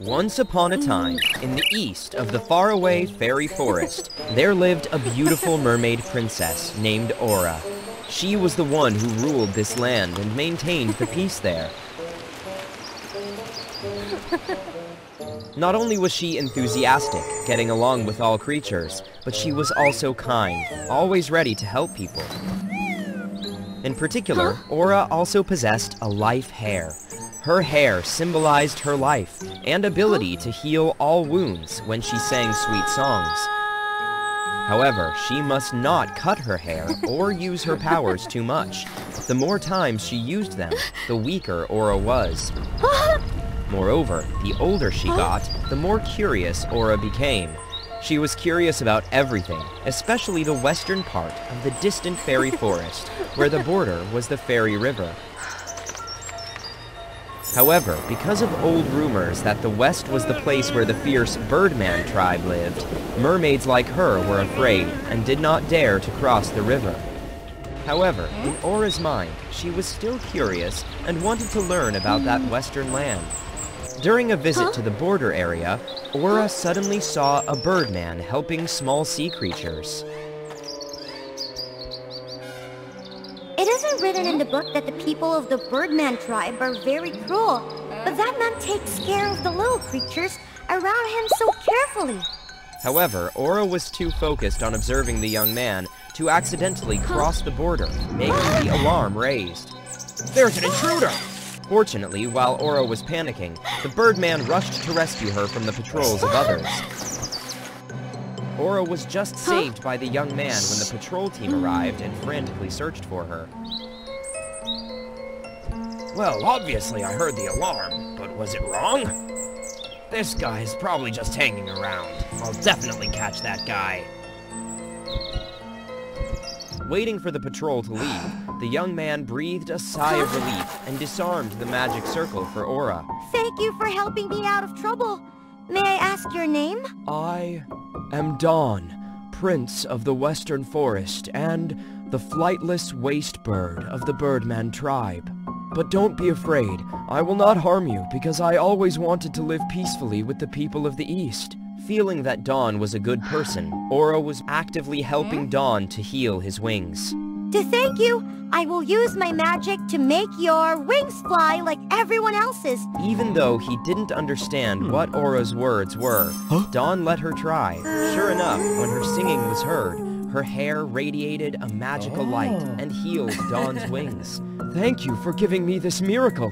Once upon a time, in the east of the faraway fairy forest, there lived a beautiful mermaid princess named Aura. She was the one who ruled this land and maintained the peace there. Not only was she enthusiastic, getting along with all creatures, but she was also kind, always ready to help people. In particular, Aura also possessed a life hair. Her hair symbolized her life and ability to heal all wounds when she sang sweet songs. However, she must not cut her hair or use her powers too much. The more times she used them, the weaker Aura was. Moreover, the older she got, the more curious Aura became. She was curious about everything, especially the western part of the distant fairy forest, where the border was the fairy river. However, because of old rumors that the west was the place where the fierce Birdman tribe lived, mermaids like her were afraid and did not dare to cross the river. However, in Aura's mind, she was still curious and wanted to learn about that western land. During a visit to the border area, Aura suddenly saw a Birdman helping small sea creatures. It isn't written in the book that the people of the Birdman tribe are very cruel, but that man takes care of the little creatures around him so carefully. However, Aura was too focused on observing the young man to accidentally cross the border, making the alarm raised. There's an intruder! Fortunately, while Aura was panicking, the Birdman rushed to rescue her from the patrols of others. Aura was just saved by the young man when the patrol team arrived and frantically searched for her. Well, obviously I heard the alarm, but was it wrong? This guy's probably just hanging around. I'll definitely catch that guy. Waiting for the patrol to leave, the young man breathed a sigh of relief and disarmed the magic circle for Aura. Thank you for helping me out of trouble. May I ask your name? I am Dawn, Prince of the Western Forest and the flightless waste bird of the Birdman tribe. But don't be afraid, I will not harm you because I always wanted to live peacefully with the people of the East. Feeling that Dawn was a good person, Aura was actively helping Dawn to heal his wings. To thank you, I will use my magic to make your wings fly like everyone else's. Even though he didn't understand what Aura's words were, Dawn let her try. Sure enough, when her singing was heard, her hair radiated a magical light and healed Dawn's wings. Thank you for giving me this miracle.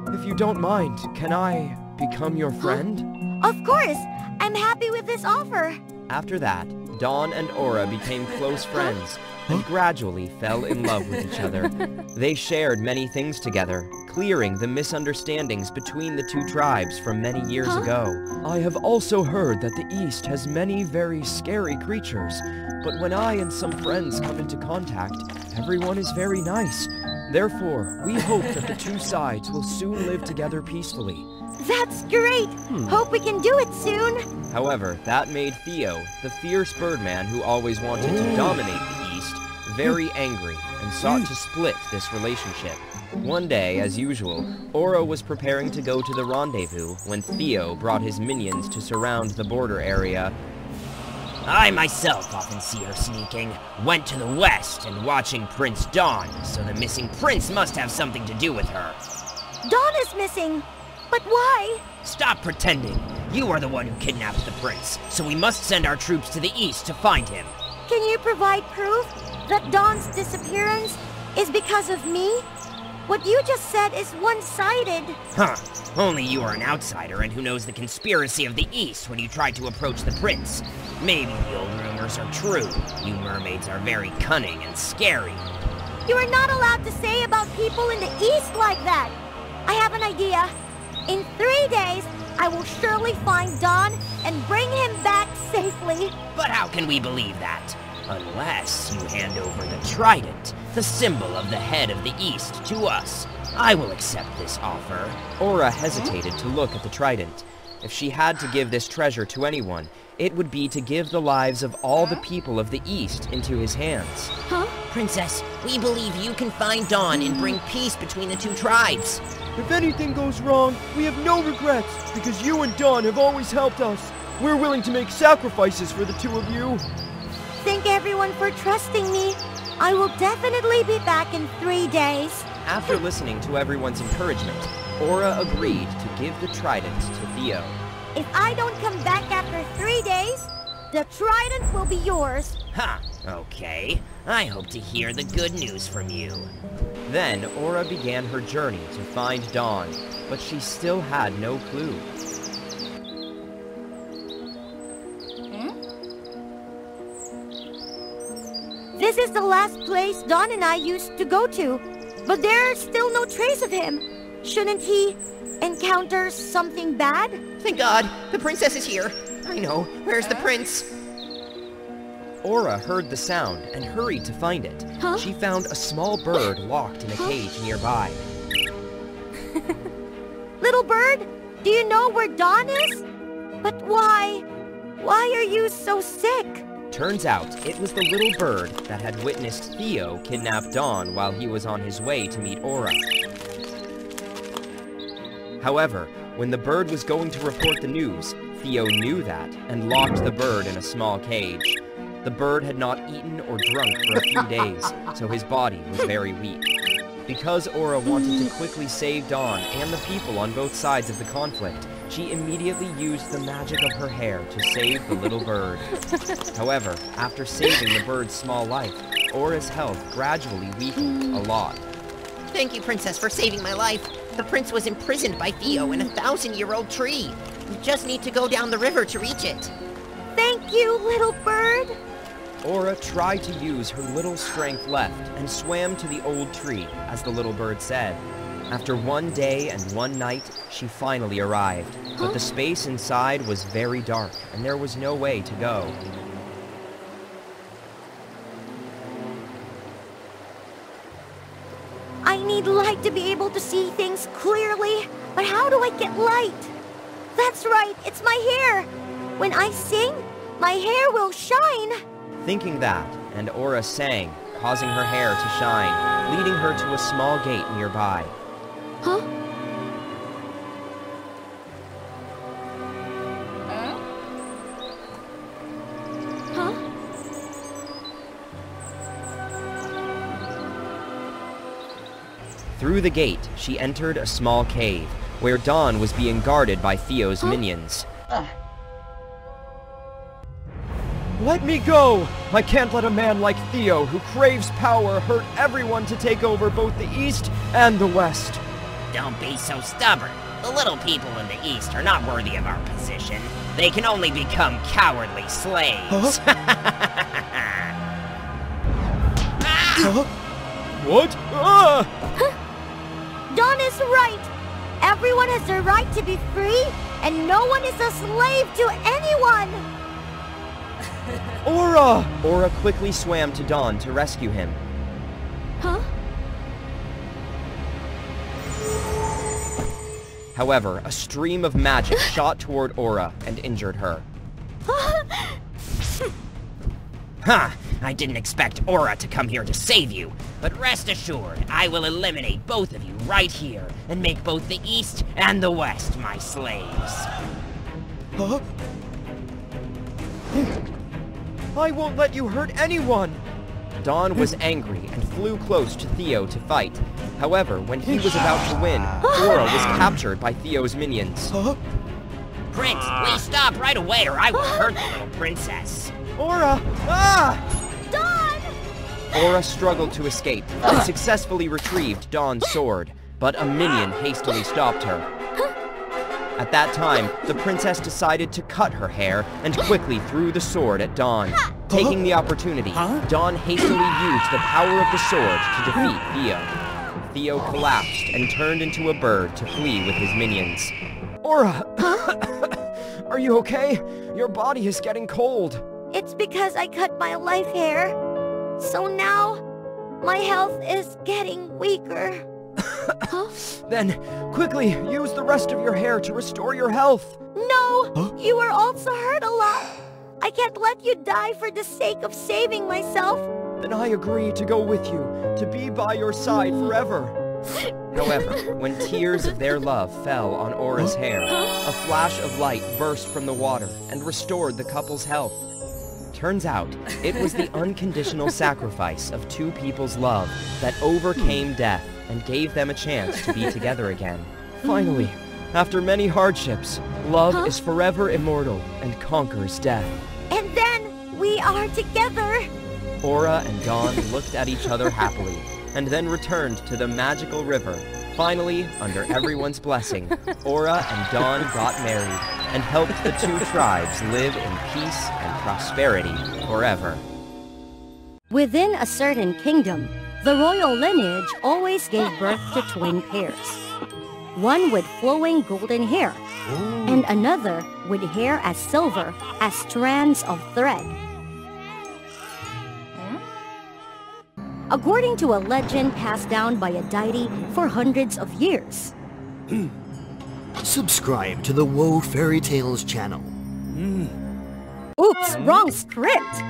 If you don't mind, can I become your friend? Of course! I'm happy with this offer. After that, Dawn and Aura became close friends and gradually fell in love with each other. They shared many things together, clearing the misunderstandings between the two tribes from many years ago. I have also heard that the East has many very scary creatures, but when I and some friends come into contact, everyone is very nice. Therefore, we hope that the two sides will soon live together peacefully. That's great! Hope we can do it soon! However, that made Theo, the fierce Birdman who always wanted to dominate the East, very angry and sought to split this relationship. One day, as usual, Aura was preparing to go to the rendezvous when Theo brought his minions to surround the border area. I myself often see her sneaking, went to the west and watching Prince Dawn, so the missing prince must have something to do with her. Dawn is missing! But why? Stop pretending. You are the one who kidnapped the prince, so we must send our troops to the east to find him. Can you provide proof that Dawn's disappearance is because of me? What you just said is one-sided. Huh. Only you are an outsider and who knows the conspiracy of the east when you tried to approach the prince. Maybe the old rumors are true. You mermaids are very cunning and scary. You are not allowed to say about people in the east like that. I have an idea. In 3 days, I will surely find Dawn and bring him back safely. But how can we believe that? Unless you hand over the trident, the symbol of the head of the East, to us. I will accept this offer. Aura hesitated to look at the trident. If she had to give this treasure to anyone, it would be to give the lives of all the people of the East into his hands. Huh? Princess, we believe you can find Dawn and bring peace between the two tribes. If anything goes wrong, we have no regrets, because you and Dawn have always helped us. We're willing to make sacrifices for the two of you. Thank everyone for trusting me. I will definitely be back in 3 days. After listening to everyone's encouragement, Aura agreed to give the trident to Theo. If I don't come back after 3 days, the trident will be yours. Ha! Okay. I hope to hear the good news from you. Then Aura began her journey to find Dawn, but she still had no clue. This is the last place Dawn and I used to go to, but there's still no trace of him. Shouldn't he encounter something bad? Thank God, the princess is here. I know. Where's the prince? Aura heard the sound and hurried to find it. Huh? She found a small bird locked in a cage nearby. Little bird, do you know where Dawn is? But why? Why are you so sick? Turns out, it was the little bird that had witnessed Theo kidnap Dawn while he was on his way to meet Aura. However, when the bird was going to report the news, Theo knew that and locked the bird in a small cage. The bird had not eaten or drunk for a few days, so his body was very weak. Because Aura wanted to quickly save Dawn and the people on both sides of the conflict, she immediately used the magic of her hair to save the little bird. However, after saving the bird's small life, Aura's health gradually weakened a lot. Thank you, Princess, for saving my life. The prince was imprisoned by Theo in a 1,000-year-old tree. We just need to go down the river to reach it. Thank you, little bird. Aura tried to use her little strength left and swam to the old tree, as the little bird said. After 1 day and 1 night, she finally arrived, but the space inside was very dark, and there was no way to go. I need light to be able to see things clearly, but how do I get light? That's right, it's my hair. When I sing, my hair will shine. Thinking that, and Aura sang, causing her hair to shine, leading her to a small gate nearby. Huh? Huh? Through the gate, she entered a small cave, where Dawn was being guarded by Theo's minions. Let me go! I can't let a man like Theo, who craves power, hurt everyone to take over both the East and the West. Don't be so stubborn. The little people in the East are not worthy of our position. They can only become cowardly slaves. Huh? Huh? What? Ah! Dawn is right. Everyone has the right to be free, and no one is a slave to anyone. Aura! Aura quickly swam to Dawn to rescue him. Huh? However, a stream of magic shot toward Aura and injured her. Ha! I didn't expect Aura to come here to save you, but rest assured, I will eliminate both of you right here and make both the East and the West my slaves. Huh? I won't let you hurt anyone! Dawn was angry and flew close to Theo to fight. However, when he was about to win, Aura was captured by Theo's minions. Huh? Prince, please stop right away or I will hurt the little princess. Aura! Ah! Dawn! Aura struggled to escape and successfully retrieved Dawn's sword, but a minion hastily stopped her. At that time, the princess decided to cut her hair and quickly threw the sword at Dawn. Taking the opportunity, Dawn hastily used the power of the sword to defeat Theo. Theo collapsed and turned into a bird to flee with his minions. Aura! Are you okay? Your body is getting cold. It's because I cut my life hair. So now, my health is getting weaker. Then, quickly, use the rest of your hair to restore your health. No! You are also hurt a lot. I can't let you die for the sake of saving myself. then I agree to go with you, to be by your side forever. However, when tears of their love fell on Aura's hair, a flash of light burst from the water and restored the couple's health. Turns out, it was the unconditional sacrifice of two people's love that overcame death and gave them a chance to be together again. Finally, after many hardships, love is forever immortal and conquers death. And then we are together. Aura and Dawn looked at each other happily, and then returned to the magical river. Finally, under everyone's blessing, Aura and Dawn got married, and helped the two tribes live in peace and prosperity forever. Within a certain kingdom, the royal lineage always gave birth to twin pairs. One with flowing golden hair, and another with hair as silver as strands of thread. According to a legend passed down by a deity for hundreds of years. Subscribe to the WOA Fairy Tales channel. Oops, wrong script!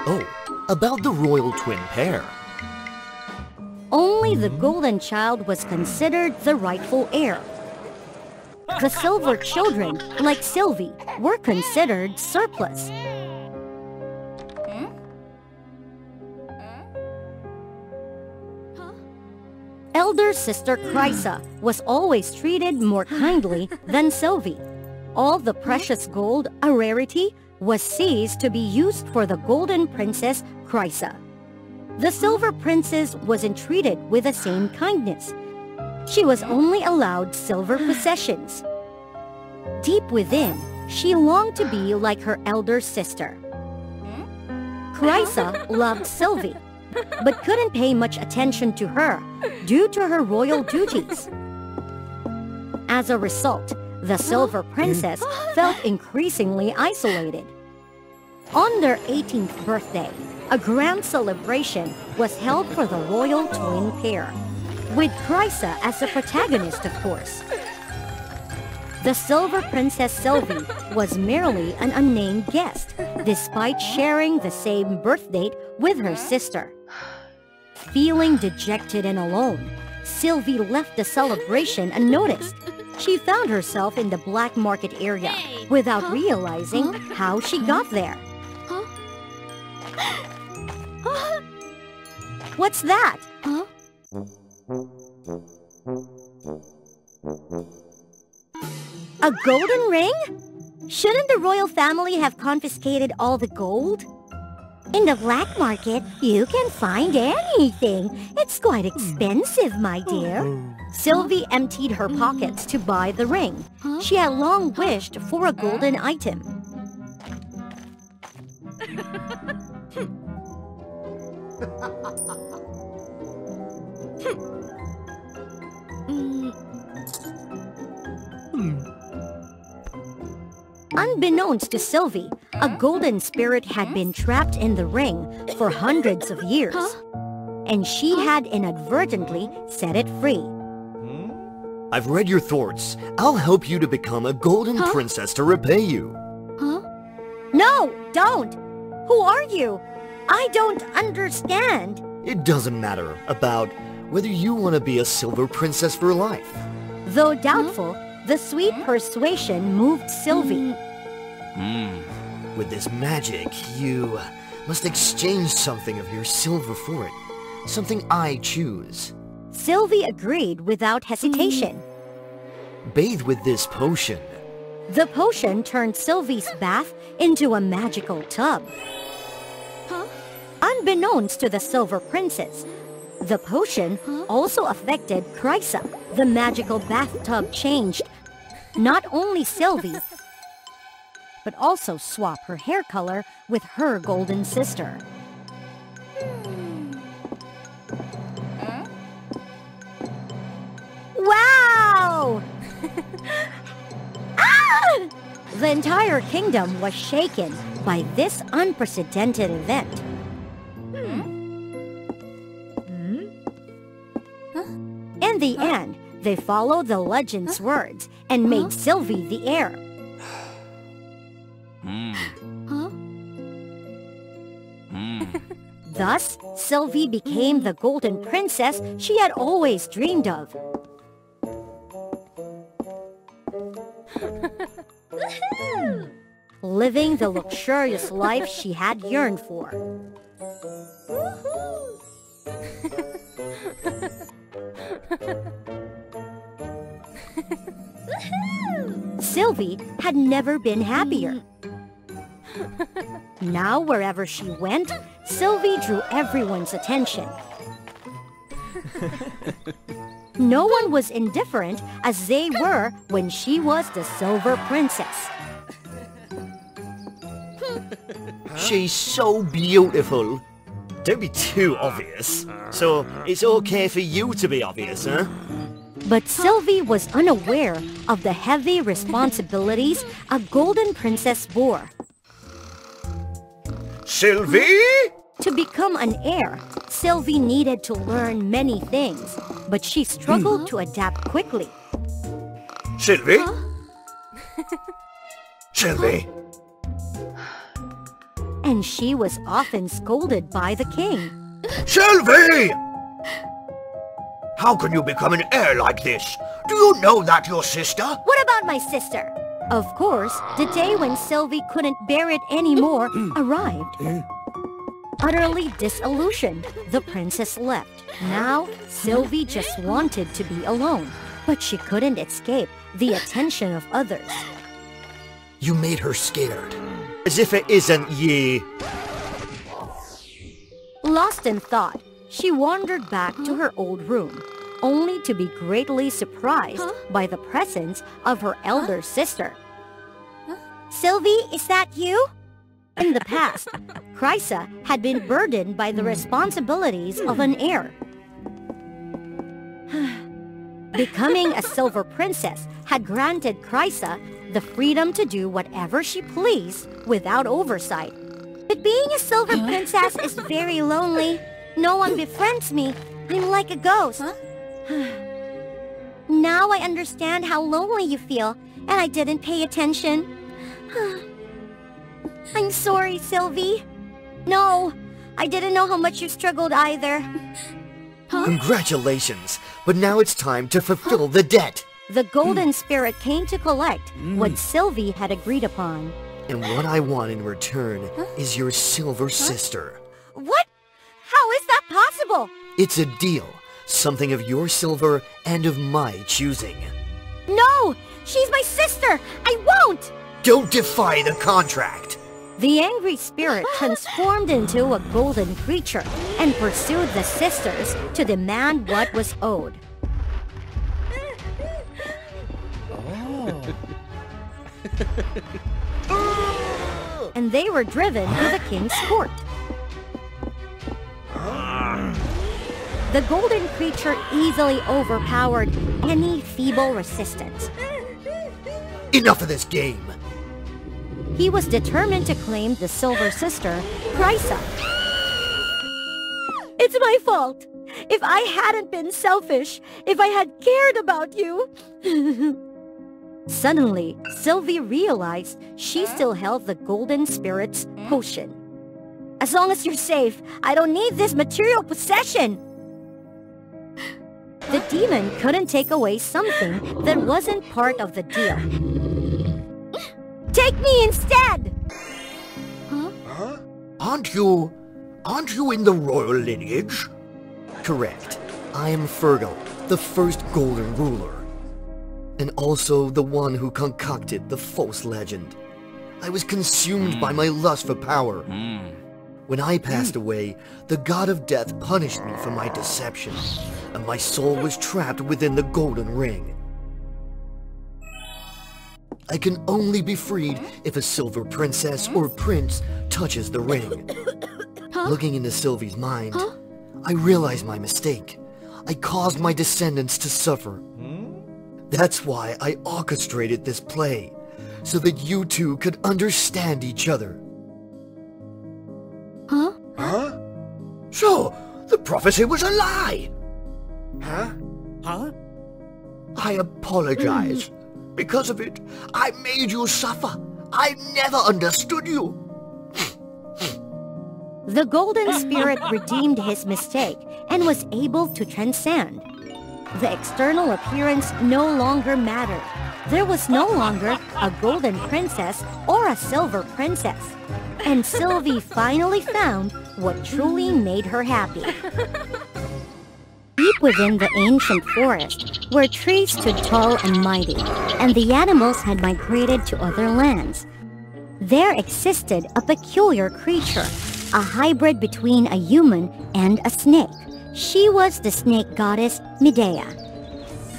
Oh, about the royal twin pair. Only the golden child was considered the rightful heir. The silver children, like Sylvie, were considered surplus. Elder sister Chrysa was always treated more kindly than Sylvie. All the precious gold, a rarity, was seized to be used for the golden princess Chrysa. The silver princess wasn't treated with the same kindness. She was only allowed silver possessions. Deep within, she longed to be like her elder sister. Chrysa loved Sylvie, but couldn't pay much attention to her due to her royal duties. As a result, the Silver Princess felt increasingly isolated. On their 18th birthday, a grand celebration was held for the royal twin pair, with Chrysa as the protagonist, of course. The Silver Princess Sylvie was merely an unnamed guest, despite sharing the same birth date with her sister. Feeling dejected and alone, Sylvie left the celebration unnoticed. She found herself in the black market area without realizing how she got there. What's that? A golden ring? Shouldn't the royal family have confiscated all the gold? In the black market, you can find anything. It's quite expensive, my dear. Sylvie emptied her pockets to buy the ring. She had long wished for a golden item. Unbeknownst to Sylvie, a golden spirit had been trapped in the ring for hundreds of years, and she had inadvertently set it free. I've read your thoughts. I'll help you to become a golden princess to repay you. No, don't! Who are you? I don't understand. It doesn't matter about whether you want to be a silver princess for life. Though doubtful, the sweet persuasion moved Sylvie. With this magic, you must exchange something of your silver for it. Something I choose. Sylvie agreed without hesitation. Bathe with this potion. The potion turned Sylvie's bath into a magical tub. Unbeknownst to the Silver Princess, the potion also affected Chrysa. The magical bathtub changed not only Sylvie, but also swapped her hair color with her golden sister. Wow! Ah! The entire kingdom was shaken by this unprecedented event. In the end, they followed the legend's words and made Sylvie the heir. Thus, Sylvie became the golden princess she had always dreamed of. Living the luxurious life she had yearned for. Sylvie had never been happier. Now, wherever she went, Sylvie drew everyone's attention. No one was indifferent as they were when she was the Silver Princess. She's so beautiful. Don't be too obvious. So, it's okay for you to be obvious, huh? But Sylvie was unaware of the heavy responsibilities a golden princess bore. Sylvie? To become an heir, Sylvie needed to learn many things, but she struggled to adapt quickly. Sylvie? Sylvie? And she was often scolded by the king. Sylvie! How can you become an heir like this? Do you know that your sister? What about my sister? Of course, the day when Sylvie couldn't bear it anymore arrived. Utterly disillusioned, the princess left. Now, Sylvie just wanted to be alone, but she couldn't escape the attention of others. You made her scared. As if it isn't ye. Lost in thought, she wandered back to her old room, only to be greatly surprised by the presence of her elder sister. Sylvie, is that you? In the past, Chrysa had been burdened by the responsibilities of an heir. Becoming a Silver Princess had granted Chrysa the freedom to do whatever she pleased without oversight. But being a Silver Princess is very lonely. No one befriends me. I'm like a ghost. Now I understand how lonely you feel, and I didn't pay attention. I'm sorry, Sylvie. No, I didn't know how much you struggled either. Congratulations, but now it's time to fulfill the debt. The golden spirit came to collect what Sylvie had agreed upon. And what I want in return is your silver sister. What? How is that possible? It's a deal. Something of your silver and of my choosing. No! She's my sister! I won't! Don't defy the contract! The angry spirit transformed into a golden creature and pursued the sisters to demand what was owed. And they were driven to the king's court. The golden creature easily overpowered any feeble resistance. Enough of this game! He was determined to claim the Silver Sister, Chrysa. It's my fault! If I hadn't been selfish, if I had cared about you... Suddenly, Sylvie realized she still held the golden spirit's potion. As long as you're safe, I don't need this material possession! The demon couldn't take away something that wasn't part of the deal. Take me instead! Huh? Aren't you in the royal lineage? Correct. I am Fergal, the first golden ruler. And also the one who concocted the false legend. I was consumed by my lust for power. When I passed away, the god of death punished me for my deception, and my soul was trapped within the golden ring. I can only be freed if a silver princess or prince touches the ring. Looking into Sylvie's mind, I realized my mistake. I caused my descendants to suffer. That's why I orchestrated this play, so that you two could understand each other. Huh? So, the prophecy was a lie! Huh? I apologize. Because of it, I made you suffer. I never understood you. The golden spirit redeemed his mistake and was able to transcend. The external appearance no longer mattered. There was no longer a golden princess or a silver princess. And Sylvie finally found what truly made her happy. Deep within the ancient forest, where trees stood tall and mighty, and the animals had migrated to other lands, there existed a peculiar creature, a hybrid between a human and a snake. She was the snake goddess Medea.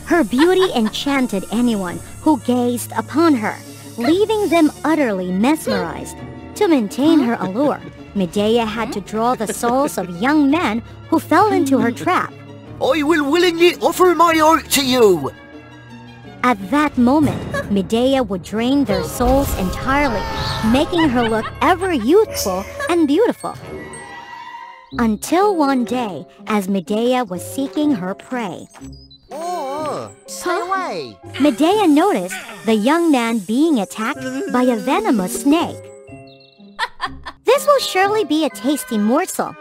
Her beauty enchanted anyone who gazed upon her, leaving them utterly mesmerized. To maintain her allure, Medea had to draw the souls of young men who fell into her trap. I will willingly offer my art to you! At that moment, Medea would drain their souls entirely, making her look ever youthful and beautiful. Until one day, as Medea was seeking her prey. Oh, stay away! Medea noticed the young man being attacked by a venomous snake. This will surely be a tasty morsel.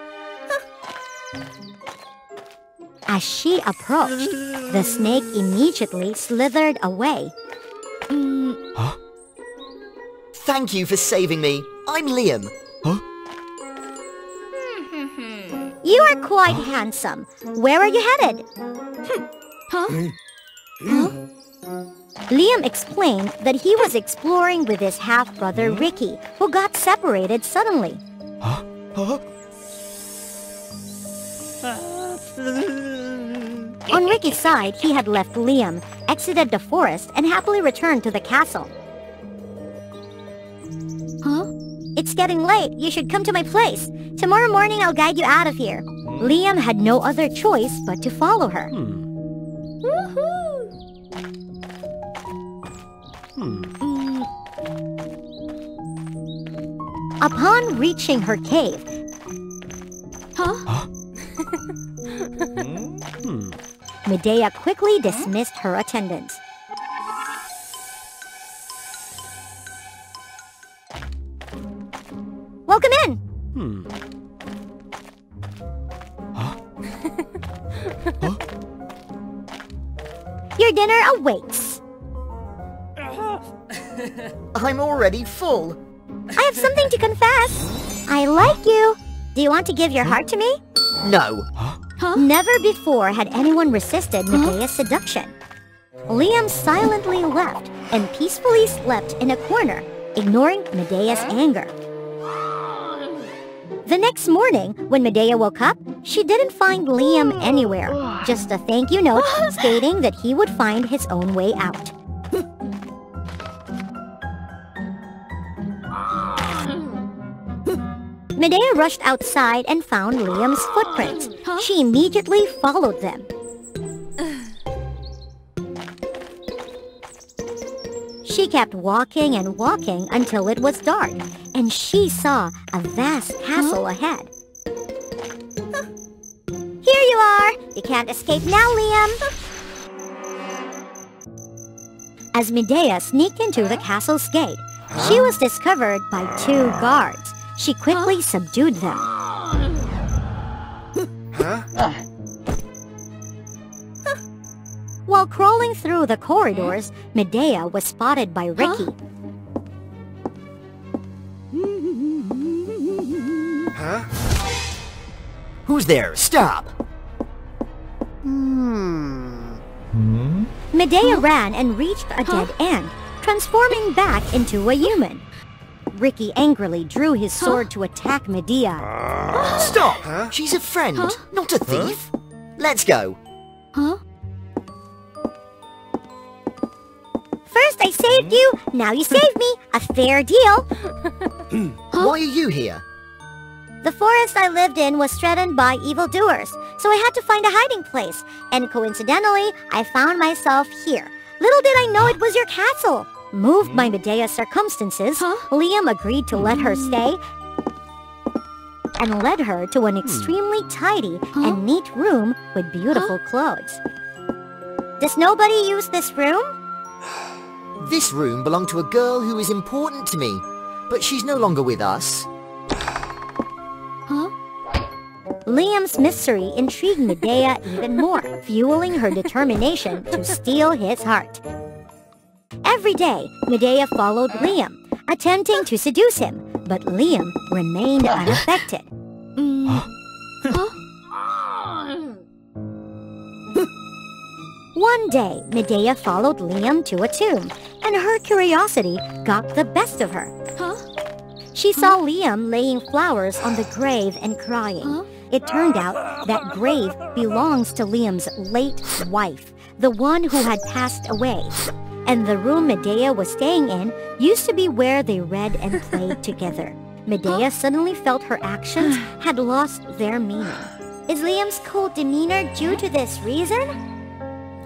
As she approached, the snake immediately slithered away. Thank you for saving me. I'm Liam. You are quite handsome. Where are you headed? Liam explained that he was exploring with his half-brother Ricky, who got separated suddenly. On Ricky's side, he had left Liam, exited the forest, and happily returned to the castle. It's getting late. You should come to my place. Tomorrow morning I'll guide you out of here. Liam had no other choice but to follow her. Upon reaching her cave, Medea quickly dismissed her attendants. Welcome in! Your dinner awaits. I'm already full. I have something to confess. I like you. Do you want to give your heart to me? No. Never before had anyone resisted Medea's seduction. Liam silently left and peacefully slept in a corner, ignoring Medea's anger. The next morning, when Medea woke up, she didn't find Liam anywhere, just a thank you note stating that he would find his own way out. Medea rushed outside and found Liam's footprints. She immediately followed them. She kept walking and walking until it was dark, and she saw a vast castle ahead. Here you are! You can't escape now, Liam! As Medea sneaked into the castle's gate, she was discovered by 2 guards. She quickly subdued them. While crawling through the corridors, Medea was spotted by Ricky. Who's there? Stop! Medea ran and reached a dead end, transforming back into a human. Ricky angrily drew his sword to attack Medea. Stop! She's a friend, not a thief. Let's go. First I saved you, now you saved me. A fair deal. Why are you here? The forest I lived in was threatened by evildoers, so I had to find a hiding place. And coincidentally, I found myself here. Little did I know it was your castle. Moved by Medea's circumstances, Liam agreed to let her stay and led her to an extremely tidy and neat room with beautiful clothes. Does nobody use this room? This room belonged to a girl who is important to me, but she's no longer with us. Liam's mystery intrigued Medea even more, fueling her determination to steal his heart. Every day, Medea followed Liam, attempting to seduce him, but Liam remained unaffected. One day, Medea followed Liam to a tomb, and her curiosity got the best of her. She saw Liam laying flowers on the grave and crying. It turned out that grave belongs to Liam's late wife, the one who had passed away. And the room Medea was staying in used to be where they read and played together. Medea suddenly felt her actions had lost their meaning. Is Liam's cold demeanor due to this reason?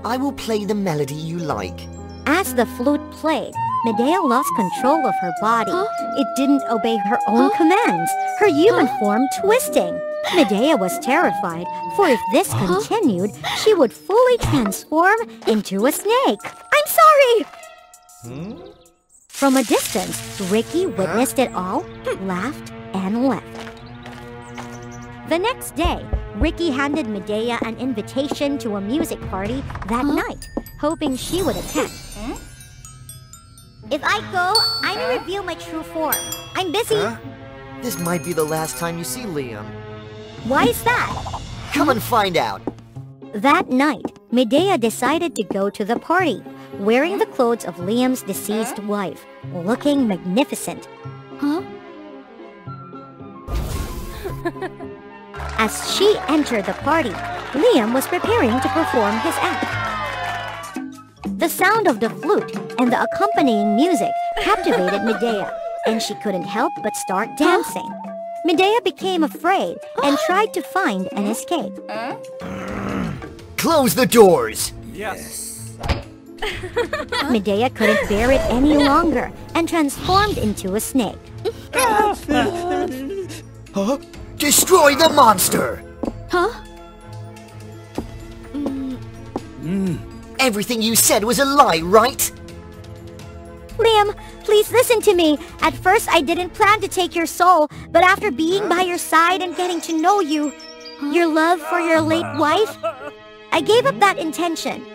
I will play the melody you like. As the flute played, Medea lost control of her body. It didn't obey her own commands, her human form twisting. Medea was terrified, for if this continued, she would fully transform into a snake. I'm sorry! From a distance, Ricky witnessed it all, laughed, and left. The next day, Ricky handed Medea an invitation to a music party that night, hoping she would attend. If I go, I will reveal my true form. I'm busy. This might be the last time you see Liam. Why is that? Come and find out. That night, Medea decided to go to the party, wearing the clothes of Liam's deceased wife, looking magnificent. As she entered the party, Liam was preparing to perform his act. The sound of the flute and the accompanying music captivated Medea, and she couldn't help but start dancing. Medea became afraid and tried to find an escape. Close the doors! Yes. Medea couldn't bear it any longer and transformed into a snake. Destroy the monster! Everything you said was a lie, right? Liam, please listen to me. At first, I didn't plan to take your soul, but after being by your side and getting to know you, your love for your late wife, I gave up that intention.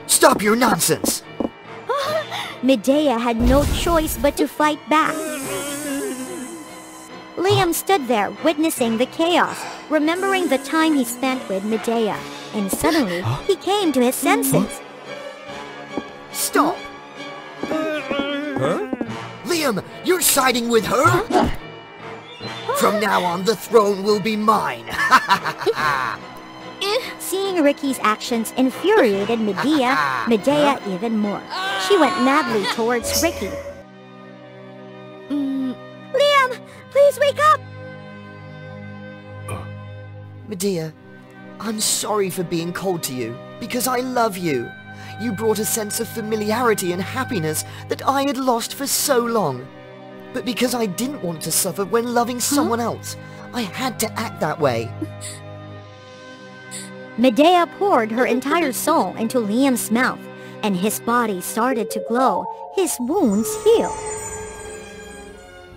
Stop your nonsense! Medea had no choice but to fight back. Liam stood there witnessing the chaos, remembering the time he spent with Medea, and suddenly he came to his senses. Stop! Liam, you're siding with her? From now on, the throne will be mine. Seeing Ricky's actions infuriated Medea even more. She went madly towards Ricky. Liam, please wake up! Medea, I'm sorry for being cold to you, because I love you. You brought a sense of familiarity and happiness that I had lost for so long. But because I didn't want to suffer when loving someone else, I had to act that way. Medea poured her entire soul into Liam's mouth, and his body started to glow, his wounds healed.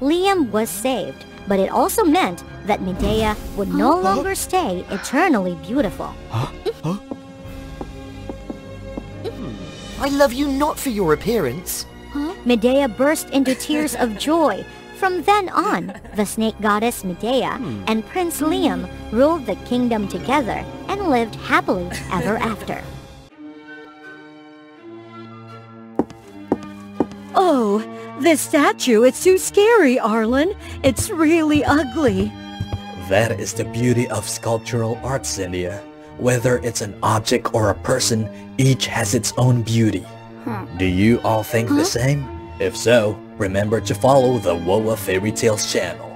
Liam was saved, but it also meant that Medea would no longer stay eternally beautiful. I love you not for your appearance. Medea burst into tears of joy. From then on, the snake goddess Medea and Prince Liam ruled the kingdom together and lived happily ever after. Oh, this statue is too scary, Arlen. It's really ugly. That is the beauty of sculptural art, Cynthia. Whether it's an object or a person, each has its own beauty. Do you all think the same? If so, remember to follow the WOA Fairy Tales channel.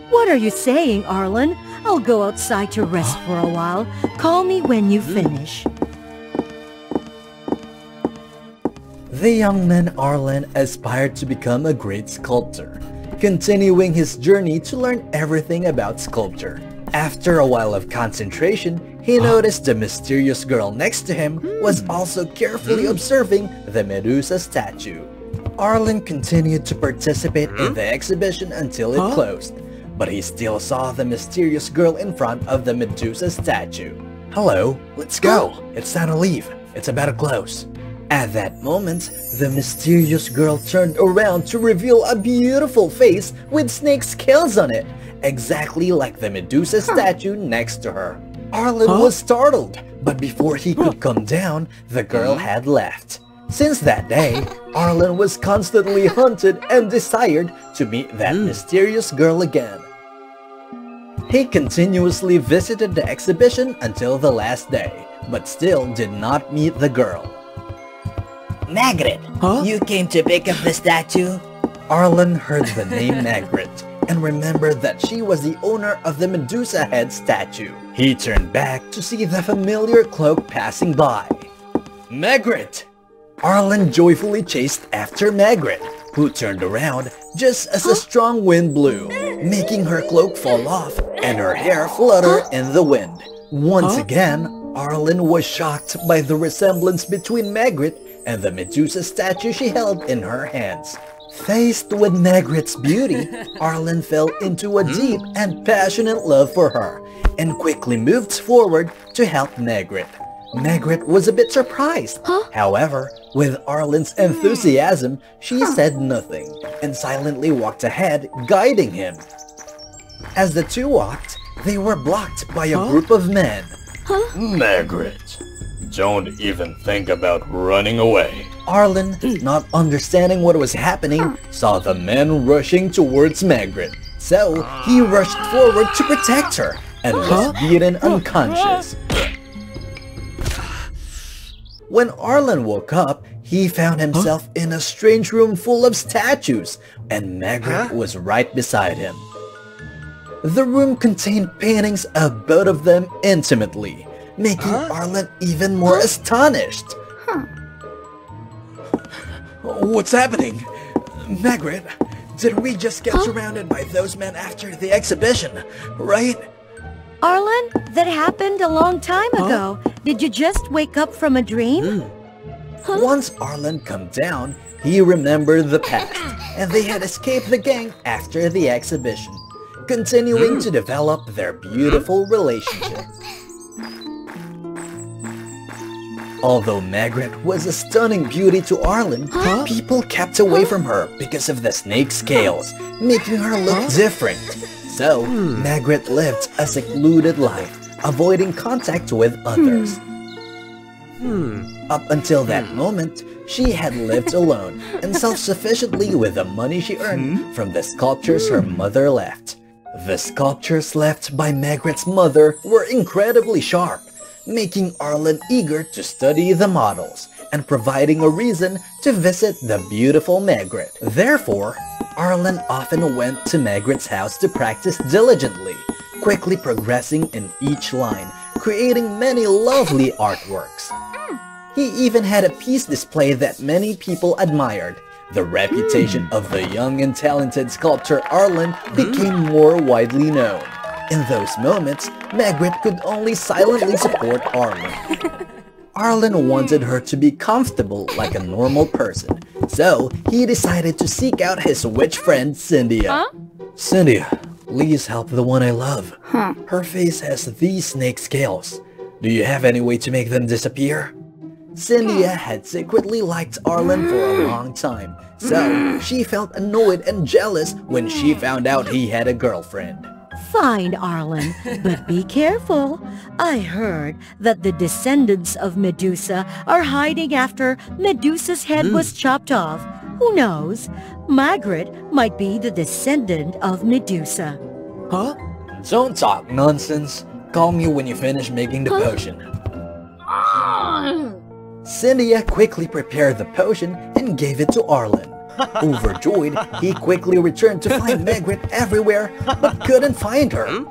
What are you saying, Arlen? I'll go outside to rest for a while. Call me when you finish. The young man Arlen aspired to become a great sculptor, continuing his journey to learn everything about sculpture. After a while of concentration, he noticed the mysterious girl next to him was also carefully observing the Medusa statue. Arlen continued to participate in the exhibition until it closed, but he still saw the mysterious girl in front of the Medusa statue. "Hello, let's go. It's time to leave. It's about to close." At that moment, the mysterious girl turned around to reveal a beautiful face with snake scales on it, exactly like the Medusa statue next to her. Arlen was startled, but before he could come down, the girl had left. Since that day, Arlen was constantly hunted and desired to meet that mysterious girl again. He continuously visited the exhibition until the last day, but still did not meet the girl. Margaret, you came to pick up the statue? Arlen heard the name Margaret and remembered that she was the owner of the Medusa head statue. He turned back to see the familiar cloak passing by. "Margaret!" Arlen joyfully chased after Margaret, who turned around just as a strong wind blew, making her cloak fall off and her hair flutter in the wind. Once again, Arlen was shocked by the resemblance between Margaret and the Medusa statue she held in her hands. Faced with Margaret's beauty, Arlen fell into a deep and passionate love for her and quickly moved forward to help Margaret. Margaret was a bit surprised. However, with Arlen's enthusiasm, she said nothing and silently walked ahead, guiding him. As the two walked, they were blocked by a group of men. Margaret, don't even think about running away. Arlen, not understanding what was happening, saw the men rushing towards Margaret. So, he rushed forward to protect her and was beaten unconscious. When Arlen woke up, he found himself in a strange room full of statues, and Margaret was right beside him. The room contained paintings of both of them intimately, making Arlen even more astonished. What's happening? Margaret, did we just get surrounded by those men after the exhibition, right? Arlen, that happened a long time ago. Did you just wake up from a dream? Once Arlen come down, he remembered the past, and they had escaped the gang after the exhibition, continuing to develop their beautiful relationship. Although Margaret was a stunning beauty to Arlen, people kept away from her because of the snake scales, making her look different. So, Margaret lived a secluded life, avoiding contact with others. Up until that moment, she had lived alone and self-sufficiently with the money she earned from the sculptures her mother left. The sculptures left by Margaret's mother were incredibly sharp, making Arlen eager to study the models and providing a reason to visit the beautiful Margaret. Therefore, Arlen often went to Margaret's house to practice diligently, quickly progressing in each line, creating many lovely artworks. He even had a piece display that many people admired. The reputation of the young and talented sculptor Arlen became more widely known. In those moments, Margaret could only silently support Arlen. Arlen wanted her to be comfortable like a normal person, so he decided to seek out his witch friend Cynthia. Cynthia, please help the one I love. Her face has these snake scales. Do you have any way to make them disappear? Cynthia had secretly liked Arlen for a long time, so she felt annoyed and jealous when she found out he had a girlfriend. Fine, Arlen, but be careful. I heard that the descendants of Medusa are hiding after Medusa's head was chopped off. Who knows? Margaret might be the descendant of Medusa. Don't talk nonsense. Call me when you finish making the potion. Cynthia quickly prepared the potion and gave it to Arlen. Overjoyed, he quickly returned to find Margaret everywhere, but couldn't find her.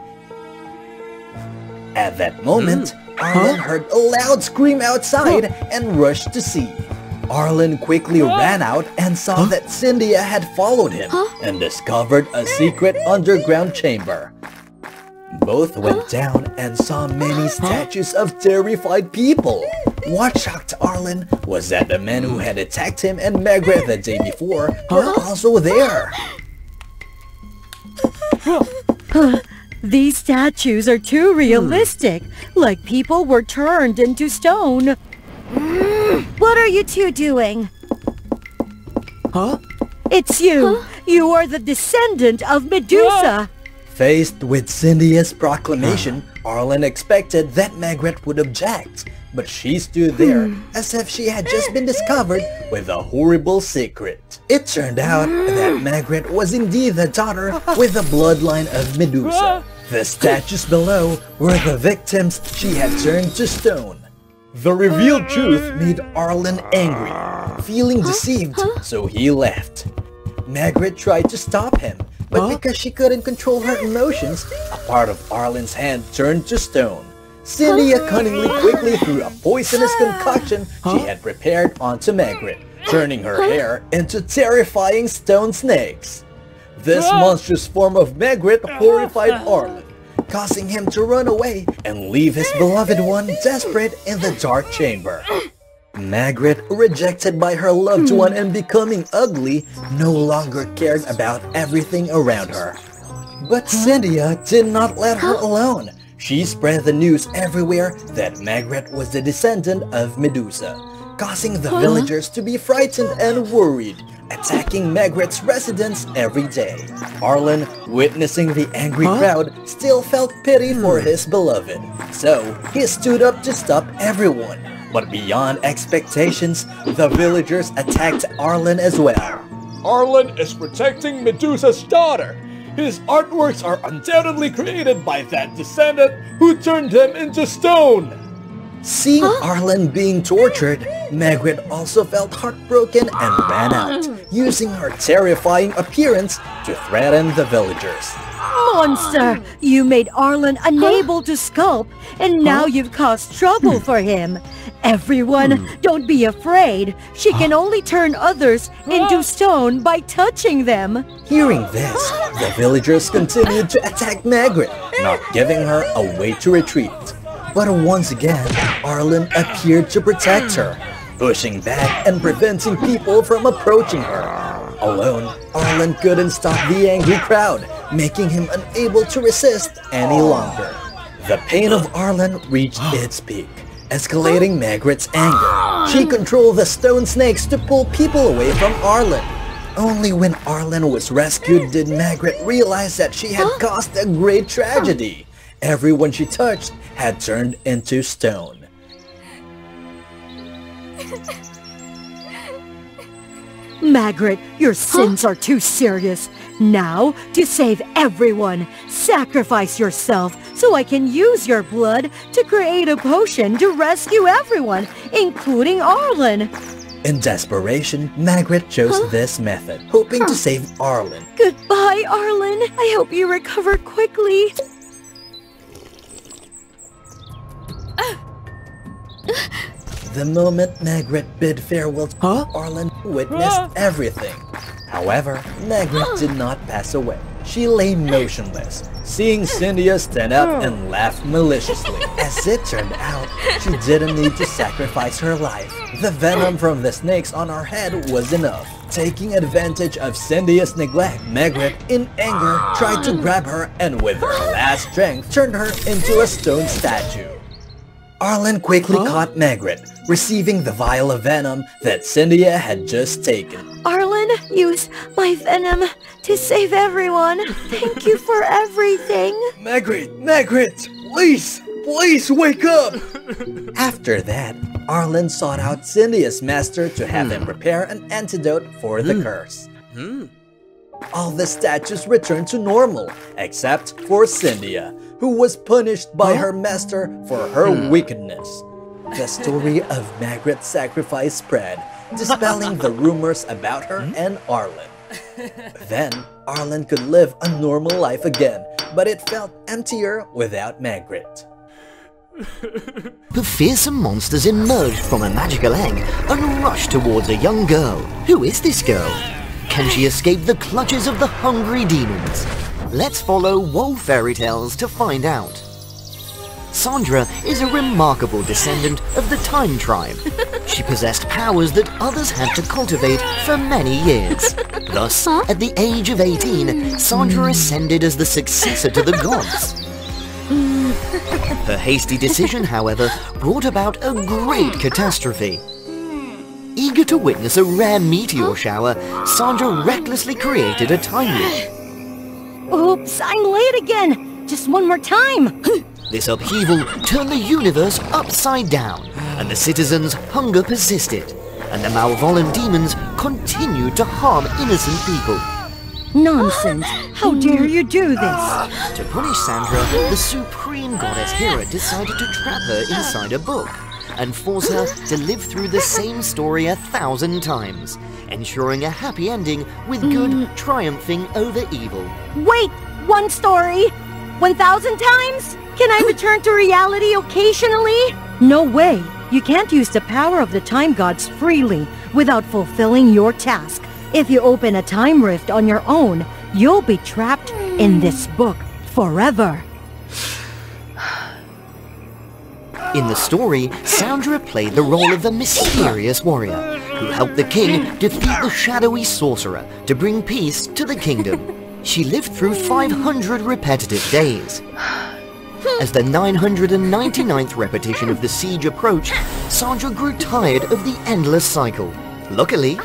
At that moment, Arlen heard a loud scream outside and rushed to see. Arlen quickly ran out and saw that Cynthia had followed him and discovered a secret underground chamber. Both went down and saw many statues of terrified people. What shocked Arlen was that the men who had attacked him and Margaret the day before were also there. These statues are too realistic, like people were turned into stone. What are you two doing? Huh? It's you! You are the descendant of Medusa! Faced with Cynthia's proclamation, Arlen expected that Margaret would object, but she stood there as if she had just been discovered with a horrible secret. It turned out that Margaret was indeed the daughter with the bloodline of Medusa. The statues below were the victims she had turned to stone. The revealed truth made Arlen angry, feeling deceived, so he left. Margaret tried to stop him, but because she couldn't control her emotions, a part of Arlen's hand turned to stone. Cynthia cunningly quickly threw a poisonous concoction she had prepared onto Margaret, turning her hair into terrifying stone snakes. This monstrous form of Margaret horrified Arlen, causing him to run away and leave his beloved one desperate in the dark chamber. Margaret, rejected by her loved one and becoming ugly, no longer cared about everything around her. But Cynthia did not let her alone. She spread the news everywhere that Margaret was the descendant of Medusa, causing the villagers to be frightened and worried, attacking Margaret's residence every day. Arlen, witnessing the angry crowd, still felt pity for his beloved, so he stood up to stop everyone. But beyond expectations, the villagers attacked Arlen as well. Arlen is protecting Medusa's daughter. His artworks are undoubtedly created by that descendant who turned him into stone. Seeing Arlen being tortured, Margaret also felt heartbroken and ran out, using her terrifying appearance to threaten the villagers. Monster! You made Arlen unable to sculpt, and now you've caused trouble for him. Everyone, don't be afraid. She can only turn others into stone by touching them. Hearing this, the villagers continued to attack Margaret, not giving her a way to retreat. But once again, Arlen appeared to protect her, pushing back and preventing people from approaching her. Alone, Arlen couldn't stop the angry crowd, making him unable to resist any longer. The pain of Arlen reached its peak, escalating Margaret's anger. She controlled the stone snakes to pull people away from Arlen. Only when Arlen was rescued did Margaret realize that she had caused a great tragedy. Everyone she touched had turned into stone. Margaret, your sins are too serious. Now, to save everyone, sacrifice yourself so I can use your blood to create a potion to rescue everyone, including Arlen. In desperation, Margaret chose this method, hoping to save Arlen. Goodbye, Arlen. I hope you recover quickly. The moment Margaret bid farewell to Arlen, witnessed everything. However, Margaret did not pass away. She lay motionless, seeing Cynthia stand up and laugh maliciously. As it turned out, she didn't need to sacrifice her life. The venom from the snakes on her head was enough. Taking advantage of Cynthia's neglect, Margaret, in anger, tried to grab her and with her last strength, turned her into a stone statue. Arlen quickly caught Margaret, receiving the vial of venom that Cynthia had just taken. Arlen, use my venom to save everyone. Thank you for everything. Margaret, please wake up! After that, Arlen sought out Cynthia's master to have him prepare an antidote for the curse. All the statues returned to normal, except for Cynthia, who was punished by her master for her wickedness. The story of Margaret's sacrifice spread, dispelling the rumors about her and Arlen. Then, Arlen could live a normal life again, but it felt emptier without Margaret. The fearsome monsters emerged from a magical egg and rushed towards a young girl. Who is this girl? Can she escape the clutches of the hungry demons? Let's follow WOA Fairy Tales to find out. Sandra is a remarkable descendant of the Time Tribe. She possessed powers that others had to cultivate for many years. Thus, at the age of 18, Sandra ascended as the successor to the gods. Her hasty decision, however, brought about a great catastrophe. Eager to witness a rare meteor shower, Sandra recklessly created a time loop. Oops, I'm late again. Just one more time. This upheaval turned the universe upside down, and the citizens' hunger persisted, and the malevolent demons continued to harm innocent people. Nonsense. How dare you do this? To punish Sandra, the supreme goddess Hera decided to trap her inside a book and force her to live through the same story 1,000 times, ensuring a happy ending with good triumphing over evil. Wait, one story? 1,000 times? Can I return to reality occasionally? No way. You can't use the power of the time gods freely without fulfilling your task. If you open a time rift on your own, you'll be trapped in this book forever. In the story, Sandra played the role of a mysterious warrior who helped the king defeat the shadowy sorcerer to bring peace to the kingdom. She lived through 500 repetitive days. As the 999th repetition of the siege approached, Sandra grew tired of the endless cycle. Luckily,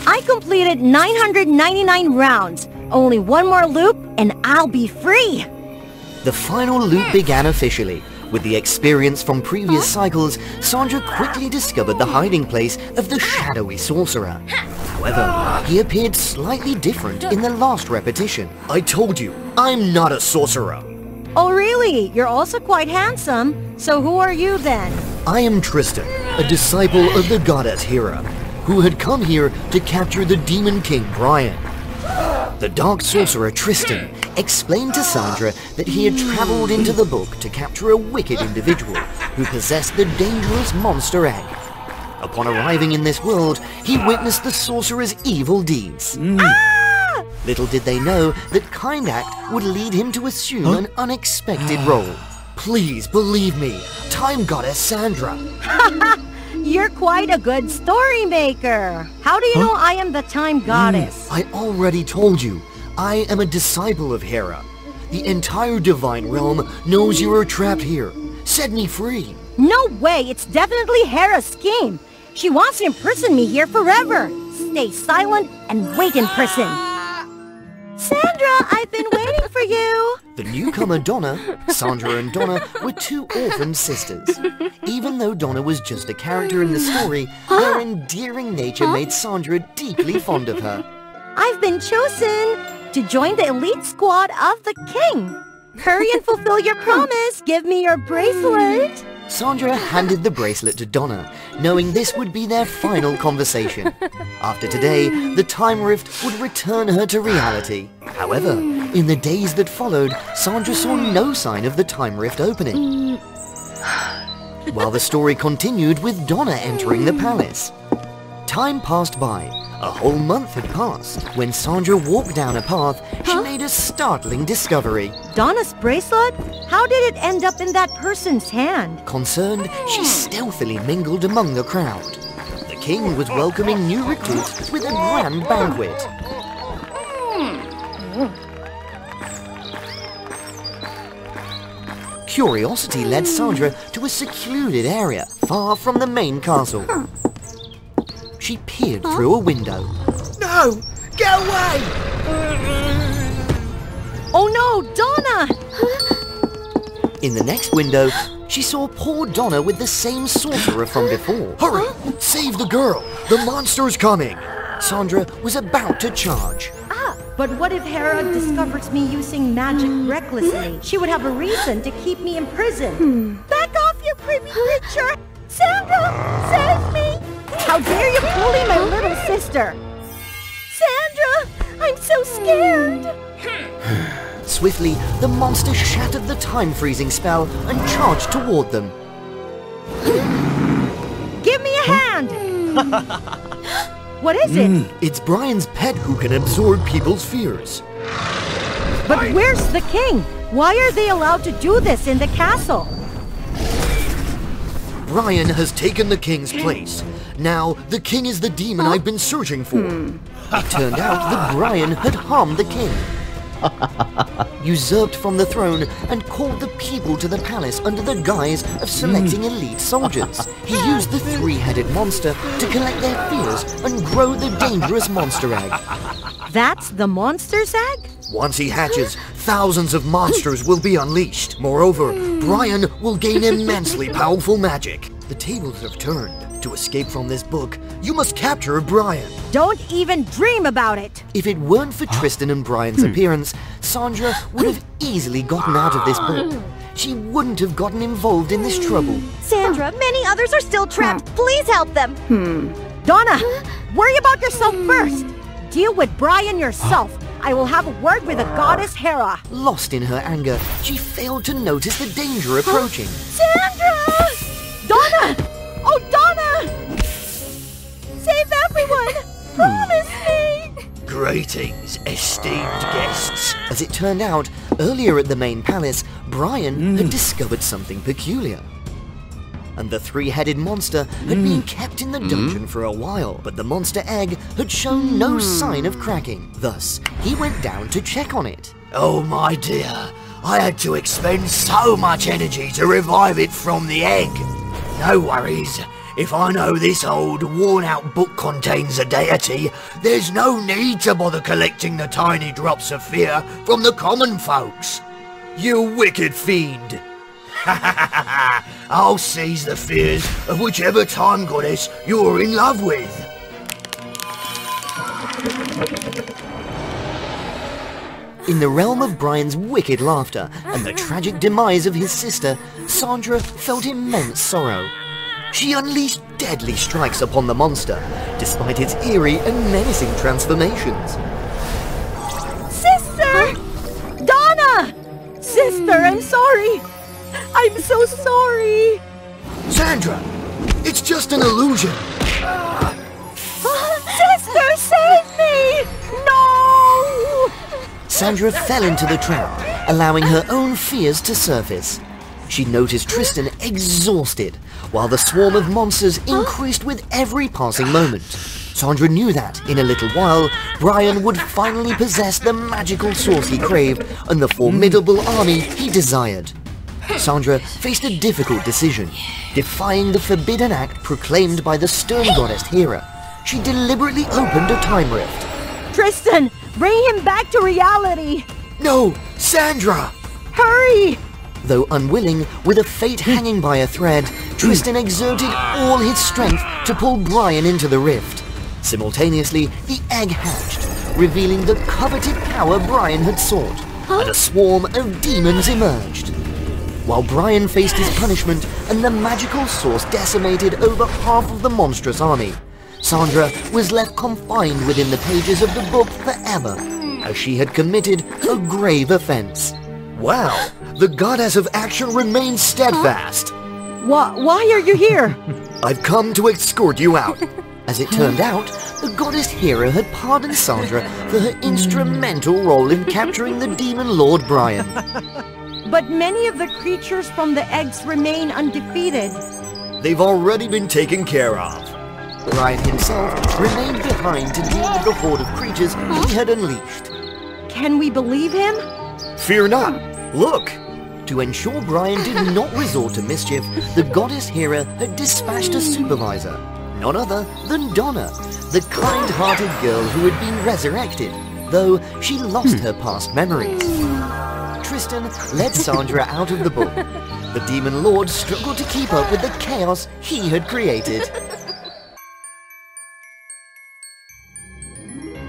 I completed 999 rounds. Only one more loop and I'll be free. the final loop began officially. With the experience from previous cycles, Sandra quickly discovered the hiding place of the shadowy sorcerer. However, he appeared slightly different in the last repetition. I told you, I'm not a sorcerer. Oh really? You're also quite handsome. So who are you then? I am Tristan, a disciple of the goddess Hera, who had come here to capture the demon king Brian. The dark sorcerer Tristan explained to Sandra that he had traveled into the book to capture a wicked individual who possessed the dangerous monster egg. Upon arriving in this world, he witnessed the sorcerer's evil deeds. Little did they know that kind act would lead him to assume an unexpected role. Please believe me, time goddess Sandra. You're quite a good story maker. How do you know I am the time goddess? I already told you. I am a disciple of Hera. The entire divine realm knows you are trapped here. Set me free. No way, it's definitely Hera's scheme. She wants to imprison me here forever. Stay silent and wait in prison. Sandra, I've been waiting for you. The newcomer Donna, Sandra and Donna were two orphan sisters. Even though Donna was just a character in the story, her endearing nature made Sandra deeply fond of her. I've been chosen to join the elite squad of the king. Hurry and fulfill your promise. Give me your bracelet. Sandra handed the bracelet to Donna, knowing this would be their final conversation. After today, the time rift would return her to reality. However, in the days that followed, Sandra saw no sign of the time rift opening. While the story continued with Donna entering the palace. Time passed by. A whole month had passed. When Sandra walked down a path, she made a startling discovery. Donna's bracelet? How did it end up in that person's hand? Concerned, she stealthily mingled among the crowd. The king was welcoming new recruits with a grand banquet. Curiosity led Sandra to a secluded area, far from the main castle. She peered through a window. No! Get away! Oh no, Donna! In the next window, she saw poor Donna with the same sorcerer from before. Hurry! Save the girl! The monster's coming! Sandra was about to charge. But what if Hera discovers me using magic recklessly? She would have a reason to keep me in prison. Back off, you creepy creature! Sandra, save me! How dare you bully my little sister? Sandra, I'm so scared! Swiftly, the monster shattered the time-freezing spell and charged toward them. Give me a hand! What is it? It's Brian's pet who can absorb people's fears. But where's the king? Why are they allowed to do this in the castle? Brian has taken the king's place. Now, the king is the demon I've been searching for. It turned out that Brian had harmed the king, usurped from the throne, and called the people to the palace under the guise of selecting elite soldiers. He used the three-headed monster to collect their fears and grow the dangerous monster egg. That's the monster's egg? Once he hatches, thousands of monsters will be unleashed. Moreover, Brian will gain immensely powerful magic. The tables have turned. To escape from this book, you must capture Brian. Don't even dream about it! If it weren't for Tristan and Brian's appearance, Sandra would have easily gotten out of this book. She wouldn't have gotten involved in this trouble. Sandra, many others are still trapped. Please help them. Donna, worry about yourself first! Deal with Brian yourself. I will have a word with the goddess Hera. Lost in her anger, she failed to notice the danger approaching. Sandra! Donna! Oh, Donna! Save everyone! Promise me! Greetings, esteemed guests. As it turned out, earlier at the main palace, Brian had discovered something peculiar. And the three-headed monster had been kept in the dungeon for a while, but the monster egg had shown no sign of cracking. Thus, he went down to check on it. Oh my dear, I had to expend so much energy to revive it from the egg. No worries. If I know this old, worn-out book contains a deity, there's no need to bother collecting the tiny drops of fear from the common folks. You wicked fiend! I'll seize the fears of whichever time goddess you're in love with. In the realm of Brian's wicked laughter and the tragic demise of his sister, Sandra felt immense sorrow. She unleashed deadly strikes upon the monster, despite its eerie and menacing transformations. Sister! Donna! Sister, I'm sorry! I'm so sorry! Sandra! It's just an illusion! Sister, save me! No! Sandra fell into the trap, allowing her own fears to surface. She noticed Tristan exhausted, while the swarm of monsters increased with every passing moment. Sandra knew that, in a little while, Brian would finally possess the magical source he craved and the formidable army he desired. Sandra faced a difficult decision. Defying the forbidden act proclaimed by the stern goddess Hera, she deliberately opened a time rift. Tristan, bring him back to reality! No! Sandra! Hurry! Though unwilling, with a fate hanging by a thread, Tristan exerted all his strength to pull Brian into the rift. Simultaneously, the egg hatched, revealing the coveted power Brian had sought, and a swarm of demons emerged. While Brian faced his punishment and the magical source decimated over half of the monstrous army, Sandra was left confined within the pages of the book forever, as she had committed a grave offense. Wow, the goddess of action remains steadfast. Why are you here? I've come to escort you out. As it turned out, the goddess Hera had pardoned Sandra for her instrumental role in capturing the demon lord Brian. But many of the creatures from the eggs remain undefeated. They've already been taken care of. Brian himself remained behind to deal with the horde of creatures he had unleashed. Can we believe him? Fear not. Look! To ensure Brian did not resort to mischief, the goddess Hera had dispatched a supervisor, none other than Donna, the kind-hearted girl who had been resurrected, though she lost her past memories. Tristan led Sandra out of the book. The demon lord struggled to keep up with the chaos he had created.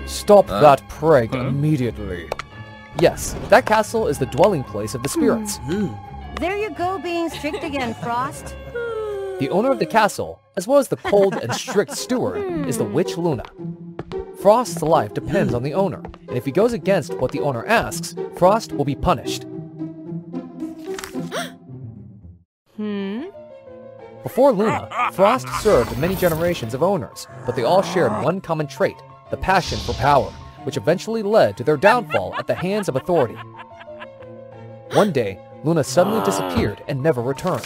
Stop that prank immediately. Yes, that castle is the dwelling place of the spirits. There you go, being strict again, Frost. The owner of the castle, as well as the cold and strict steward, is the witch Luna. Frost's life depends on the owner, and if he goes against what the owner asks, Frost will be punished. Before Luna, Frost served many generations of owners, but they all shared one common trait, the passion for power, which eventually led to their downfall at the hands of authority. One day, Luna suddenly disappeared and never returned.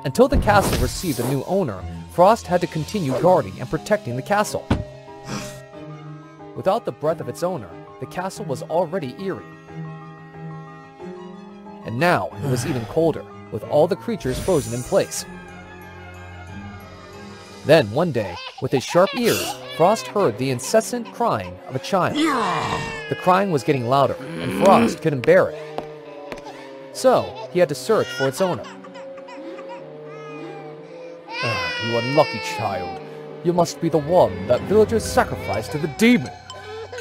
Until the castle received a new owner, Frost had to continue guarding and protecting the castle. Without the breath of its owner, the castle was already eerie. And now it was even colder, with all the creatures frozen in place. Then, one day, with his sharp ears, Frost heard the incessant crying of a child. The crying was getting louder, and Frost couldn't bear it. So, he had to search for its owner. You unlucky child. You must be the one that villagers sacrificed to the demon.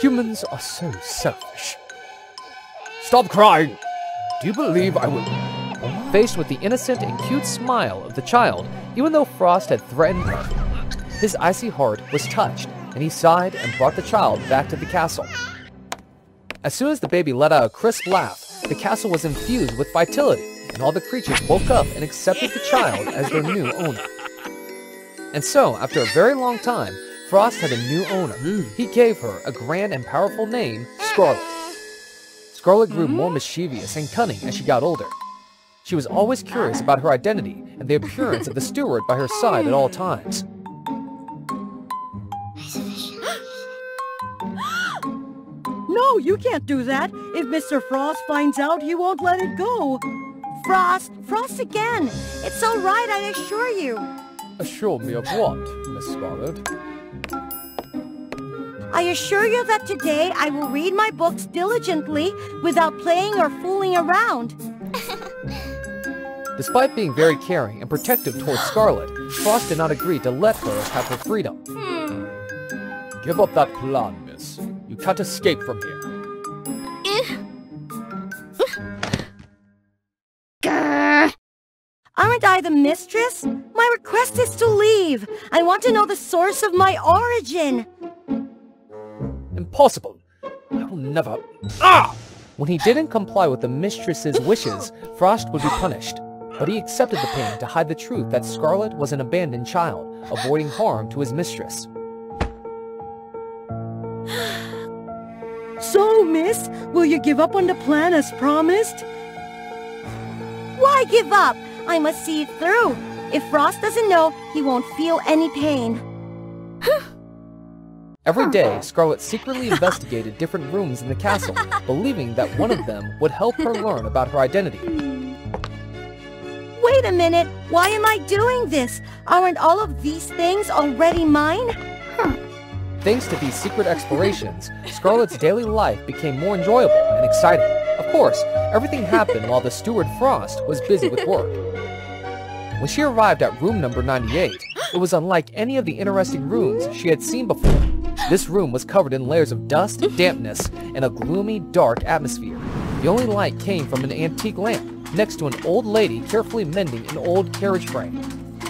Humans are so selfish. Stop crying! Do you believe I will... Faced with the innocent and cute smile of the child, even though Frost had threatened her, his icy heart was touched, and he sighed and brought the child back to the castle. As soon as the baby let out a crisp laugh, the castle was infused with vitality, and all the creatures woke up and accepted the child as their new owner. And so, after a very long time, Frost had a new owner. He gave her a grand and powerful name, Scarlet. Scarlet grew more mischievous and cunning as she got older. She was always curious about her identity and the appearance of the steward by her side at all times. No, you can't do that. If Mr. Frost finds out, he won't let it go. Frost again. It's all right, I assure you. Assure me of what, Miss Scarlet? I assure you that today I will read my books diligently without playing or fooling around. Despite being very caring and protective towards Scarlet, Frost did not agree to let her have her freedom. Give up that plan, miss. You can't escape from here. Aren't I the mistress? My request is to leave. I want to know the source of my origin. Impossible. I will never... Ah! When he didn't comply with the mistress's wishes, Frost would be punished. But he accepted the pain to hide the truth that Scarlet was an abandoned child, avoiding harm to his mistress. So, miss, will you give up on the plan as promised? Why give up? I must see it through. If Frost doesn't know, he won't feel any pain. Every day, Scarlet secretly investigated different rooms in the castle, believing that one of them would help her learn about her identity. Wait a minute, why am I doing this? Aren't all of these things already mine? Thanks to these secret explorations, Scarlet's daily life became more enjoyable and exciting. Of course, everything happened while the steward Frost was busy with work. When she arrived at room number 98, it was unlike any of the interesting rooms she had seen before. This room was covered in layers of dust, dampness, and a gloomy, dark atmosphere. The only light came from an antique lamp, next to an old lady carefully mending an old carriage frame.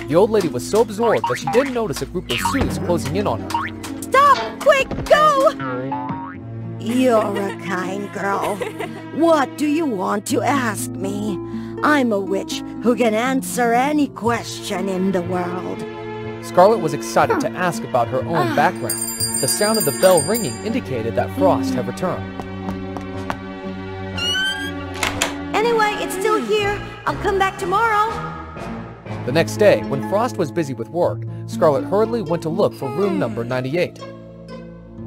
The old lady was so absorbed that she didn't notice a group of suits closing in on her. Stop! Quick, go! You're a kind girl. What do you want to ask me? I'm a witch who can answer any question in the world. Scarlet was excited to ask about her own background. The sound of the bell ringing indicated that Frost had returned. Anyway, it's still here. I'll come back tomorrow. The next day, when Frost was busy with work, Scarlet hurriedly went to look for room number 98.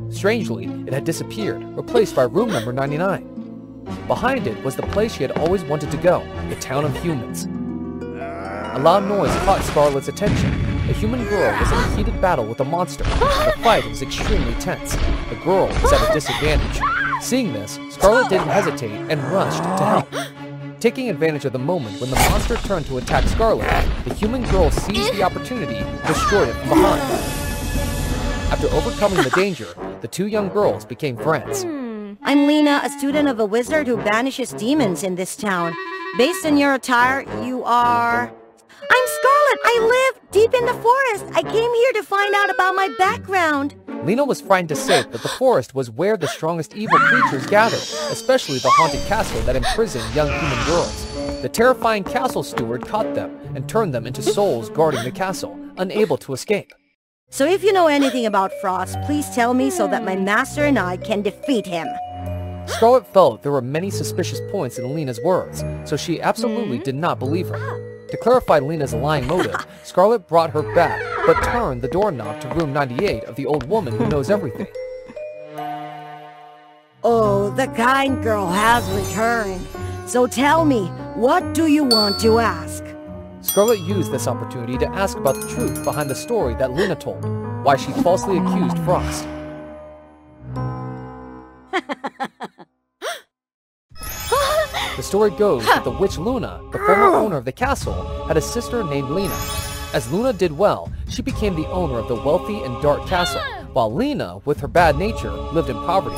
Strangely, it had disappeared, replaced by room number 99. Behind it was the place she had always wanted to go, the town of humans. A loud noise caught Scarlet's attention. A human girl was in a heated battle with a monster. The fight was extremely tense. The girl was at a disadvantage. Seeing this, Scarlet didn't hesitate and rushed to help. Taking advantage of the moment when the monster turned to attack Scarlet, the human girl seized the opportunity and destroyed it from behind. After overcoming the danger, the two young girls became friends. I'm Lena, a student of a wizard who banishes demons in this town. Based on your attire, you are... I'm Scarlet! I live deep in the forest! I came here to find out about my background! Lena was frightened to say that the forest was where the strongest evil creatures gathered, especially the haunted castle that imprisoned young human girls. The terrifying castle steward caught them and turned them into souls guarding the castle, unable to escape. So if you know anything about Frost, please tell me so that my master and I can defeat him. Scarlet felt there were many suspicious points in Lena's words, so she absolutely did not believe her. To clarify Lena's lying motive, Scarlet brought her back, but turned the doorknob to room 98 of the old woman who knows everything. Oh, the kind girl has returned. So tell me, what do you want to ask? Scarlet used this opportunity to ask about the truth behind the story that Luna told, why she falsely accused Frost. The story goes that the witch Luna, the former owner of the castle, had a sister named Lena. As Luna did well, she became the owner of the wealthy and dark castle, while Lena, with her bad nature, lived in poverty.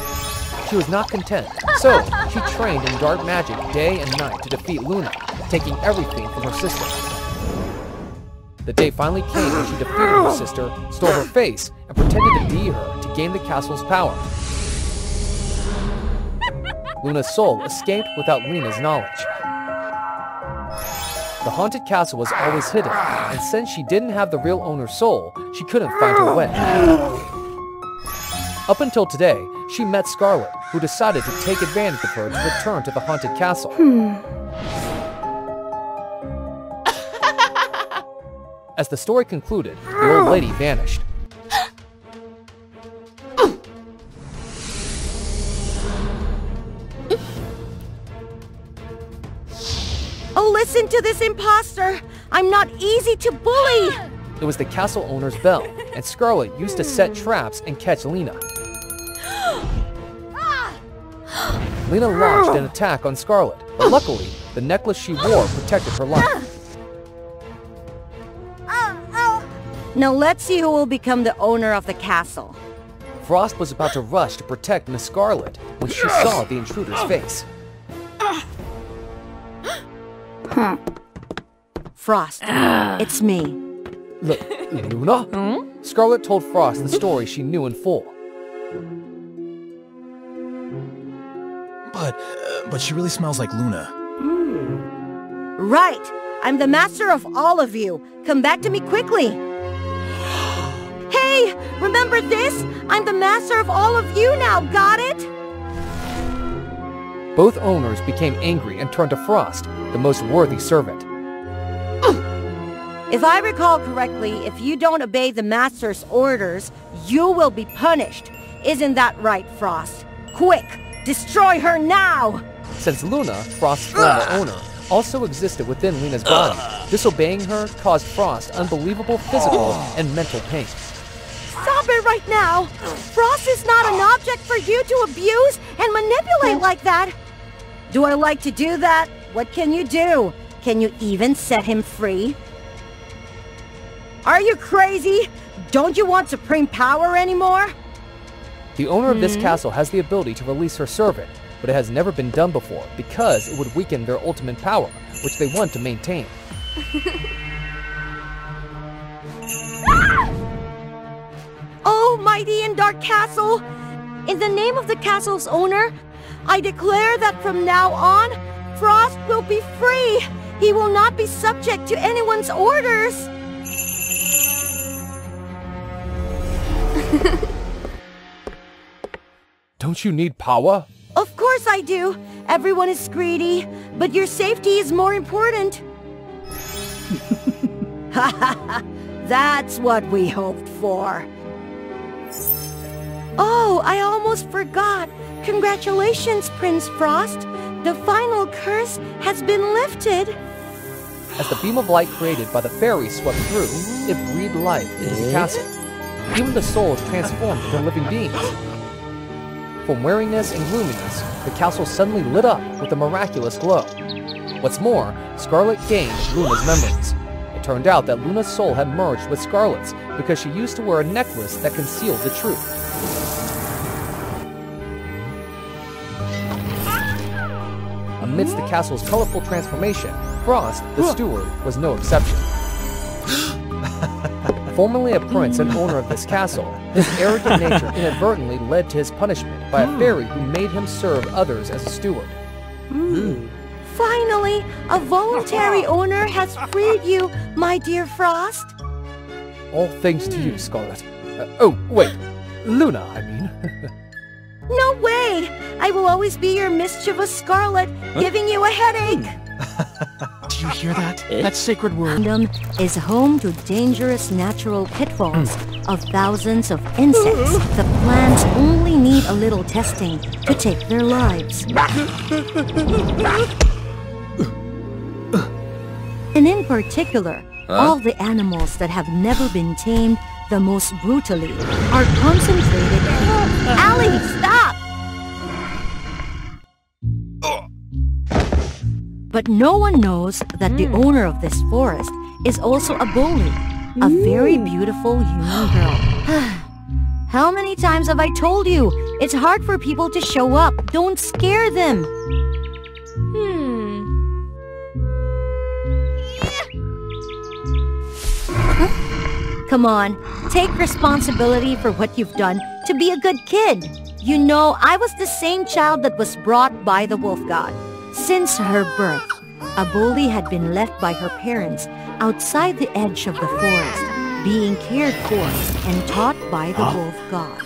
She was not content, so she trained in dark magic day and night to defeat Luna, taking everything from her sister. The day finally came when she defeated her sister, stole her face, and pretended to be her to gain the castle's power. Luna's soul escaped without Lena's knowledge. The haunted castle was always hidden, and since she didn't have the real owner's soul, she couldn't find her way. Up until today, she met Scarlet, who decided to take advantage of her to return to the haunted castle. As the story concluded, the old lady vanished. Oh, listen to this imposter! I'm not easy to bully! It was the castle owner's bell, and Scarlet used to set traps and catch Lena. Lena launched an attack on Scarlet, but luckily, the necklace she wore protected her life. Now let's see who will become the owner of the castle. Frost was about to rush to protect Miss Scarlet when she saw the intruder's face. Frost, it's me. Luna? Scarlet told Frost the story she knew in full. But she really smells like Luna. Right! I'm the master of all of you. Come back to me quickly. Hey! Remember this? I'm the master of all of you now, got it? Both owners became angry and turned to Frost, the most worthy servant. If I recall correctly, if you don't obey the master's orders, you will be punished. Isn't that right, Frost? Quick! Destroy her now! Since Luna, Frost's former owner, also existed within Lena's body, disobeying her caused Frost unbelievable physical and mental pain. Stop it right now! Frost is not an object for you to abuse and manipulate like that! Do I like to do that? What can you do? Can you even set him free? Are you crazy? Don't you want supreme power anymore? The owner of this castle has the ability to release her servant, but it has never been done before because it would weaken their ultimate power, which they want to maintain. Oh, mighty and dark castle! In the name of the castle's owner, I declare that from now on, Frost will be free! He will not be subject to anyone's orders! Don't you need power? Of course I do! Everyone is greedy, but your safety is more important! That's what we hoped for! Oh, I almost forgot! Congratulations, Prince Frost! The final curse has been lifted! As the beam of light created by the fairies swept through, it breathed life into the castle. Even the souls transformed into living beings. From weariness and gloominess, the castle suddenly lit up with a miraculous glow. What's more, Scarlet gained Luna's memories. It turned out that Luna's soul had merged with Scarlet's because she used to wear a necklace that concealed the truth. Amidst the castle's colorful transformation, Frost, the steward, was no exception. Formerly a prince and owner of this castle, his arrogant nature inadvertently led to his punishment by a fairy who made him serve others as a steward. Finally, a voluntary owner has freed you, my dear Frost. All thanks to you, Scarlet. Oh, wait. Luna, I mean. No way! I will always be your mischievous Scarlet, giving you a headache. Do you hear that? That sacred word. Kingdom is home to dangerous natural pitfalls of thousands of insects. The plants only need a little testing to take their lives. And in particular, all the animals that have never been tamed the most brutally are concentrated in... Allie, stop! But no one knows that the owner of this forest is also a bully, a very beautiful human girl. How many times have I told you? It's hard for people to show up. Don't scare them. Come on, take responsibility for what you've done to be a good kid. You know, I was the same child that was brought by the wolf god. Since her birth, Aboli had been left by her parents outside the edge of the forest, being cared for and taught by the wolf god.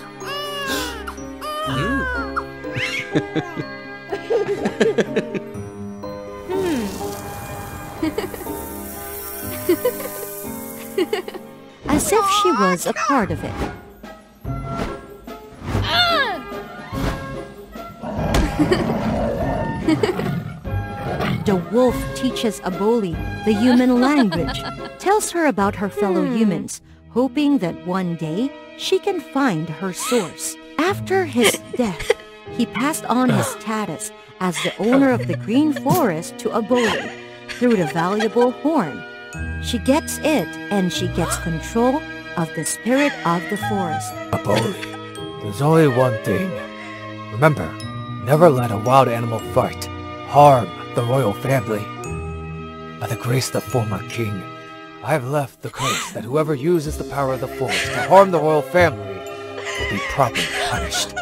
As if she was a part of it. The wolf teaches Aboli the human language, tells her about her fellow humans, hoping that one day she can find her source. After his death, he passed on his status as the owner of the green forest to Aboli through the valuable horn. She gets it, and she gets control of the spirit of the forest. Aboli, there's only one thing. Remember, never let a wild animal fight, harm the royal family. By the grace of the former king, I have left the curse that whoever uses the power of the forest to harm the royal family will be properly punished.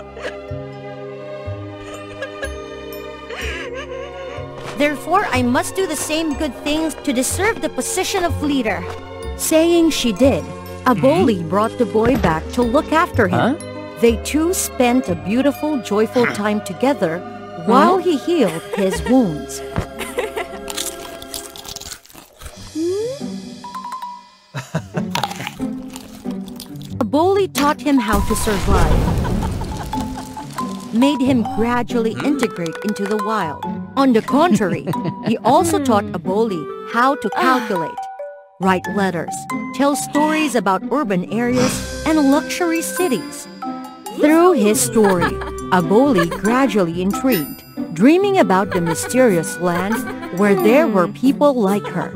Therefore, I must do the same good things to deserve the position of leader. Saying she did, Aboli brought the boy back to look after him. They two spent a beautiful, joyful time together while he healed his wounds. Aboli taught him how to survive, made him gradually integrate into the wild. On the contrary, he also taught Aboli how to calculate, write letters, tell stories about urban areas and luxury cities. Through his story, Aboli gradually intrigued, dreaming about the mysterious land where there were people like her.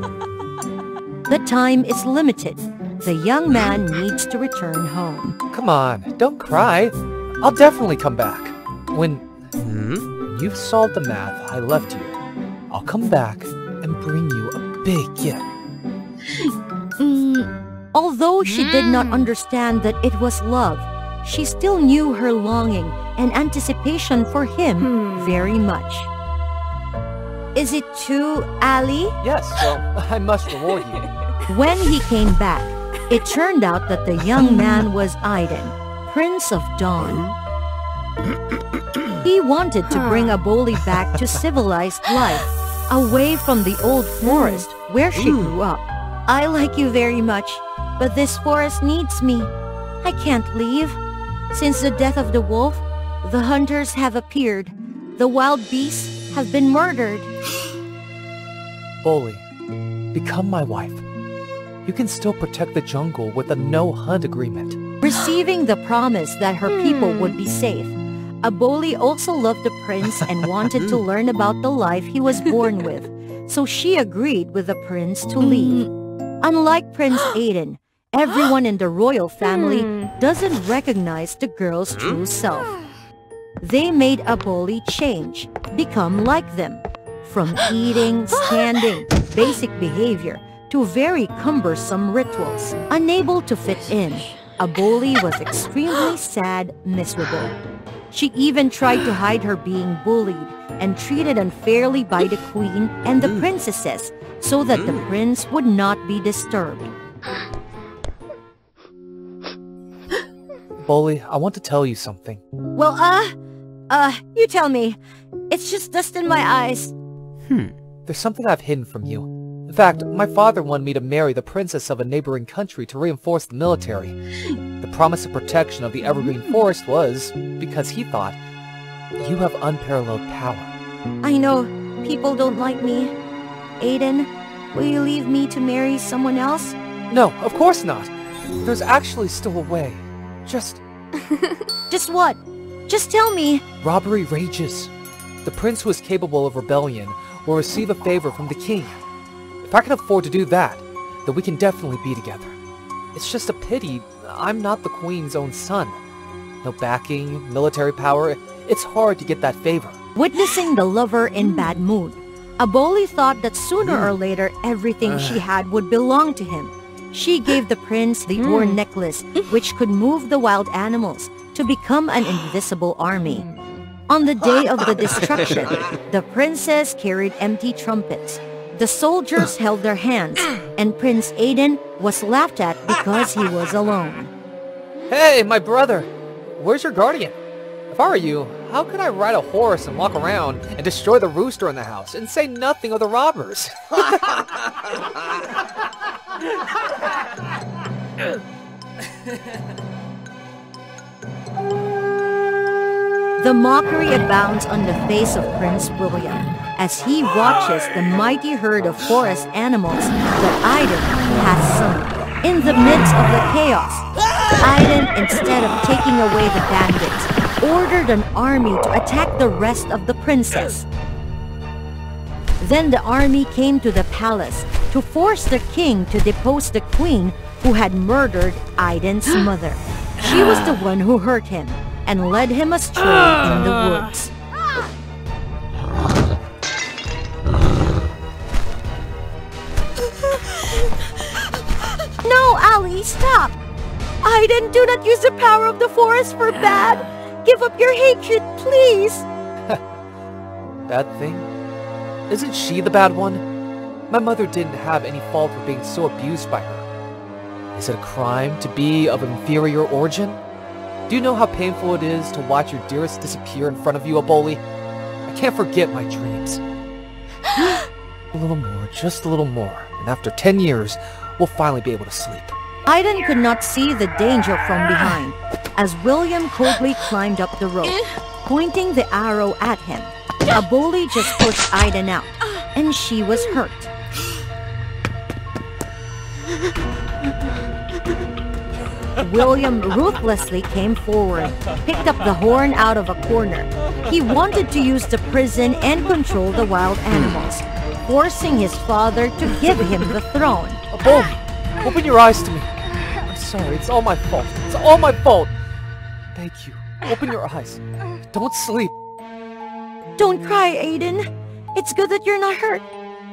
The time is limited. The young man needs to return home. Come on, don't cry. I'll definitely come back. When you've solved the math I left you, I'll come back and bring you a big gift. Although she did not understand that it was love, she still knew her longing and anticipation for him very much. Is it true, Ali? Yes, well, I must reward you. When he came back, it turned out that the young man was Aiden, Prince of Dawn. He wanted to bring Aboli back to civilized life, away from the old forest where she grew up. I like you very much, but this forest needs me. I can't leave. Since the death of the wolf, the hunters have appeared. The wild beasts have been murdered. Aboli, become my wife. You can still protect the jungle with a no-hunt agreement. Receiving the promise that her people would be safe, Aboli also loved the prince and wanted to learn about the life he was born with, so she agreed with the prince to leave. Unlike Prince Aiden, everyone in the royal family doesn't recognize the girl's true self. They made Aboli change, become like them, from eating, standing, basic behavior, to very cumbersome rituals. Unable to fit in, Aboli was extremely sad, miserable. She even tried to hide her being bullied and treated unfairly by the queen and the princesses so that the prince would not be disturbed. Aboli, I want to tell you something. Well, you tell me. It's just dust in my eyes. There's something I've hidden from you. In fact, my father wanted me to marry the princess of a neighboring country to reinforce the military. The promise of protection of the evergreen forest was because he thought, you have unparalleled power. I know people don't like me. Aiden, will you leave me to marry someone else? No, of course not. There's actually still a way. Just what? Just tell me. Robbery rages. The prince who is capable of rebellion will receive a favor from the king. If I can afford to do that, then we can definitely be together. It's just a pity I'm not the queen's own son. No backing, military power, it's hard to get that favor. Witnessing the lover in bad mood, Aboli thought that sooner or later everything she had would belong to him. She gave the prince the horn necklace, which could move the wild animals to become an invisible army. On the day of the destruction, the princess carried empty trumpets. The soldiers held their hands, and Prince Aiden was laughed at because he was alone. Hey, my brother! Where's your guardian? If I were you, how could I ride a horse and walk around and destroy the rooster in the house and say nothing of the robbers? The mockery abounds on the face of Prince William as he watches the mighty herd of forest animals that Aiden has summoned. In the midst of the chaos, Aiden, instead of taking away the bandits, ordered an army to attack the rest of the princess. Then the army came to the palace to force the king to depose the queen who had murdered Aiden's mother. She was the one who hurt him and led him astray in the woods. No, Ali, stop! Aiden, do not use the power of the forest for bad! Give up your hatred, please! Bad thing? Isn't she the bad one? My mother didn't have any fault for being so abused by her. Is it a crime to be of inferior origin? Do you know how painful it is to watch your dearest disappear in front of you, Aboli? I can't forget my dreams. A little more, just a little more, and after 10 years, we'll finally be able to sleep. Aiden could not see the danger from behind, as William coldly climbed up the rope, pointing the arrow at him. Aboli just pushed Aiden out, and she was hurt. William ruthlessly came forward, picked up the horn out of a corner. He wanted to use the prison and control the wild animals, forcing his father to give him the throne. Aboli, open your eyes to me. I'm sorry, it's all my fault. It's all my fault. Thank you. Open your eyes. Don't sleep. Don't cry, Aiden. It's good that you're not hurt.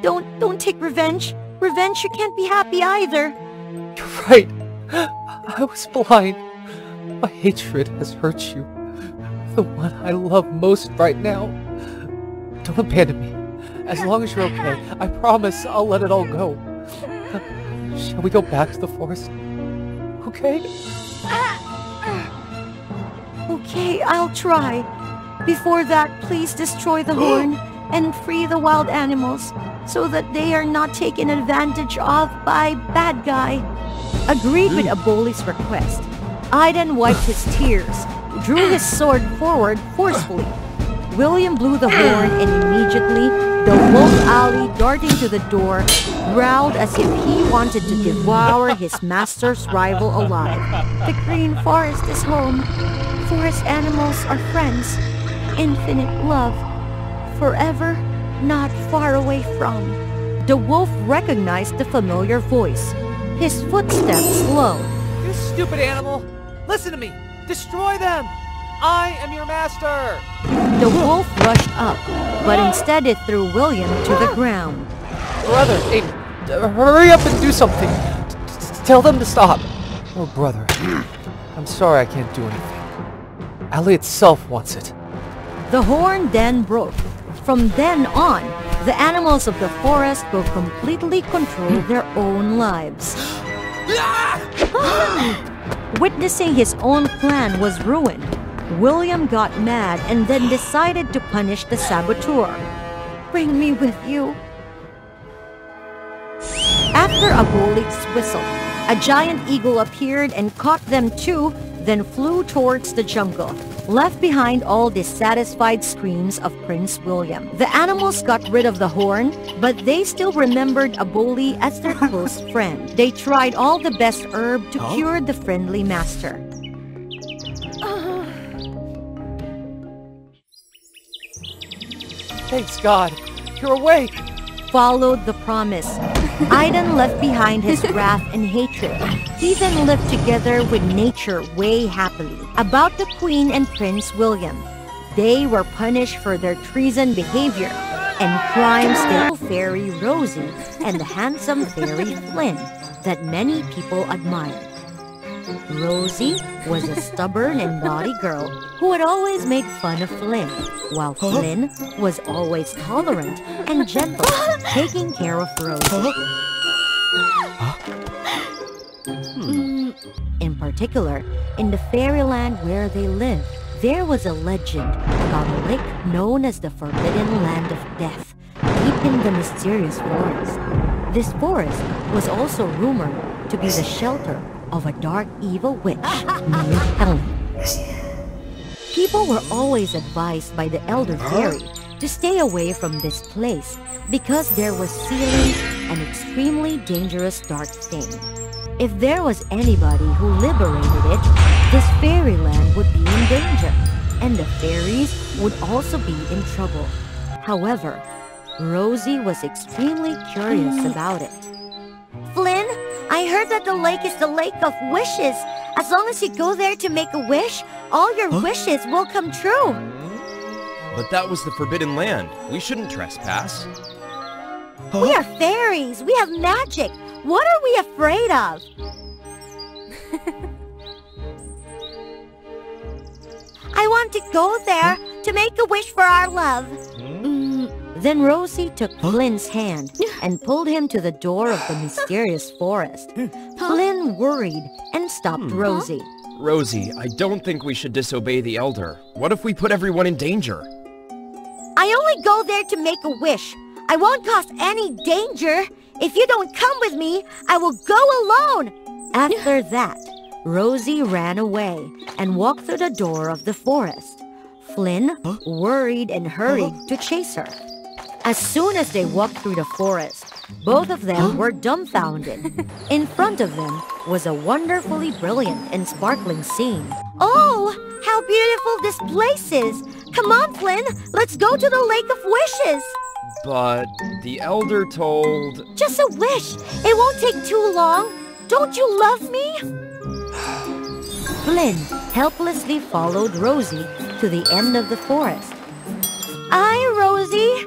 Don't take revenge. Revenge, you can't be happy either. You're right. I was blind. My hatred has hurt you. The one I love most right now. Don't abandon me. As long as you're okay, I promise I'll let it all go. Shall we go back to the forest? Okay? Okay, I'll try. Before that, please destroy the horn and free the wild animals so that they are not taken advantage of by bad guy. Agreed with Aboli's request, Aiden wiped his tears, drew his sword forward forcefully. William blew the horn and immediately, the wolf Ali darting to the door, growled as if he wanted to devour his master's rival alive. The green forest is home. Forest animals are friends. Infinite love. Forever, not far away from. The wolf recognized the familiar voice. His footsteps slowed. You stupid animal! Listen to me! Destroy them! I am your master! The wolf rushed up, but instead it threw William to the ground. Brother, hurry up and do something! Tell them to stop! Oh, brother, I'm sorry I can't do anything. Ali itself wants it. The horn then broke. From then on, the animals of the forest will completely control their own lives. Witnessing his own plan was ruined, William got mad and then decided to punish the saboteur. Bring me with you. After a bully's whistle, a giant eagle appeared and caught them too, then flew towards the jungle, left behind all dissatisfied screams of Prince William. The animals got rid of the horn, but they still remembered a bully as their close friend. They tried all the best herb to cure the friendly master. Thanks God, you're awake. Followed the promise. Aidan left behind his wrath and hatred. He then lived together with nature way happily. About the Queen and Prince William, they were punished for their treason behavior and crimes. The fairy Rosie and the handsome fairy Flynn that many people admired. Rosie was a stubborn and naughty girl who had always made fun of Flynn, while Flynn was always tolerant and gentle, taking care of Rosie. In particular, in the fairyland where they lived, there was a legend about a lake known as the Forbidden Land of Death, deep in the mysterious forest. This forest was also rumored to be the shelter of a dark evil witch named Helen. People were always advised by the elder fairy to stay away from this place because there was sealing an extremely dangerous dark thing. If there was anybody who liberated it, this fairyland would be in danger, and the fairies would also be in trouble. However, Rosie was extremely curious about it. Flynn, I heard that the lake is the lake of wishes. As long as you go there to make a wish, all your wishes will come true. But that was the Forbidden Land. We shouldn't trespass. We are fairies. We have magic. What are we afraid of? I want to go there to make a wish for our love. Then Rosie took Flynn's hand and pulled him to the door of the mysterious forest. Flynn worried and stopped Rosie. Rosie, I don't think we should disobey the Elder. What if we put everyone in danger? I only go there to make a wish. I won't cause any danger. If you don't come with me, I will go alone. After that, Rosie ran away and walked through the door of the forest. Flynn worried and hurried to chase her. As soon as they walked through the forest, both of them were dumbfounded. In front of them was a wonderfully brilliant and sparkling scene. Oh, how beautiful this place is. Come on, Flynn, let's go to the Lake of Wishes. But the Elder told... Just a wish. It won't take too long. Don't you love me? Flynn helplessly followed Rosie to the end of the forest. Rosie.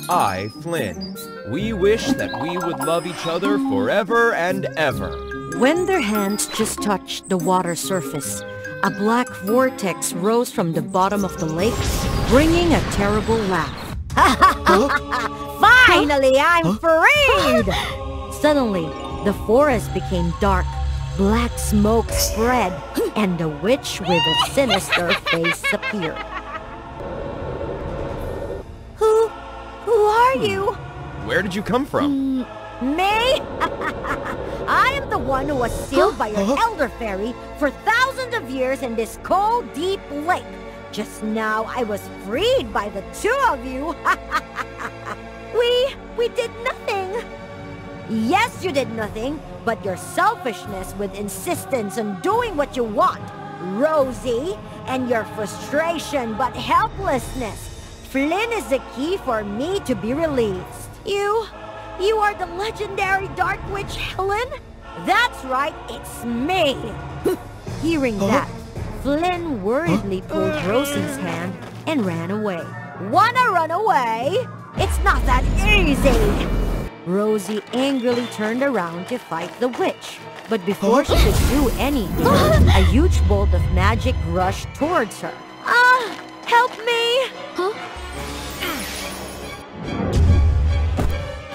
I, Flynn. We wish that we would love each other forever and ever. When their hands just touched the water surface, a black vortex rose from the bottom of the lake, bringing a terrible laugh. Finally, I'm freed! Suddenly, the forest became dark. Black smoke spread, and the witch with a sinister face appeared. Who are you? Where did you come from? Me? I am the one who was sealed by your elder fairy for thousands of years in this cold, deep lake. Just now, I was freed by the two of you. We did nothing. Yes, you did nothing, but your selfishness with insistence on doing what you want, Rosie, and your frustration but helplessness. Flynn is the key for me to be released. You are the legendary Dark Witch Helen? That's right, it's me. Hearing that, Flynn worriedly pulled Rosie's hand and ran away. Wanna run away? It's not that easy. Rosie angrily turned around to fight the witch. But before she could do anything, a huge bolt of magic rushed towards her. Help me!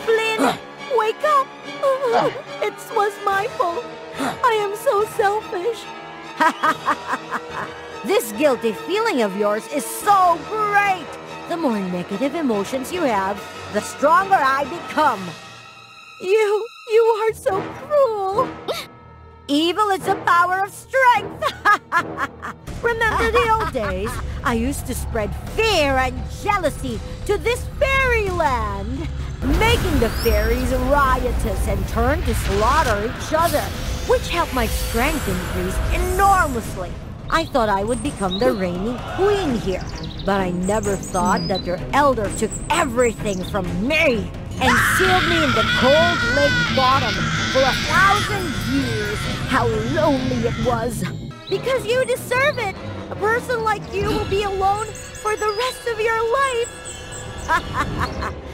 Flynn, wake up! It was my fault. I am so selfish. This guilty feeling of yours is so great! The more negative emotions you have, the stronger I become. You You are so cruel! Evil is the power of strength! Remember the old days? I used to spread fear and jealousy to this fairyland, making the fairies riotous and turn to slaughter each other, which helped my strength increase enormously. I thought I would become the reigning queen here, but I never thought that your elder took everything from me and sealed me in the cold lake bottom for 1,000 years. How lonely it was. Because you deserve it! A person like you will be alone for the rest of your life!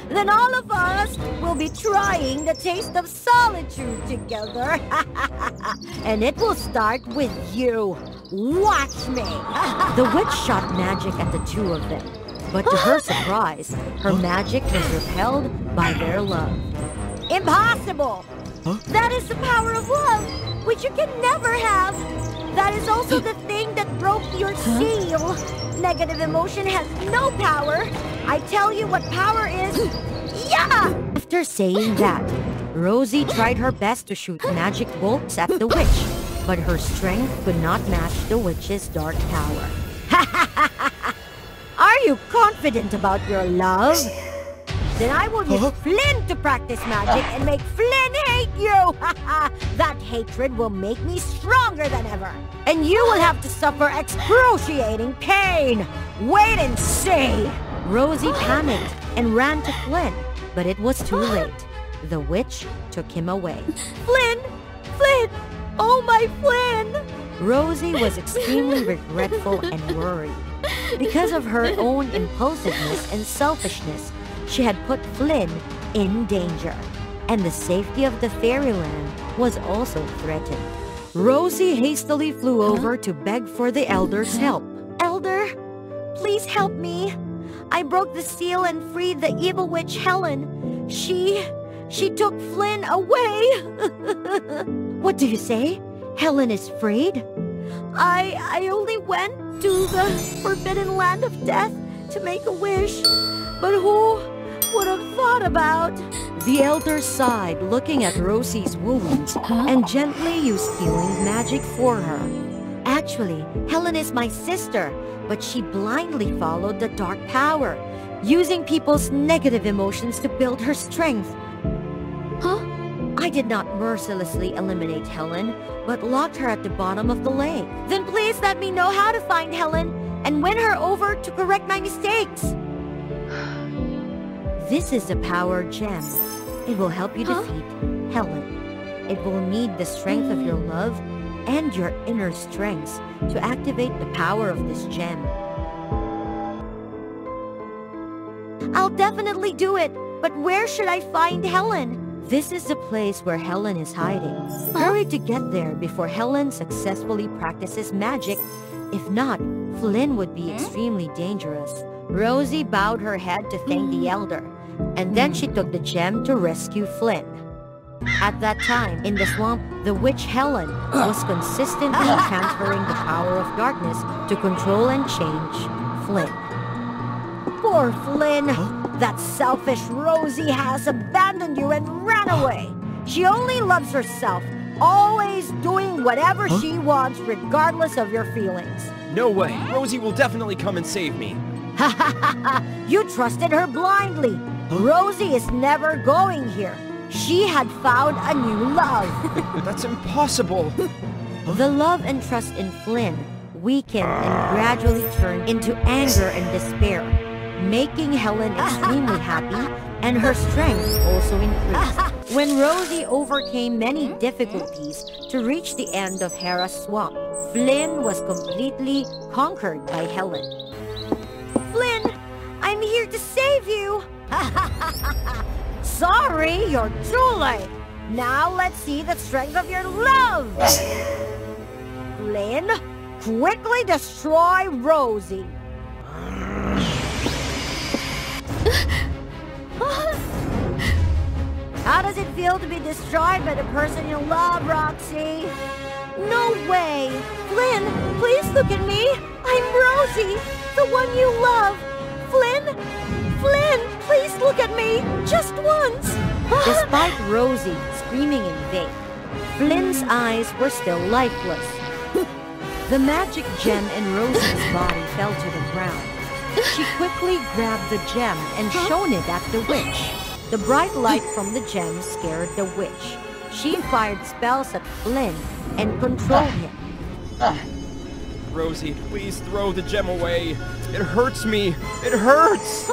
Then all of us will be trying the taste of solitude together. And it will start with you. Watch me! The witch shot magic at the two of them. But to her surprise, her magic was repelled by their love. Impossible! That is the power of love, which you can never have. That is also the thing that broke your seal. Negative emotion has no power. I tell you what power is. Yeah! After saying that, Rosie tried her best to shoot magic bolts at the witch, but her strength could not match the witch's dark power. Are you confident about your love? Then I will use Flynn to practice magic and make Flynn hate you! That hatred will make me stronger than ever. And you will have to suffer excruciating pain. Wait and see! Rosie panicked and ran to Flynn, but it was too late. The witch took him away. Flynn! Flynn! Oh, my Flynn! Rosie was extremely regretful and worried. Because of her own impulsiveness and selfishness, she had put Flynn in danger, and the safety of the fairyland was also threatened. Rosie hastily flew over to beg for the elder's help. Elder, please help me. I broke the seal and freed the evil witch Helen. She took Flynn away. What do you say? Helen is freed? I only went to the forbidden land of death to make a wish. But who would have thought about? The elder sighed, looking at Rosie's wounds, and gently used healing magic for her. Actually, Helen is my sister, but she blindly followed the dark power, using people's negative emotions to build her strength. I did not mercilessly eliminate Helen, but locked her at the bottom of the lake. Then please let me know how to find Helen and win her over to correct my mistakes. This is the power gem. It will help you defeat Helen. It will need the strength of your love and your inner strengths to activate the power of this gem. I'll definitely do it, but where should I find Helen? This is the place where Helen is hiding. Hurry to get there before Helen successfully practices magic. If not, Flynn would be extremely dangerous. Rosie bowed her head to thank the elder, and then she took the gem to rescue Flynn. At that time, in the swamp, the witch Helen was consistently transferring the power of darkness to control and change Flynn. Poor Flynn! That selfish Rosie has abandoned you and ran away. She only loves herself, always doing whatever she wants regardless of your feelings. No way! Rosie will definitely come and save me. Ha ha ha ha! You trusted her blindly. Rosie is never going here. She had found a new love. That's impossible. The love and trust in Flynn weakened and gradually turned into anger and despair, making Helen extremely happy, and her strength also increased. When Rosie overcame many difficulties to reach the end of Hera's swamp, Flynn was completely conquered by Helen. Flynn, I'm here to save you. Sorry, you're too late. Now let's see the strength of your love. Flynn, quickly destroy Rosie. How does it feel to be destroyed by the person you love, Roxy? No way! Flynn, please look at me! I'm Rosie, the one you love! Flynn! Flynn, please look at me! Just once! Despite Rosie's screaming in vain. Flynn's eyes were still lifeless. The magic gem in Rosie's body fell to the ground. She quickly grabbed the gem and shone it at the witch. The bright light from the gem scared the witch. She fired spells at Flynn and controlled him. Rosie, please throw the gem away. It hurts me. It hurts!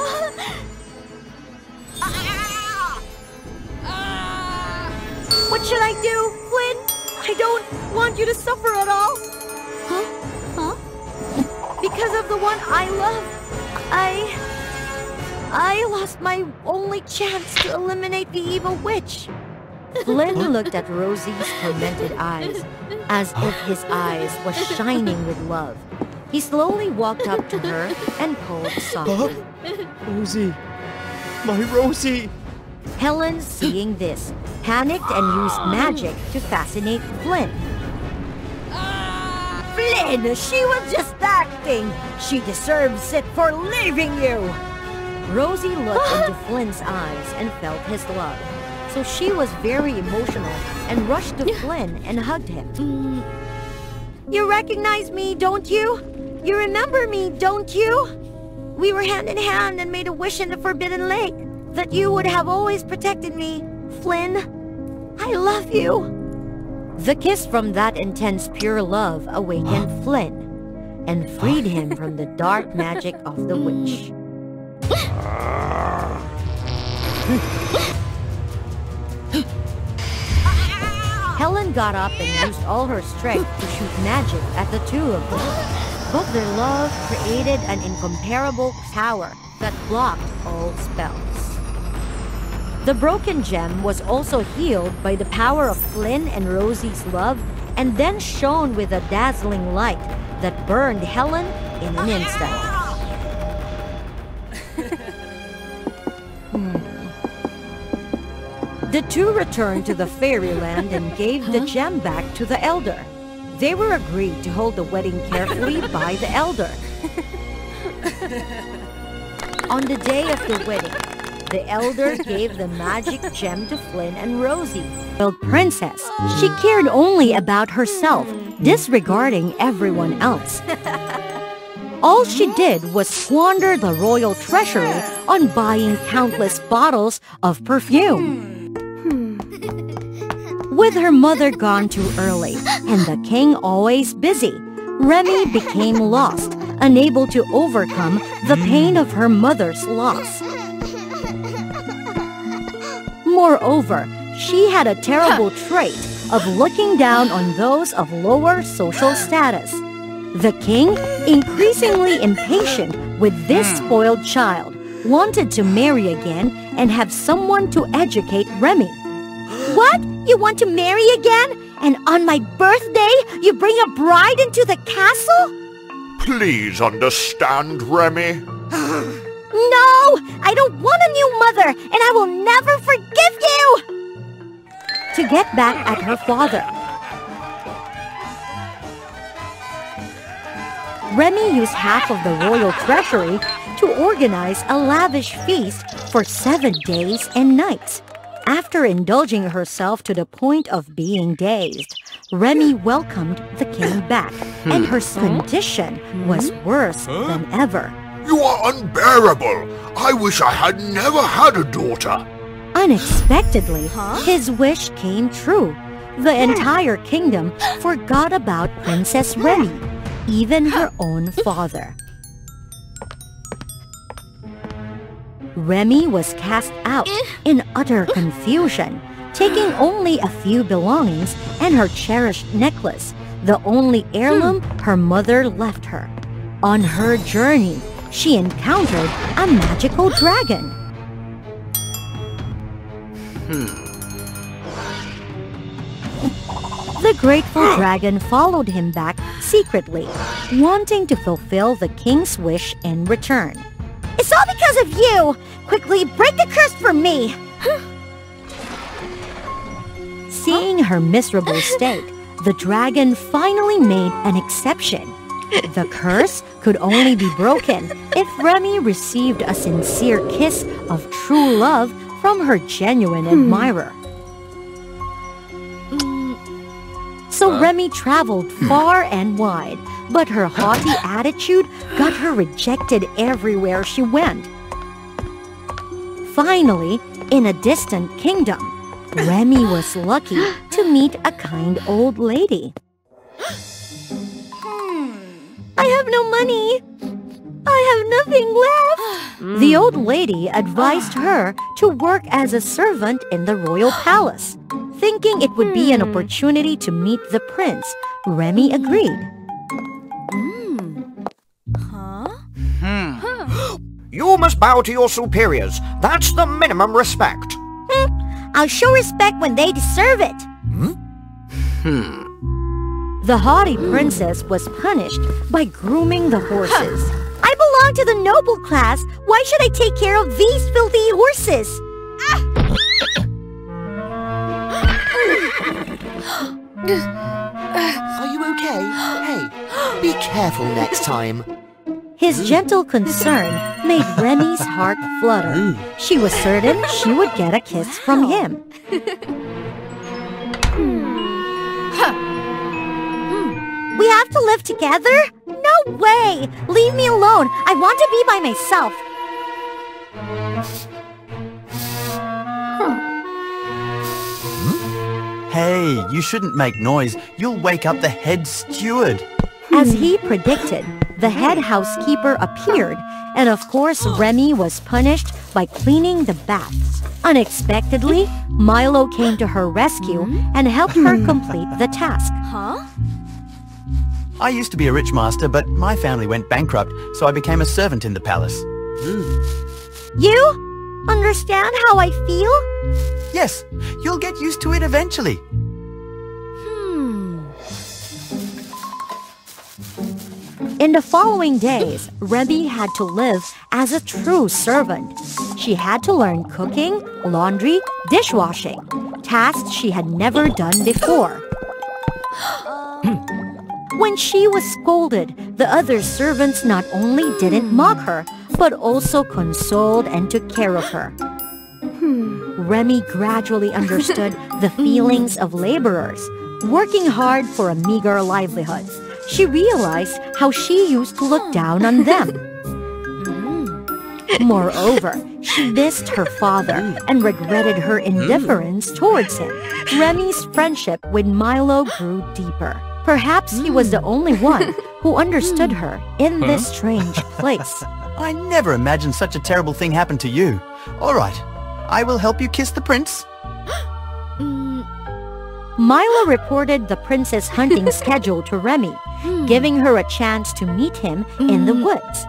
What should I do, Flynn? I don't want you to suffer at all. Huh? Because of the one I love, I lost my only chance to eliminate the evil witch. Flynn looked at Rosie's tormented eyes, as if his eyes were shining with love. He slowly walked up to her and called softly. Rosie! My Rosie! Helen, seeing this, panicked and used magic to fascinate Flynn. Flynn, she was just acting! She deserves it for leaving you! Rosie looked into Flynn's eyes and felt his love. So she was very emotional and rushed to Flynn and hugged him. You recognize me, don't you? You remember me, don't you? We were hand in hand and made a wish in the Forbidden Lake that you would have always protected me, Flynn. I love you. The kiss from that intense pure love awakened Flynn and freed him from the dark magic of the witch. Helen got up and used all her strength to shoot magic at the two of them. But their love created an incomparable power that blocked all spells. The broken gem was also healed by the power of Flynn and Rosie's love and then shone with a dazzling light that burned Helen in an instant. The two returned to the fairyland and gave the gem back to the elder. They were agreed to hold the wedding carefully by the elder. On the day of the wedding, the elder gave the magic gem to Flynn and Rosie. The princess, she cared only about herself, disregarding everyone else. All she did was squander the royal treasury on buying countless bottles of perfume. With her mother gone too early and the king always busy, Remy became lost, unable to overcome the pain of her mother's loss. Moreover, she had a terrible trait of looking down on those of lower social status. The king, increasingly impatient with this spoiled child, wanted to marry again and have someone to educate Remy. What? You want to marry again? And on my birthday, you bring a bride into the castle? Please understand, Remy. No! I don't want a new mother, and I will never forgive you! To get back at her father, Remy used half of the royal treasury to organize a lavish feast for 7 days and nights. After indulging herself to the point of being dazed, Remy welcomed the king back, and her condition was worse than ever. You are unbearable. I wish I had never had a daughter. Unexpectedly, his wish came true. The entire kingdom forgot about Princess Remy, even her own father. Remy was cast out in utter confusion, taking only a few belongings and her cherished necklace, the only heirloom her mother left her. On her journey, she encountered a magical dragon. The grateful dragon followed him back secretly, wanting to fulfill the king's wish in return. It's all because of you! Quickly, break the curse for me! Seeing her miserable state, the dragon finally made an exception. The curse could only be broken if Remy received a sincere kiss of true love from her genuine admirer. So Remy traveled far and wide, but her haughty attitude got her rejected everywhere she went. Finally, in a distant kingdom, Remy was lucky to meet a kind old lady. I have no money. I have nothing left. The old lady advised her to work as a servant in the royal palace. Thinking it would be an opportunity to meet the prince, Remy agreed. You must bow to your superiors. That's the minimum respect. I'll show respect when they deserve it. The haughty princess was punished by grooming the horses. I belong to the noble class. Why should I take care of these filthy horses? Are you okay? Hey, be careful next time. His gentle concern made Remy's heart flutter. She was certain she would get a kiss from him. We have to live together? No way! Leave me alone. I want to be by myself. Hey, you shouldn't make noise. You'll wake up the head steward. As he predicted, the head housekeeper appeared, and of course Remy was punished by cleaning the baths. Unexpectedly, Milo came to her rescue and helped her complete the task. I used to be a rich master, but my family went bankrupt, so I became a servant in the palace. You understand how I feel? Yes, you'll get used to it eventually. In the following days, Remy had to live as a true servant. She had to learn cooking, laundry, dishwashing, tasks she had never done before. When she was scolded, the other servants not only didn't mock her, but also consoled and took care of her. Remy gradually understood the feelings of laborers, working hard for a meager livelihood. She realized how she used to look down on them. Moreover, she missed her father and regretted her indifference towards him. Remy's friendship with Milo grew deeper. Perhaps he was the only one who understood her in this strange place. I never imagined such a terrible thing happened to you. All right, I will help you kiss the prince. Milo reported the prince's hunting schedule to Remy, giving her a chance to meet him in the woods.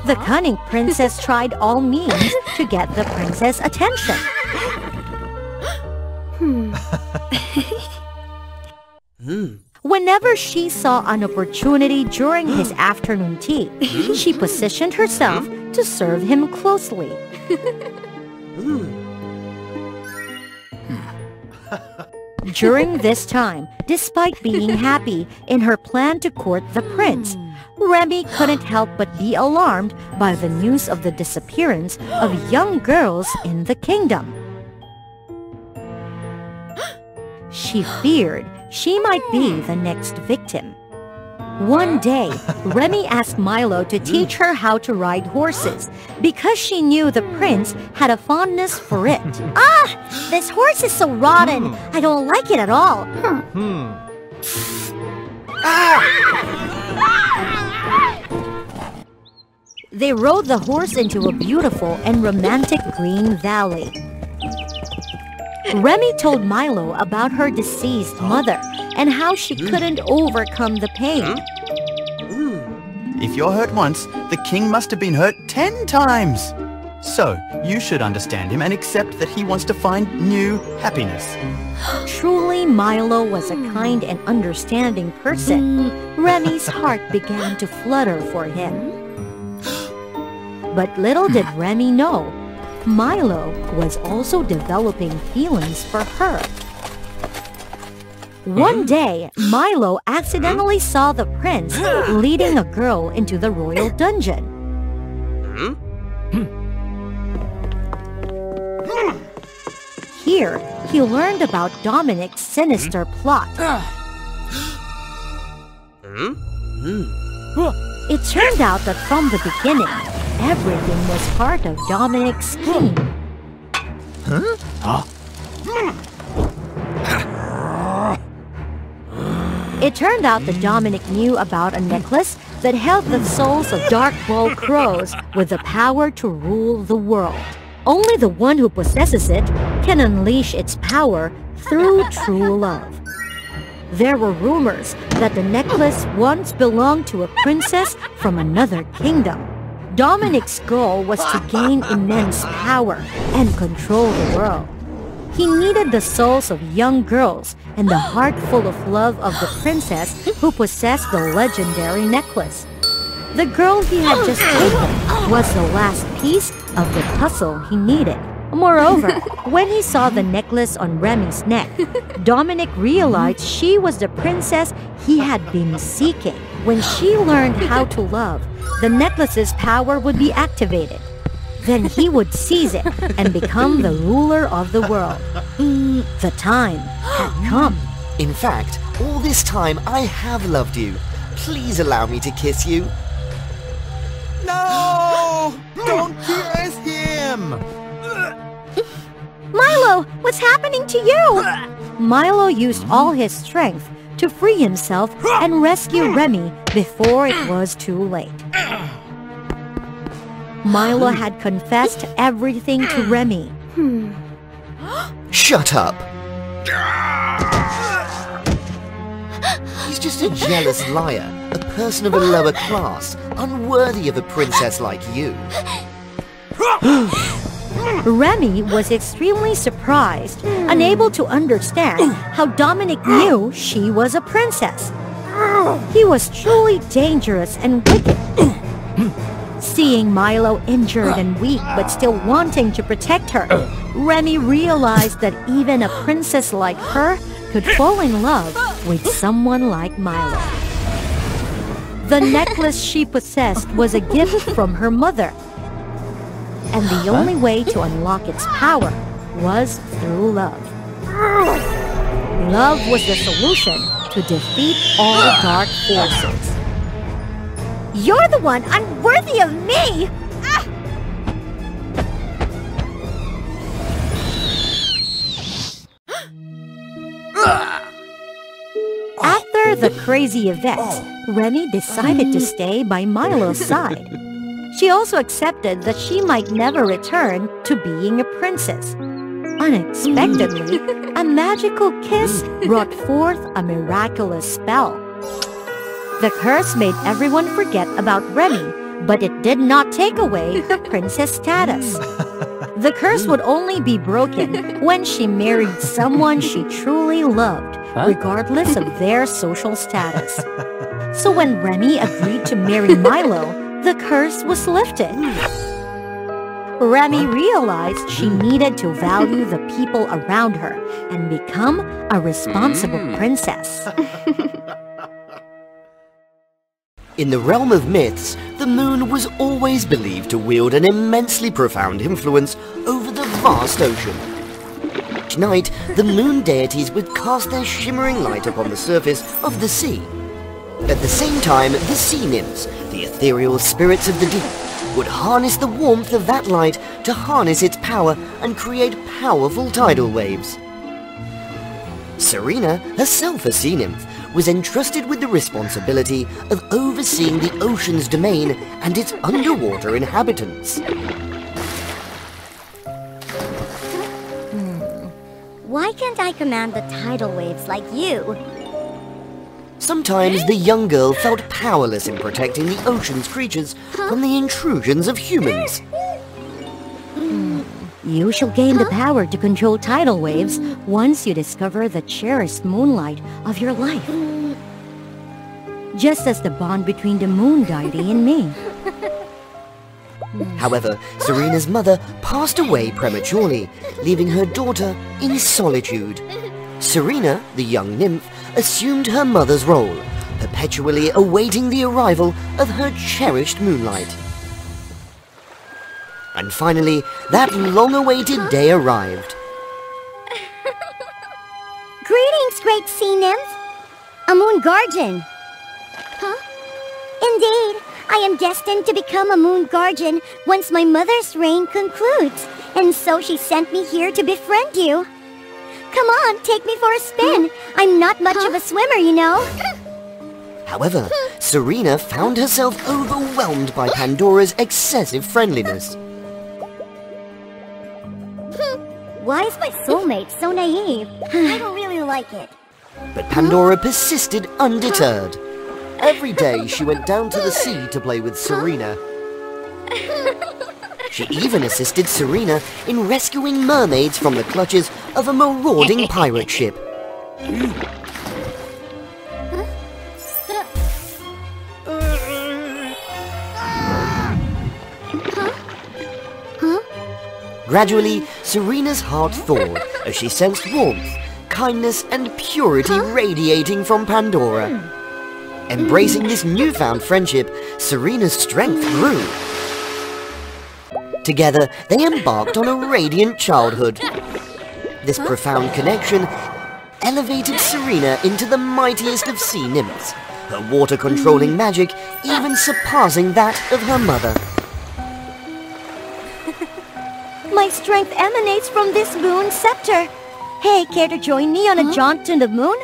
The cunning princess tried all means to get the prince's attention. Whenever she saw an opportunity during his afternoon tea, she positioned herself to serve him closely. During this time, despite being happy in her plan to court the prince, Remy couldn't help but be alarmed by the news of the disappearance of young girls in the kingdom. She feared she might be the next victim. One day, Remy asked Milo to teach her how to ride horses because she knew the prince had a fondness for it. Ah! This horse is so rotten. I don't like it at all. They rode the horse into a beautiful and romantic green valley. Remy told Milo about her deceased mother and how she couldn't overcome the pain. If you're hurt once, the king must have been hurt 10 times. So, you should understand him and accept that he wants to find new happiness. Truly, Milo was a kind and understanding person. Remy's heart began to flutter for him. But little did Remy know, Milo was also developing feelings for her. One day, Milo accidentally saw the prince leading a girl into the royal dungeon. Here, he learned about Dominic's sinister plot. It turned out that from the beginning, everything was part of Dominic's scheme. It turned out that Dominic knew about a necklace that held the souls of dark-balled crows with the power to rule the world. Only the one who possesses it can unleash its power through true love. There were rumors that the necklace once belonged to a princess from another kingdom. Dominic's goal was to gain immense power and control the world. He needed the souls of young girls and the heart full of love of the princess who possessed the legendary necklace. The girl he had just taken was the last piece of the puzzle he needed. Moreover, when he saw the necklace on Remy's neck, Dominic realized she was the princess he had been seeking. When she learned how to love, the necklace's power would be activated. Then he would seize it and become the ruler of the world. The time had come. In fact, all this time I have loved you. Please allow me to kiss you. No! Don't kiss him! Milo, what's happening to you? Milo used all his strength to free himself and rescue Remy before it was too late. Milo had confessed everything to Remy. Shut up! He's just a jealous liar, a person of a lower class, unworthy of a princess like you. Remy was extremely surprised, unable to understand how Dominic knew she was a princess. He was truly dangerous and wicked. Seeing Milo injured and weak but still wanting to protect her, Remy realized that even a princess like her could fall in love with someone like Milo. The necklace she possessed was a gift from her mother, and the only way to unlock its power was through love. Love was the solution to defeat all dark forces. You're the one unworthy of me! After the crazy events, Remy decided to stay by Milo's side. She also accepted that she might never return to being a princess. Unexpectedly, a magical kiss brought forth a miraculous spell. The curse made everyone forget about Remy, but it did not take away her princess status. The curse would only be broken when she married someone she truly loved, regardless of their social status. So when Remy agreed to marry Milo, the curse was lifted. Remy realized she needed to value the people around her and become a responsible princess. In the realm of myths, the moon was always believed to wield an immensely profound influence over the vast ocean. Each night, the moon deities would cast their shimmering light upon the surface of the sea. At the same time, the sea nymphs, the ethereal spirits of the deep, would harness the warmth of that light to harness its power and create powerful tidal waves. Serena, herself a sea nymph, was entrusted with the responsibility of overseeing the ocean's domain and its underwater inhabitants. Why can't I command the tidal waves like you? Sometimes the young girl felt powerless in protecting the ocean's creatures from the intrusions of humans. You shall gain the power to control tidal waves once you discover the cherished moonlight of your life. Just as the bond between the moon deity and me. However, Serena's mother passed away prematurely, leaving her daughter in solitude. Serena, the young nymph, assumed her mother's role, perpetually awaiting the arrival of her cherished moonlight. And finally, that long-awaited day arrived. great sea nymph? A moon guardian. Huh? Indeed, I am destined to become a moon guardian once my mother's reign concludes, and so she sent me here to befriend you. Come on, take me for a spin. I'm not much of a swimmer, you know. However, Serena found herself overwhelmed by Pandora's excessive friendliness. Why is my soulmate so naive? I don't really like it. But Pandora persisted undeterred. Every day she went down to the sea to play with Serena. She even assisted Serena in rescuing mermaids from the clutches of a marauding pirate ship. Gradually, Serena's heart thawed as she sensed warmth, kindness and purity radiating from Pandora. Embracing this newfound friendship, Serena's strength grew. Together, they embarked on a radiant childhood. This profound connection elevated Serena into the mightiest of sea nymphs, her water-controlling magic even surpassing that of her mother. My strength emanates from this moon scepter. Hey, care to join me on a jaunt to the moon?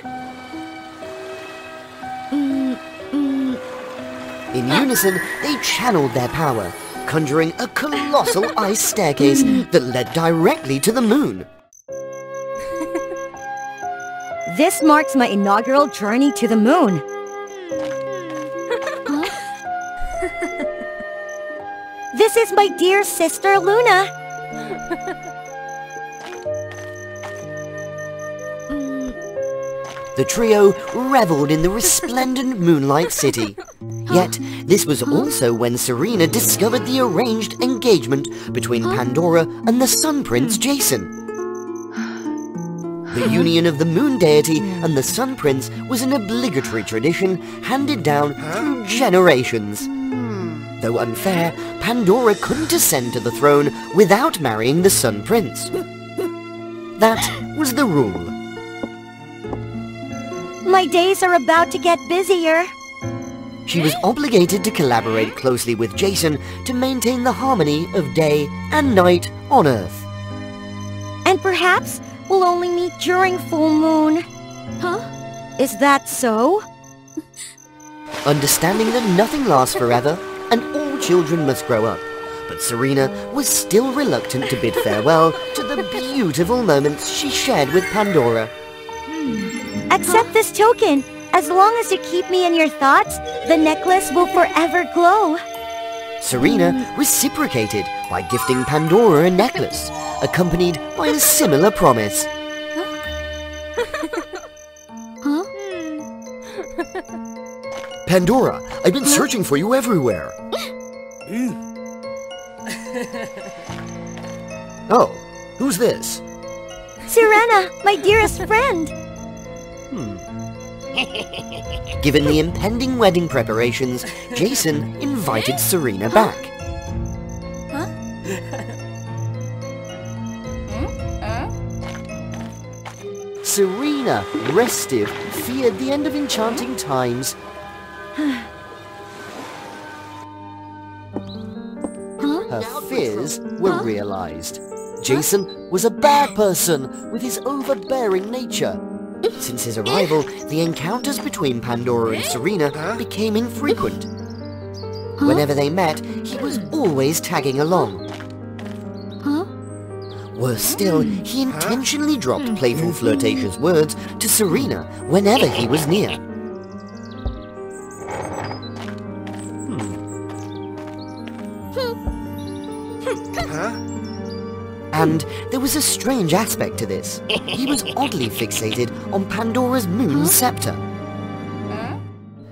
In unison, they channeled their power, conjuring a colossal ice staircase that led directly to the moon. This marks my inaugural journey to the moon. This is my dear sister Luna. The trio reveled in the resplendent moonlight city. Yet, this was also when Serena discovered the arranged engagement between Pandora and the Sun Prince Jason. The union of the moon deity and the Sun Prince was an obligatory tradition handed down through generations. Though unfair, Pandora couldn't ascend to the throne without marrying the Sun Prince. That was the rule. My days are about to get busier. She was obligated to collaborate closely with Jason to maintain the harmony of day and night on Earth. And perhaps we'll only meet during full moon. Huh? Is that so? Understanding that nothing lasts forever and all children must grow up, but Serena was still reluctant to bid farewell to the beautiful moments she shared with Pandora. Accept this token. As long as you keep me in your thoughts, the necklace will forever glow. Serena reciprocated by gifting Pandora a necklace, accompanied by a similar promise. Huh? Pandora, I've been searching for you everywhere. Oh, who's this? Serena, my dearest friend. Given the impending wedding preparations, Jason invited Serena back. Serena, restive, feared the end of enchanting times. Her fears were realized. Jason was a bad person with his overbearing nature. Since his arrival, the encounters between Pandora and Serena became infrequent. Whenever they met, he was always tagging along. Worse still, he intentionally dropped playful flirtatious words to Serena whenever he was near. And there was a strange aspect to this. He was oddly fixated on Pandora's moon scepter.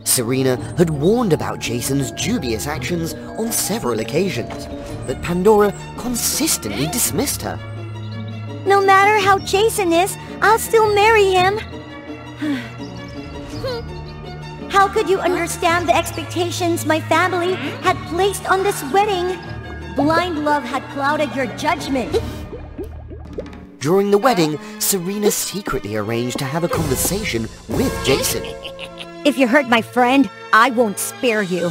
Serena had warned about Jason's dubious actions on several occasions, but Pandora consistently dismissed her. No matter how Jason is, I'll still marry him. How could you understand the expectations my family had placed on this wedding? Blind love had clouded your judgment. During the wedding, Serena secretly arranged to have a conversation with Jason. If you hurt my friend, I won't spare you.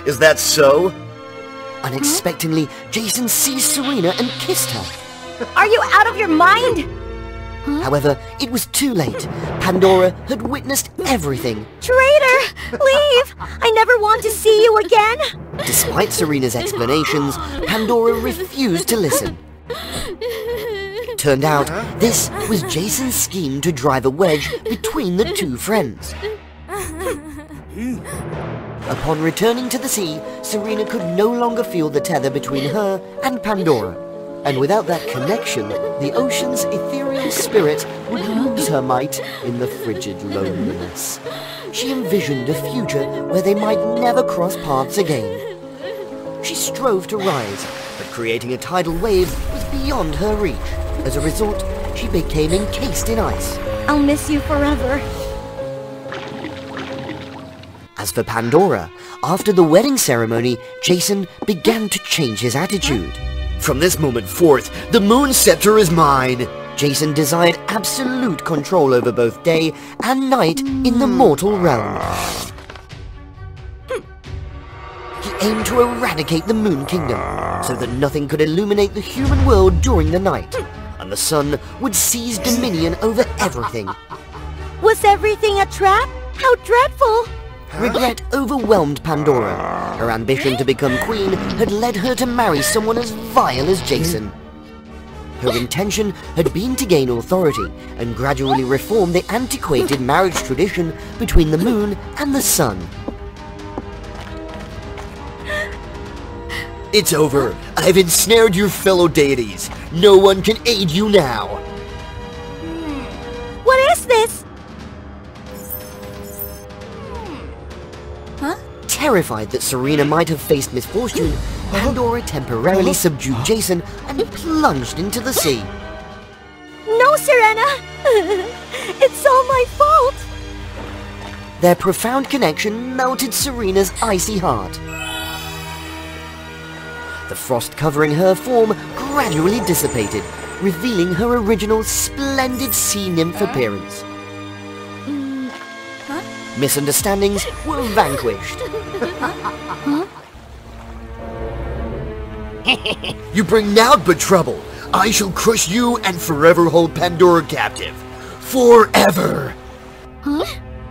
Is that so? Unexpectedly, Jason seized Serena and kissed her. Are you out of your mind? However, it was too late. Pandora had witnessed everything. Traitor! Leave! I never want to see you again! Despite Serena's explanations, Pandora refused to listen. Turned out, this was Jason's scheme to drive a wedge between the two friends. Upon returning to the sea, Serena could no longer feel the tether between her and Pandora. And without that connection, the ocean's ethereal spirit would lose her might in the frigid loneliness. She envisioned a future where they might never cross paths again. She strove to rise, but creating a tidal wave was beyond her reach. As a result, she became encased in ice. I'll miss you forever. As for Pandora, after the wedding ceremony, Jason began to change his attitude. From this moment forth, the moon scepter is mine. Jason desired absolute control over both day and night in the mortal realm. He aimed to eradicate the Moon Kingdom, so that nothing could illuminate the human world during the night, and the sun would seize dominion over everything. Was everything a trap? How dreadful! Regret overwhelmed Pandora. Her ambition to become queen had led her to marry someone as vile as Jason. Her intention had been to gain authority and gradually reform the antiquated marriage tradition between the moon and the sun. It's over. I've ensnared your fellow deities. No one can aid you now. What is this? Terrified that Serena might have faced misfortune, Pandora temporarily subdued Jason and plunged into the sea. No, Serena! It's all my fault! Their profound connection melted Serena's icy heart. The frost covering her form gradually dissipated, revealing her original splendid sea nymph appearance. Misunderstandings were vanquished. You bring naught but trouble. I shall crush you and forever hold Pandora captive. Forever!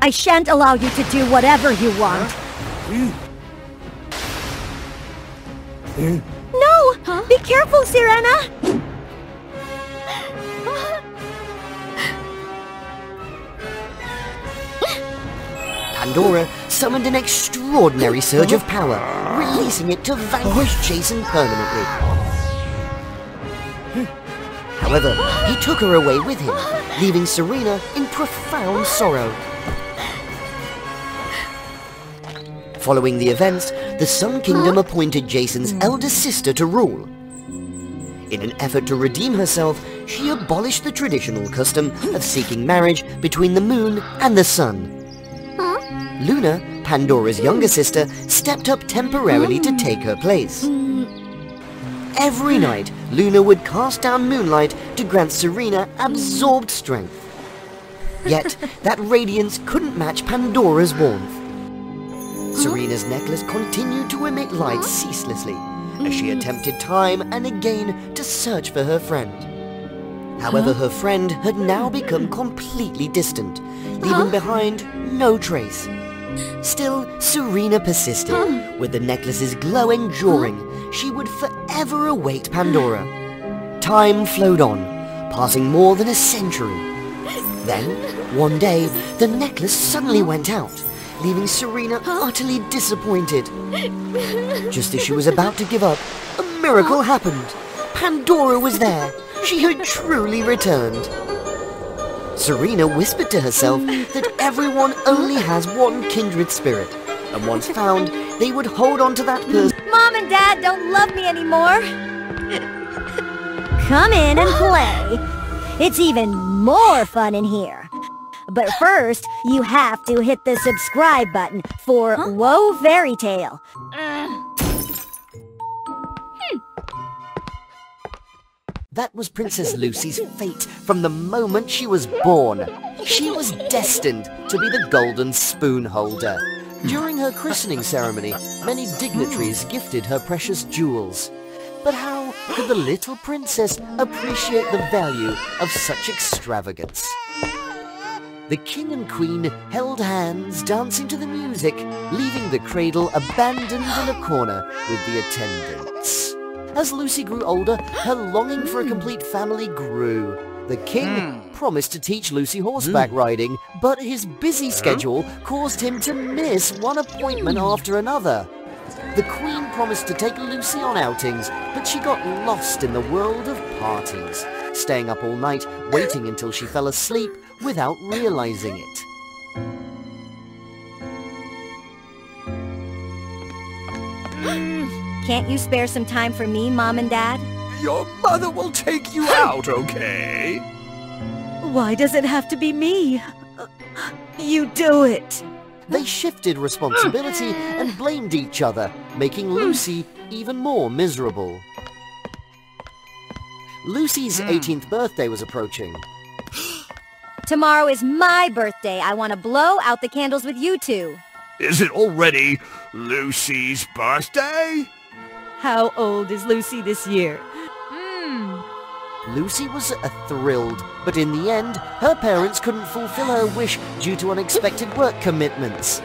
I shan't allow you to do whatever you want. No! Be careful, Serena! Pandora summoned an extraordinary surge of power, releasing it to vanquish Jason permanently. However, he took her away with him, leaving Serena in profound sorrow. Following the events, the Sun Kingdom appointed Jason's elder sister to rule. In an effort to redeem herself, she abolished the traditional custom of seeking marriage between the moon and the sun. Luna, Pandora's younger sister, stepped up temporarily to take her place. Every night, Luna would cast down moonlight to grant Serena absorbed strength. Yet, that radiance couldn't match Pandora's warmth. Serena's necklace continued to emit light ceaselessly, as she attempted time and again to search for her friend. However, her friend had now become completely distant, leaving behind no trace. Still, Serena persisted. With the necklace's glow enduring, she would forever await Pandora. Time flowed on, passing more than a century. Then, one day, the necklace suddenly went out, leaving Serena utterly disappointed. Just as she was about to give up, a miracle happened. Pandora was there. She had truly returned. Serena whispered to herself that everyone only has one kindred spirit, and once found, they would hold on to that person. Mom and Dad don't love me anymore. Come in and play. It's even more fun in here. But first, you have to hit the subscribe button for WOA Fairy Tale. That was Princess Lucy's fate from the moment she was born. She was destined to be the golden spoon holder. During her christening ceremony, many dignitaries gifted her precious jewels. But how could the little princess appreciate the value of such extravagance? The king and queen held hands, dancing to the music, leaving the cradle abandoned in a corner with the attendants. As Lucy grew older, her longing for a complete family grew. The king promised to teach Lucy horseback riding, but his busy schedule caused him to miss one appointment after another. The queen promised to take Lucy on outings, but she got lost in the world of parties, staying up all night, waiting until she fell asleep without realizing it. Can't you spare some time for me, Mom and Dad? Your mother will take you out, okay? Why does it have to be me? You do it. They shifted responsibility and blamed each other, making Lucy even more miserable. Lucy's 18th birthday was approaching. Tomorrow is my birthday. I want to blow out the candles with you two. Is it already Lucy's birthday? How old is Lucy this year? Lucy was thrilled, but in the end, her parents couldn't fulfill her wish due to unexpected work commitments.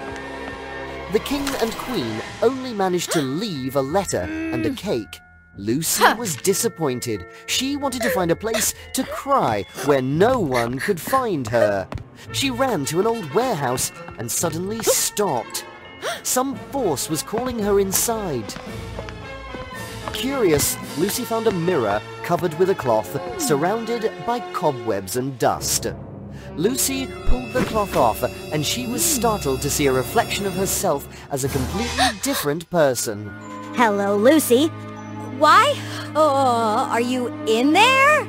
The king and queen only managed to leave a letter and a cake. Lucy was disappointed. She wanted to find a place to cry where no one could find her. She ran to an old warehouse and suddenly stopped. Some force was calling her inside. Curious, Lucy found a mirror covered with a cloth, surrounded by cobwebs and dust. Lucy pulled the cloth off, and she was startled to see a reflection of herself as a completely different person. Hello, Lucy. Why? Are you in there?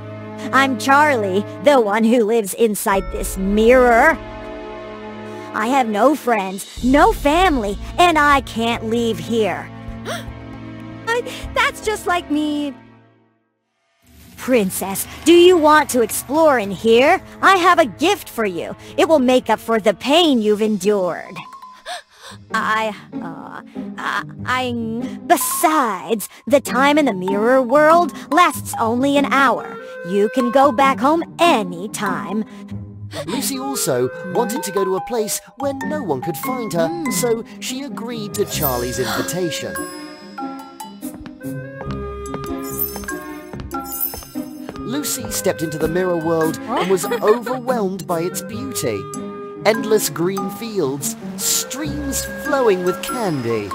I'm Charlie, the one who lives inside this mirror. I have no friends, no family, and I can't leave here. That's just like me. Princess, do you want to explore in here? I have a gift for you. It will make up for the pain you've endured. Besides, the time in the mirror world lasts only an hour. You can go back home anytime. Lucy also wanted to go to a place where no one could find her, so she agreed to Charlie's invitation. Lucy stepped into the mirror world and was overwhelmed by its beauty. Endless green fields, streams flowing with candy.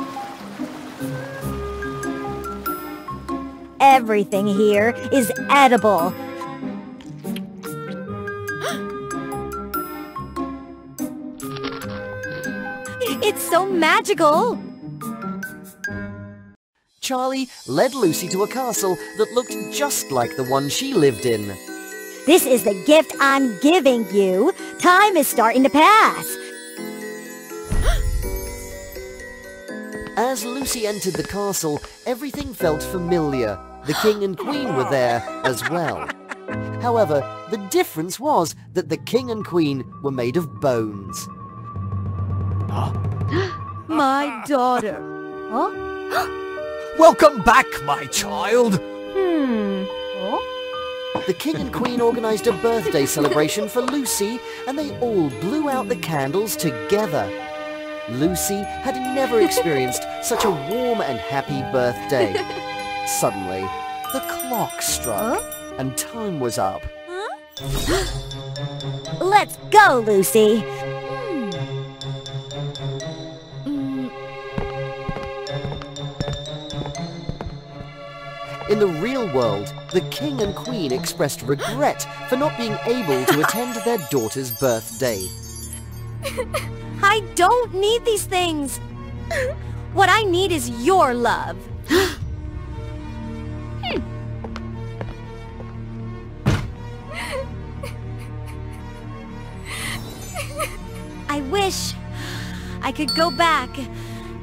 Everything here is edible. It's so magical. Charlie led Lucy to a castle that looked just like the one she lived in. This is the gift I'm giving you. Time is starting to pass. As Lucy entered the castle, everything felt familiar. The king and queen were there as well. However, the difference was that the king and queen were made of bones. My daughter. Welcome back, my child. The king and queen organized a birthday celebration for Lucy, and they all blew out the candles together. Lucy had never experienced such a warm and happy birthday. Suddenly, the clock struck, and time was up. Let's go, Lucy. In the real world, the king and queen expressed regret for not being able to attend their daughter's birthday. I don't need these things. What I need is your love. I wish I could go back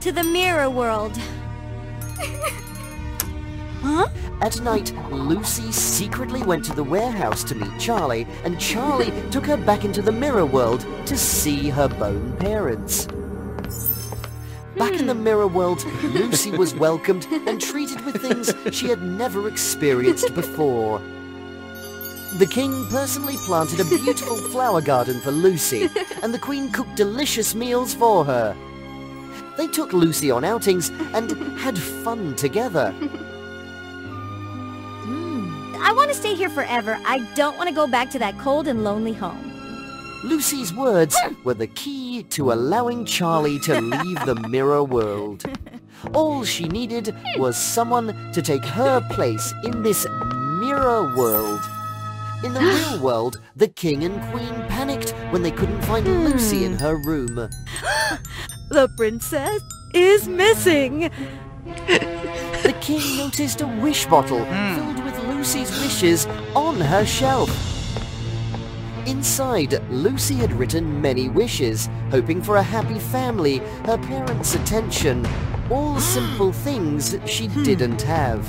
to the mirror world. At night, Lucy secretly went to the warehouse to meet Charlie, and Charlie took her back into the mirror world to see her bone parents. Back in the mirror world, Lucy was welcomed and treated with things she had never experienced before. The king personally planted a beautiful flower garden for Lucy, and the queen cooked delicious meals for her. They took Lucy on outings and had fun together. I want to stay here forever. I don't want to go back to that cold and lonely home. Lucy's words were the key to allowing Charlie to leave the mirror world. All she needed was someone to take her place in this mirror world. In the real world, the king and queen panicked when they couldn't find Lucy in her room. The princess is missing. The king noticed a wish bottle filled with Lucy's wishes on her shelf. Inside, Lucy had written many wishes, hoping for a happy family, her parents' attention, all simple things she didn't have.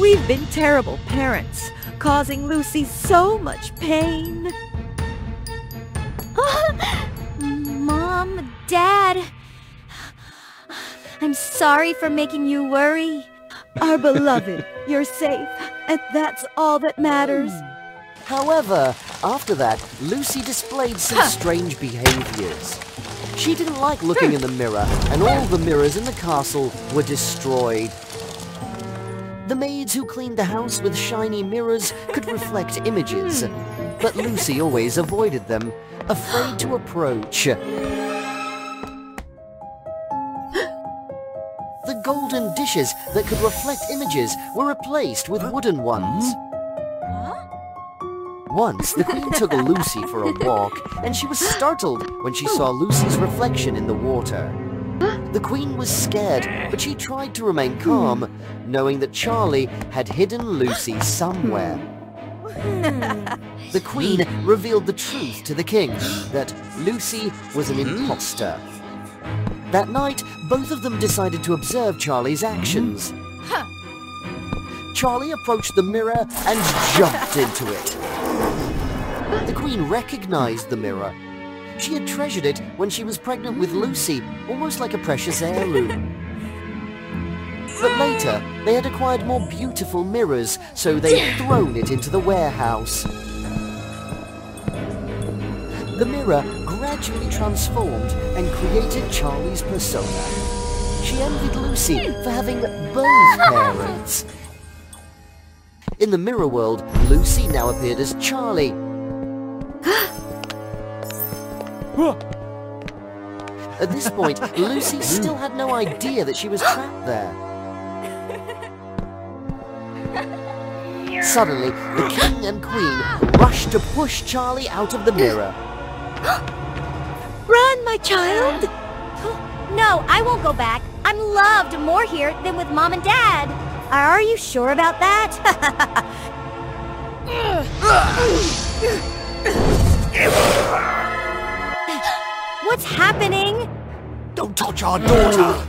We've been terrible parents, causing Lucy so much pain. Mom, Dad, I'm sorry for making you worry. Our beloved, you're safe, and that's all that matters. However, after that, Lucy displayed some strange behaviors. She didn't like looking in the mirror, and all the mirrors in the castle were destroyed. The maids who cleaned the house with shiny mirrors could reflect images, but Lucy always avoided them, afraid to approach. The golden dishes that could reflect images were replaced with wooden ones. Once, the queen took Lucy for a walk, and she was startled when she saw Lucy's reflection in the water. The queen was scared, but she tried to remain calm, knowing that Charlie had hidden Lucy somewhere. The queen revealed the truth to the king, that Lucy was an imposter. That night, both of them decided to observe Charlie's actions. Charlie approached the mirror and jumped into it. The queen recognized the mirror. She had treasured it when she was pregnant with Lucy, almost like a precious heirloom. But later, they had acquired more beautiful mirrors, so they had thrown it into the warehouse. The mirror gradually transformed and created Charlie's persona. She envied Lucy for having both parents. In the mirror world, Lucy now appeared as Charlie. At this point, Lucy still had no idea that she was trapped there. Suddenly, the king and queen rushed to push Charlie out of the mirror. Run, my child! No, I won't go back. I'm loved more here than with Mom and Dad. Are you sure about that? What's happening? Don't touch our daughter!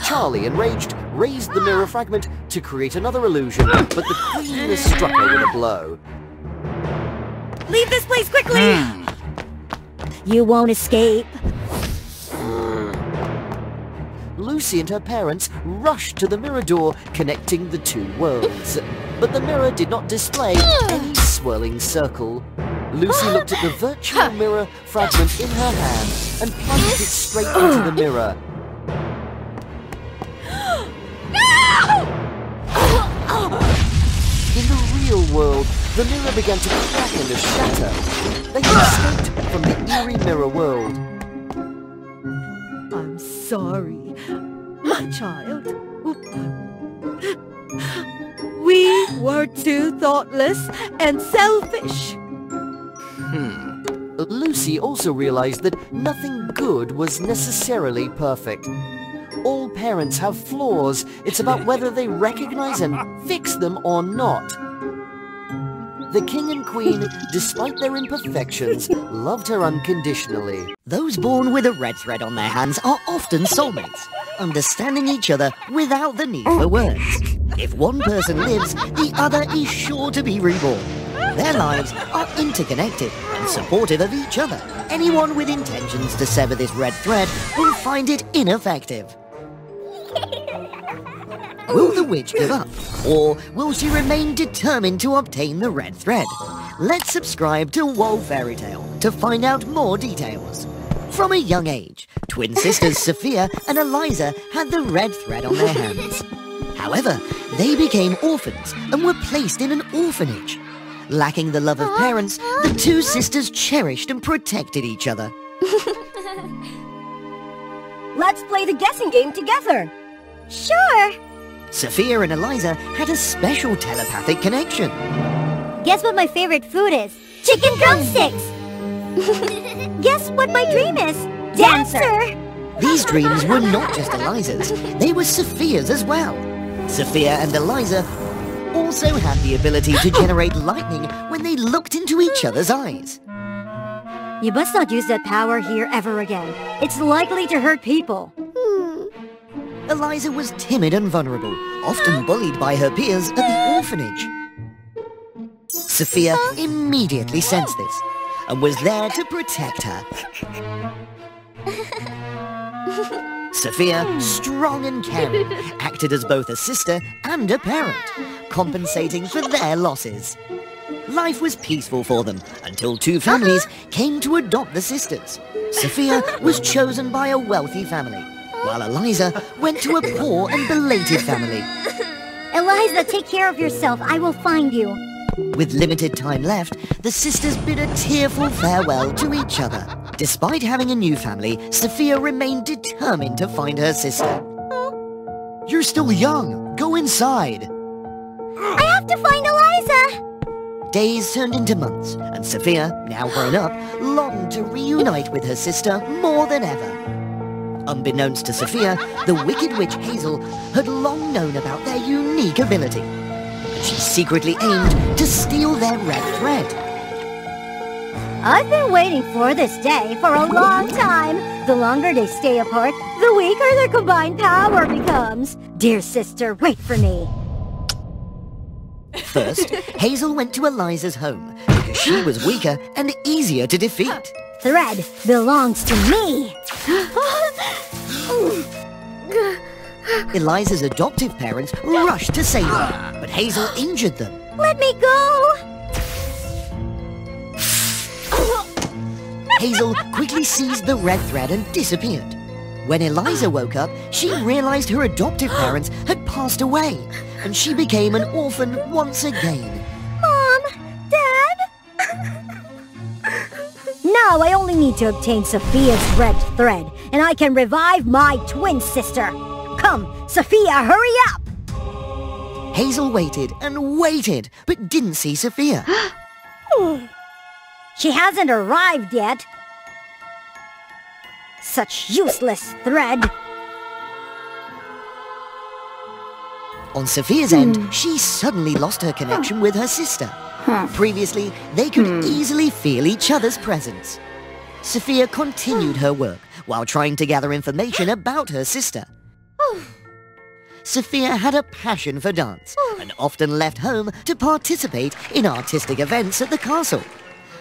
Charlie, enraged, raised the mirror fragment to create another illusion, but the queen struck her with a blow. Leave this place quickly! You won't escape. Lucy and her parents rushed to the mirror door connecting the two worlds. But the mirror did not display any swirling circle. Lucy looked at the virtual mirror fragment in her hand and plunged it straight into the mirror. In the real world, the mirror began to crack and to shatter. They had escaped from the eerie mirror world. I'm sorry, my child. We were too thoughtless and selfish. Lucy also realized that nothing good was necessarily perfect. All parents have flaws. It's about whether they recognize and fix them or not. The king and queen, despite their imperfections, loved her unconditionally. Those born with a red thread on their hands are often soulmates, understanding each other without the need for words. If one person lives, the other is sure to be reborn. Their lives are interconnected and supportive of each other. Anyone with intentions to sever this red thread will find it ineffective. Will the witch give up, or will she remain determined to obtain the red thread? Let's subscribe to WOA Fairy Tale to find out more details. From a young age, twin sisters Sophia and Eliza had the red thread on their hands. However, they became orphans and were placed in an orphanage. Lacking the love of parents, the two sisters cherished and protected each other. Let's play the guessing game together. Sure. Sophia and Eliza had a special telepathic connection. Guess what my favorite food is? Chicken drumsticks. Guess what my dream is? Dancer. These dreams were not just Eliza's, they were Sophia's as well. Sophia and Eliza also had the ability to generate lightning when they looked into each other's eyes. You must not use that power here ever again. It's likely to hurt people. Eliza was timid and vulnerable, often bullied by her peers at the orphanage. Sophia immediately sensed this and was there to protect her. Sophia, strong and caring, acted as both a sister and a parent, compensating for their losses. Life was peaceful for them until two families came to adopt the sisters. Sophia was chosen by a wealthy family, while Eliza went to a poor and belated family. Eliza, take care of yourself. I will find you. With limited time left, the sisters bid a tearful farewell to each other. Despite having a new family, Sophia remained determined to find her sister. You're still young. Go inside. I have to find Eliza. Days turned into months, and Sophia, now grown up, longed to reunite with her sister more than ever. Unbeknownst to Sophia, the Wicked Witch Hazel had long known about their unique ability. She secretly aimed to steal their red thread. I've been waiting for this day for a long time. The longer they stay apart, the weaker their combined power becomes. Dear sister, wait for me. First, Hazel went to Eliza's home because she was weaker and easier to defeat. Thread belongs to me. Eliza's adoptive parents rushed to save her, but Hazel injured them. Let me go. Hazel quickly seized the red thread and disappeared. When Eliza woke up, she realized her adoptive parents had passed away, and she became an orphan once again. Mom, Dad. Now I only need to obtain Sophia's red thread, and I can revive my twin sister. Come, Sophia, hurry up! Hazel waited and waited, but didn't see Sophia. She hasn't arrived yet. Such useless thread. On Sophia's end, she suddenly lost her connection with her sister. Previously, they could easily feel each other's presence. Sophia continued her work while trying to gather information about her sister. Sophia had a passion for dance and often left home to participate in artistic events at the castle.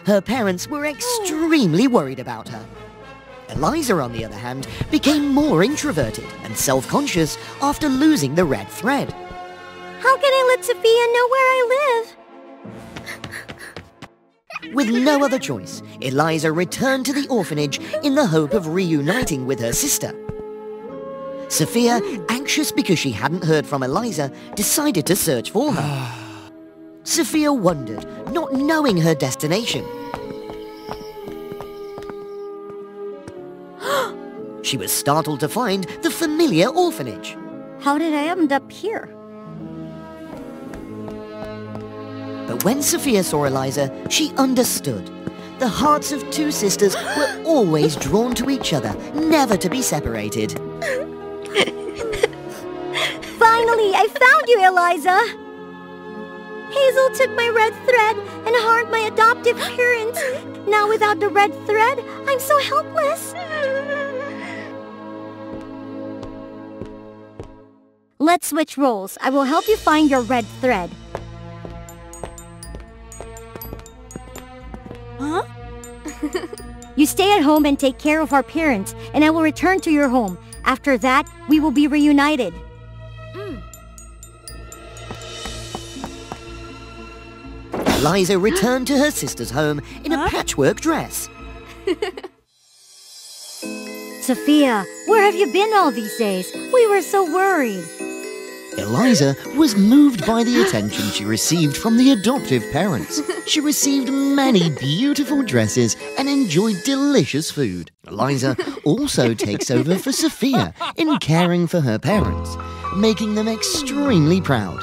Her parents were extremely worried about her. Eliza, on the other hand, became more introverted and self-conscious after losing the red thread. How can I let Sophia know where I live? With no other choice, Eliza returned to the orphanage in the hope of reuniting with her sister. Sophia, anxious because she hadn't heard from Eliza, decided to search for her. Sophia wondered, not knowing her destination. She was startled to find the familiar orphanage. How did I end up here? But when Sophia saw Eliza, she understood. The hearts of two sisters were always drawn to each other, never to be separated. Finally, I found you, Eliza! Hazel took my red thread and harmed my adoptive parents. Now without the red thread, I'm so helpless. Let's switch roles. I will help you find your red thread. Huh? You stay at home and take care of our parents, and I will return to your home. After that, we will be reunited. Eliza returned to her sister's home in a patchwork dress. Sophia, where have you been all these days? We were so worried. Eliza was moved by the attention she received from the adoptive parents. She received many beautiful dresses and enjoyed delicious food. Eliza also takes over for Sophia in caring for her parents, making them extremely proud.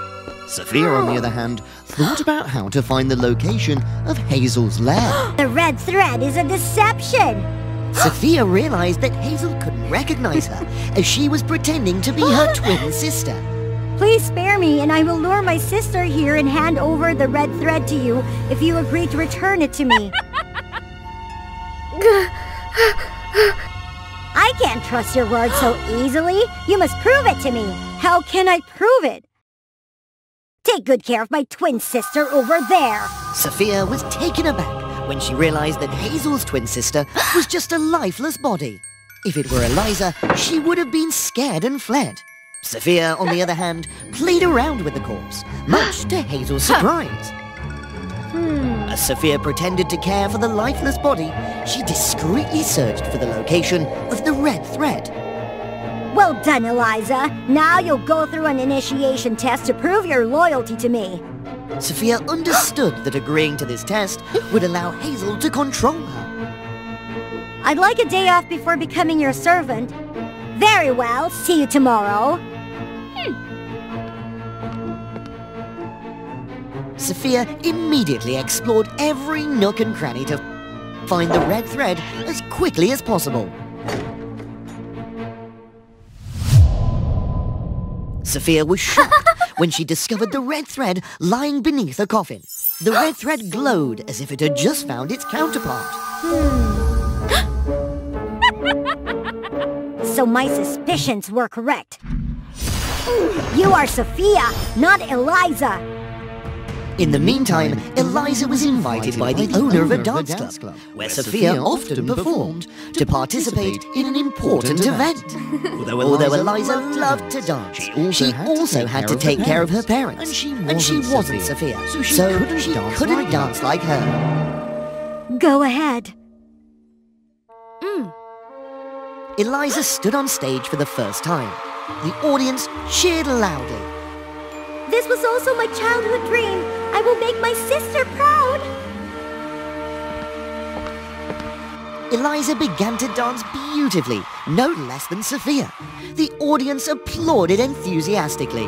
Sophia, on the other hand, thought about how to find the location of Hazel's lair. The red thread is a deception! Sophia realized that Hazel couldn't recognize her, as she was pretending to be her twin sister. Please spare me, and I will lure my sister here and hand over the red thread to you if you agree to return it to me. I can't trust your word so easily. You must prove it to me. How can I prove it? Take good care of my twin sister over there. Sophia was taken aback when she realized that Hazel's twin sister was just a lifeless body. If it were Eliza, she would have been scared and fled. Sophia, on the other hand, played around with the corpse, much to Hazel's surprise. As Sophia pretended to care for the lifeless body, she discreetly searched for the location of the red thread. Well done, Eliza. Now you'll go through an initiation test to prove your loyalty to me. Sophia understood that agreeing to this test would allow Hazel to control her. I'd like a day off before becoming your servant. Very well. See you tomorrow. Sophia immediately explored every nook and cranny to find the red thread as quickly as possible. Sophia was shocked when she discovered the red thread lying beneath a coffin. The red thread glowed as if it had just found its counterpart. So my suspicions were correct. You are Sophia, not Eliza. In the meantime, Eliza was invited by the owner of a dance club, where Sophia often performed, to participate in an important event. Although Eliza loved to dance, she also had to take care of her parents, and she wasn't Sophia, so she couldn't dance like her. Go ahead. Eliza stood on stage for the first time. The audience cheered loudly. This was also my childhood dream. I will make my sister proud. Eliza began to dance beautifully, no less than Sophia. The audience applauded enthusiastically.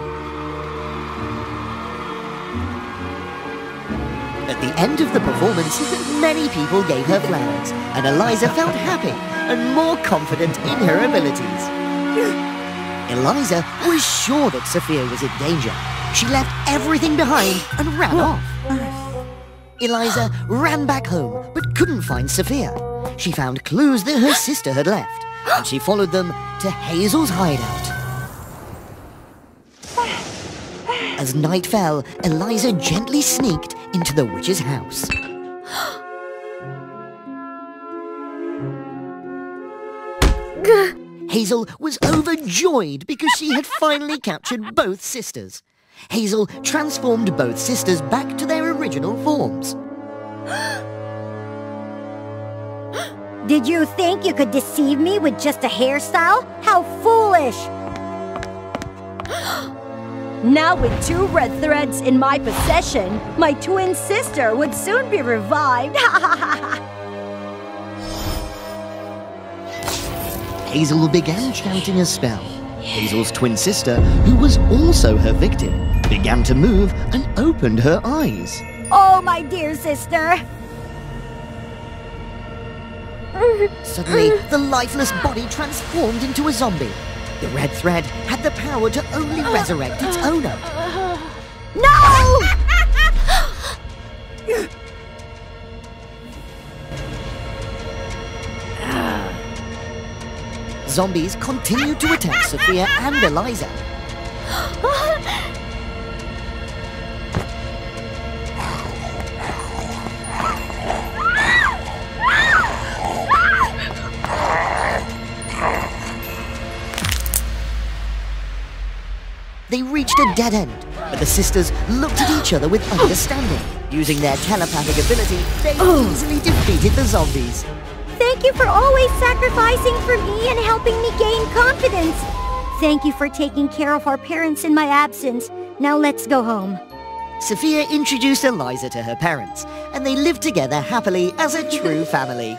At the end of the performance, many people gave her flowers, and Eliza felt happy and more confident in her abilities. Eliza was sure that Sophia was in danger. She left everything behind and ran off. Eliza ran back home, but couldn't find Sophia. She found clues that her sister had left, and she followed them to Hazel's hideout. As night fell, Eliza gently sneaked into the witch's house. Hazel was overjoyed because she had finally captured both sisters. Hazel transformed both sisters back to their original forms. Did you think you could deceive me with just a hairstyle? How foolish! Now with 2 red threads in my possession, my twin sister would soon be revived. Hazel began chanting a spell. Hazel's twin sister, who was also her victim, began to move and opened her eyes. Oh, my dear sister! Suddenly, the lifeless body transformed into a zombie. The red thread had the power to only resurrect its owner. No! zombies continued to attack Sophia and Eliza. They reached a dead end, but the sisters looked at each other with understanding. Using their telepathic ability, they easily defeated the zombies. Thank you for always sacrificing for me and helping me gain confidence. Thank you for taking care of our parents in my absence. Now let's go home. Sophia introduced Eliza to her parents, and they lived together happily as a true family.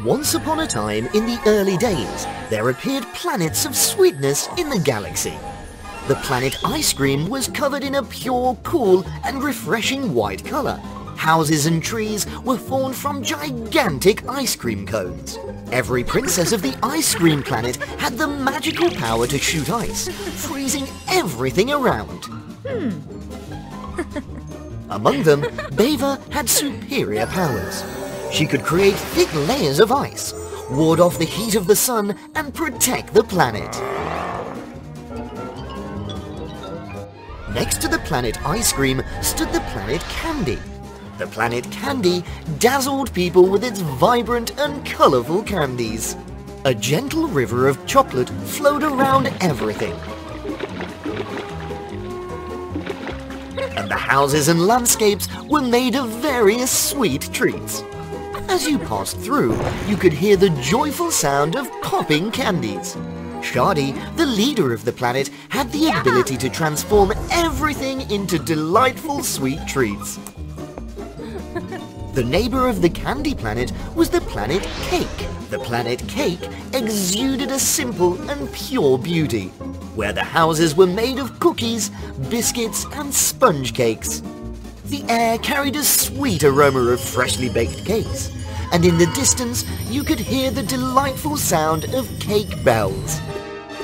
Once upon a time, in the early days, there appeared planets of sweetness in the galaxy. The planet Ice Cream was covered in a pure, cool, and refreshing white color. Houses and trees were formed from gigantic ice cream cones. Every princess of the Ice Cream planet had the magical power to shoot ice, freezing everything around. Among them, Beva had superior powers. She could create thick layers of ice, ward off the heat of the sun, and protect the planet. Next to the planet Ice Cream stood the planet Candy. The planet Candy dazzled people with its vibrant and colorful candies. A gentle river of chocolate flowed around everything. And the houses and landscapes were made of various sweet treats. As you passed through, you could hear the joyful sound of popping candies. Shadi, the leader of the planet, had the ability to transform everything into delightful sweet treats. The neighbor of the candy planet was the planet Cake. The planet Cake exuded a simple and pure beauty, where the houses were made of cookies, biscuits, and sponge cakes. The air carried a sweet aroma of freshly baked cakes, and in the distance you could hear the delightful sound of cake bells.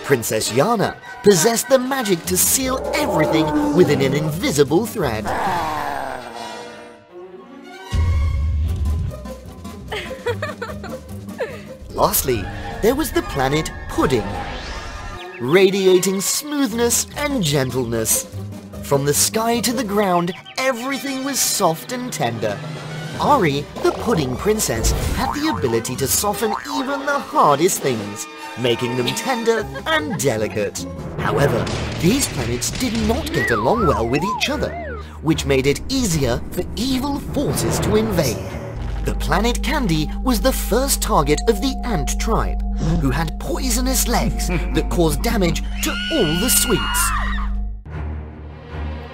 Princess Yana possessed the magic to seal everything within an invisible thread. Lastly, there was the planet Pudding, radiating smoothness and gentleness. From the sky to the ground, everything was soft and tender. Ari, the Pudding Princess, had the ability to soften even the hardest things, making them tender and delicate. However, these planets did not get along well with each other, which made it easier for evil forces to invade. The planet Candy was the first target of the ant tribe, who had poisonous legs that caused damage to all the sweets.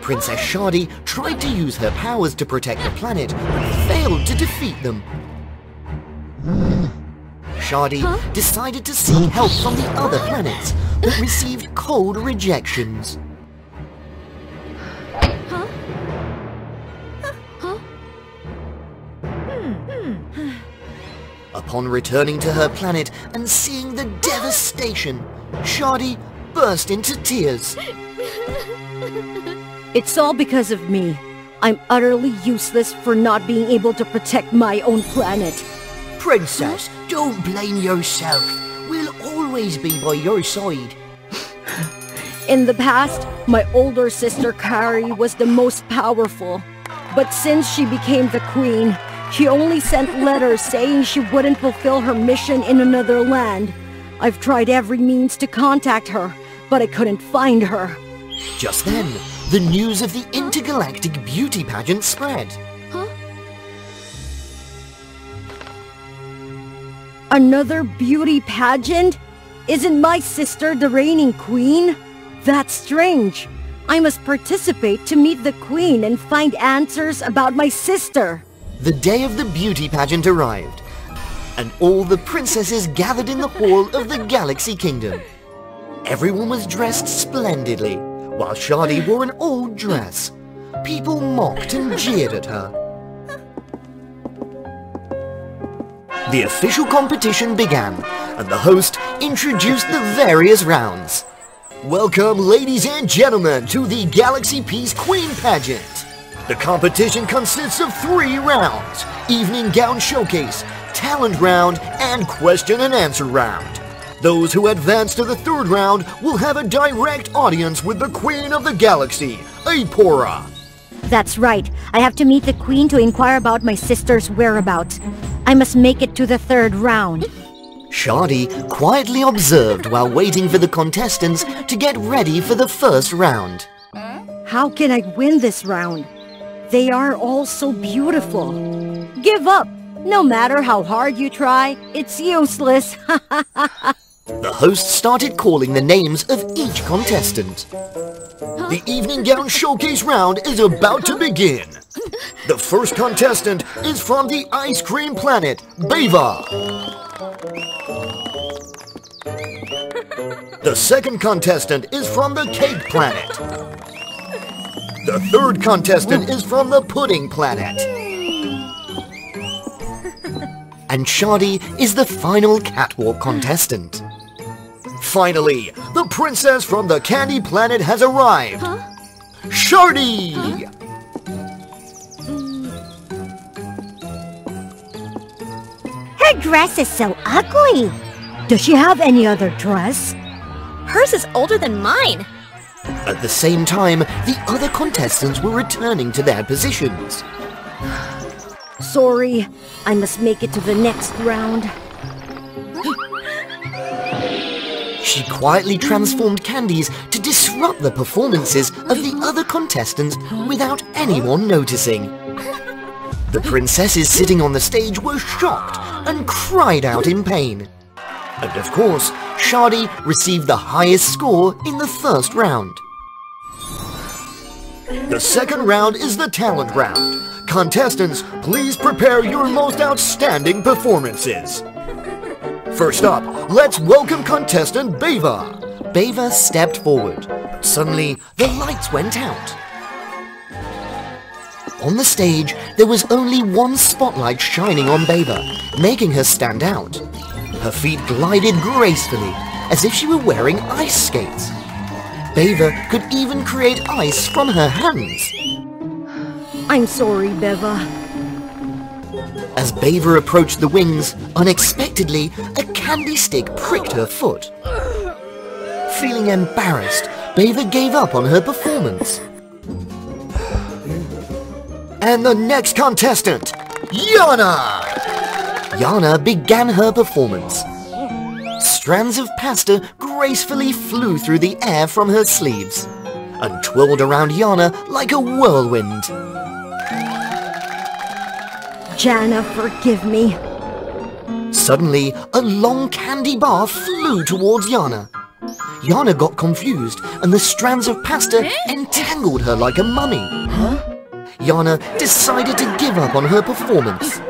Princess Shadi tried to use her powers to protect the planet, but failed to defeat them. Shadi decided to seek help from the other planets, but received cold rejections. Upon returning to her planet and seeing the devastation, Shadi burst into tears. It's all because of me. I'm utterly useless for not being able to protect my own planet. Princess, don't blame yourself. We'll always be by your side. In the past, my older sister Carrie was the most powerful. But since she became the queen, she only sent letters saying she wouldn't fulfill her mission in another land. I've tried every means to contact her, but I couldn't find her. Just then, the news of the intergalactic beauty pageant spread. Another beauty pageant? Isn't my sister the reigning queen? That's strange. I must participate to meet the queen and find answers about my sister. The day of the beauty pageant arrived, and all the princesses gathered in the hall of the Galaxy Kingdom. Everyone was dressed splendidly, while Shadi wore an old dress. People mocked and jeered at her. The official competition began, and the host introduced the various rounds. Welcome, ladies and gentlemen, to the Galaxy Peace Queen Pageant. The competition consists of 3 rounds: evening gown showcase, talent round and question and answer round. Those who advance to the third round will have a direct audience with the Queen of the Galaxy, Apora. That's right. I have to meet the Queen to inquire about my sister's whereabouts. I must make it to the third round. Shardy quietly observed while waiting for the contestants to get ready for the first round. How can I win this round? They are all so beautiful. Give up! No matter how hard you try, it's useless. The host started calling the names of each contestant. The evening gown showcase round is about to begin. The first contestant is from the ice cream planet, Beva. The second contestant is from the cake planet. The third contestant is from the pudding planet. And Shardy is the final catwalk contestant. Finally, the princess from the candy planet has arrived. Shardy! Her dress is so ugly. Does she have any other dress? Hers is older than mine. At the same time, the other contestants were returning to their positions. Sorry, I must make it to the next round. She quietly transformed candies to disrupt the performances of the other contestants without anyone noticing. The princesses sitting on the stage were shocked and cried out in pain. And of course, Shardy received the highest score in the first round. The second round is the talent round. Contestants, please prepare your most outstanding performances. First up, let's welcome contestant Beva. Beva stepped forward. Suddenly, the lights went out. On the stage, there was only one spotlight shining on Beva, making her stand out. Her feet glided gracefully, as if she were wearing ice skates. Beva could even create ice from her hands. I'm sorry, Beva. As Beva approached the wings, unexpectedly, a candy stick pricked her foot. Feeling embarrassed, Beva gave up on her performance. And the next contestant, Yana! Yana began her performance. Strands of pasta gracefully flew through the air from her sleeves and twirled around Yana like a whirlwind. Jana, forgive me. Suddenly, a long candy bar flew towards Yana. Yana got confused, and the strands of pasta entangled her like a mummy. Yana decided to give up on her performance.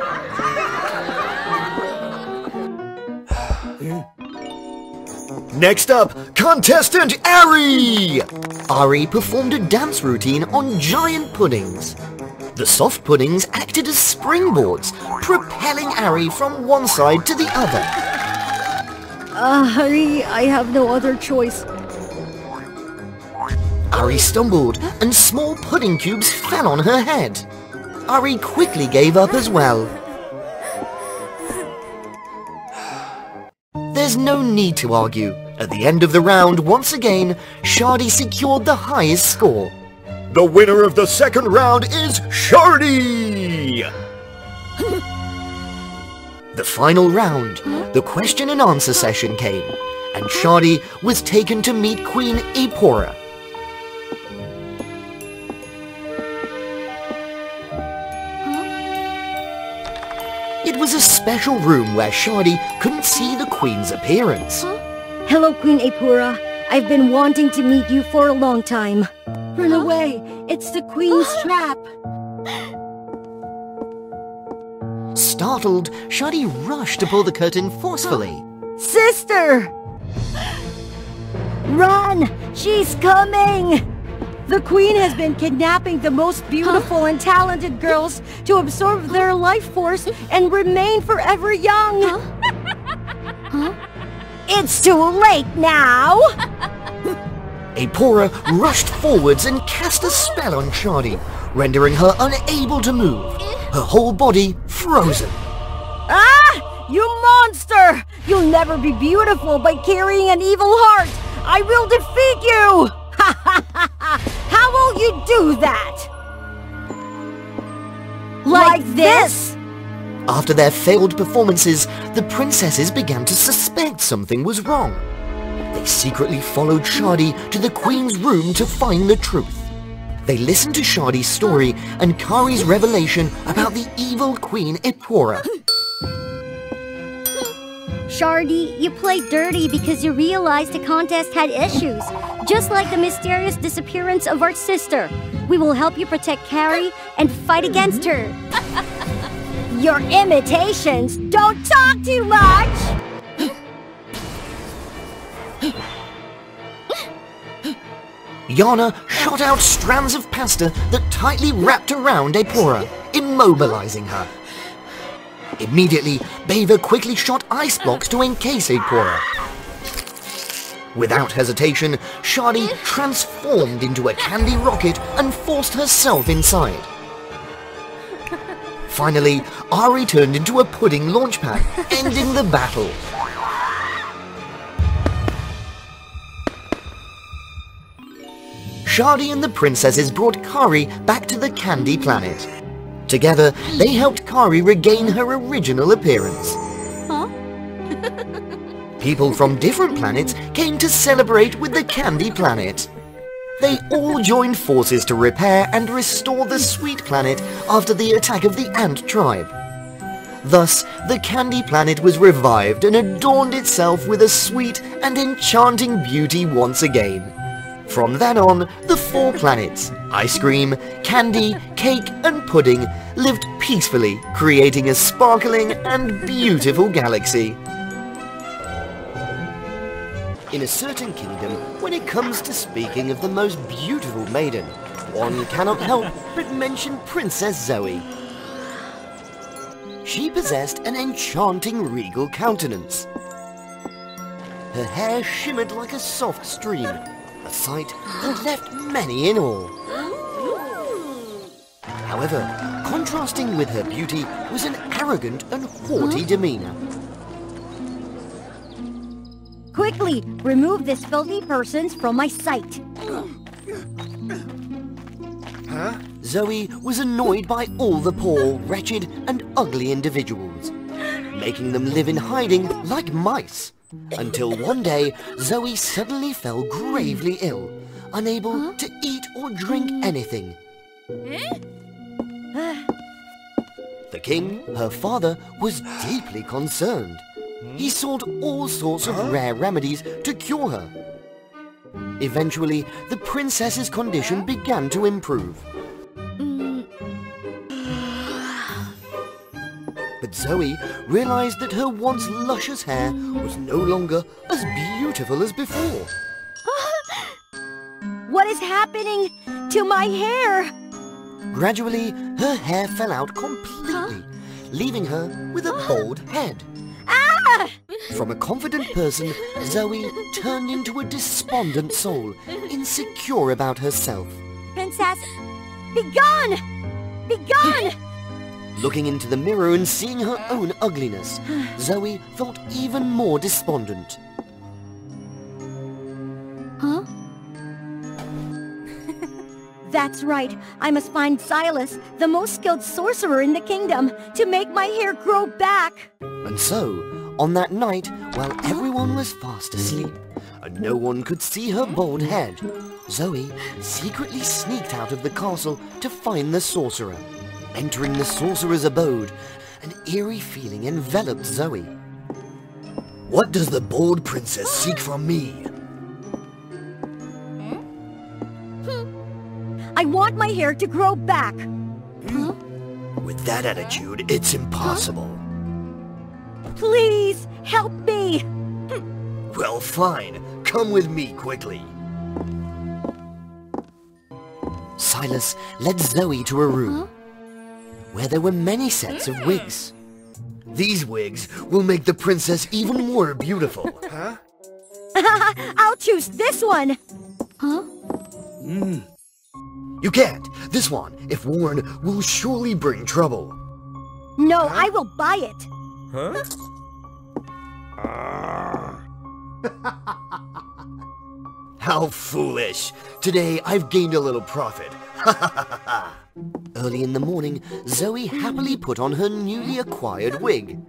Next up, contestant Ari! Ari performed a dance routine on giant puddings. The soft puddings acted as springboards, propelling Ari from one side to the other. Ari, I have no other choice. Ari stumbled, and small pudding cubes fell on her head. Ari quickly gave up as well. There's no need to argue. At the end of the round, once again, Shardy secured the highest score. The winner of the second round is Shardy! The final round, the question and answer session came, and Shardy was taken to meet Queen Apora. It was a special room where Shardy couldn't see the Queen's appearance. Hello, Queen Apora. I've been wanting to meet you for a long time. Run away! It's the Queen's trap! Startled, Shardy rushed to pull the curtain forcefully. Sister! Run! She's coming! The Queen has been kidnapping the most beautiful and talented girls to absorb their life force and remain forever young! It's too late now! Apora rushed forwards and cast a spell on Shardy, rendering her unable to move, her whole body frozen. Ah! You monster! You'll never be beautiful by carrying an evil heart! I will defeat you! Ha ha ha ha! How will you do that? Like this? After their failed performances, the princesses began to suspect something was wrong. They secretly followed Shardy to the Queen's room to find the truth. They listened to Shardy's story and Kari's revelation about the evil Queen Ipora. Shardy, you played dirty because you realized the contest had issues, just like the mysterious disappearance of our sister. We will help you protect Kari and fight against her. Your imitations! Don't talk too much! Yana shot out strands of pasta that tightly wrapped around Ipora, immobilizing her. Immediately, Beva quickly shot ice blocks to encase Ipora. Without hesitation, Shardy transformed into a candy rocket and forced herself inside. Finally, Ari turned into a pudding launchpad, ending the battle. Shardy and the princesses brought Kari back to the Candy Planet. Together, they helped Kari regain her original appearance. Huh? People from different planets came to celebrate with the Candy Planet. They all joined forces to repair and restore the Sweet Planet after the attack of the Ant Tribe. Thus, the Candy Planet was revived and adorned itself with a sweet and enchanting beauty once again. From then on, the 4 planets, ice cream, candy, cake and pudding, lived peacefully, creating a sparkling and beautiful galaxy. In a certain kingdom, when it comes to speaking of the most beautiful maiden, one cannot help but mention Princess Zoe. She possessed an enchanting regal countenance. Her hair shimmered like a soft stream, a sight that left many in awe. However, contrasting with her beauty was an arrogant and haughty demeanor. Quickly, remove this filthy persons from my sight. Zoe was annoyed by all the poor, wretched and ugly individuals, making them live in hiding like mice. Until one day, Zoe suddenly fell gravely ill, unable to eat or drink anything. The king, her father, was deeply concerned. He sought all sorts of rare remedies to cure her. Eventually, the princess's condition began to improve. But Zoe realized that her once luscious hair was no longer as beautiful as before. What is happening to my hair? Gradually, her hair fell out completely, leaving her with a bald head. Ah! From a confident person, Zoe turned into a despondent soul, insecure about herself. Princess, be gone! Be gone! Looking into the mirror and seeing her own ugliness, Zoe felt even more despondent. Huh? That's right. I must find Silas, the most skilled sorcerer in the kingdom, to make my hair grow back. And so, on that night, while everyone was fast asleep, and no one could see her bald head, Zoe secretly sneaked out of the castle to find the sorcerer. Entering the sorcerer's abode, an eerie feeling enveloped Zoe. What does the bald princess seek from me? I want my hair to grow back. Huh? With that attitude, it's impossible. Please, help me! Well, fine. Come with me quickly. Silas led Zoe to a room where there were many sets of wigs. These wigs will make the princess even more beautiful. Huh? I'll choose this one. Huh? You can't. This one, if worn, will surely bring trouble. No, I will buy it. Huh? How foolish. Today I've gained a little profit. Ha ha ha ha. Early in the morning, Zoe happily put on her newly acquired wig.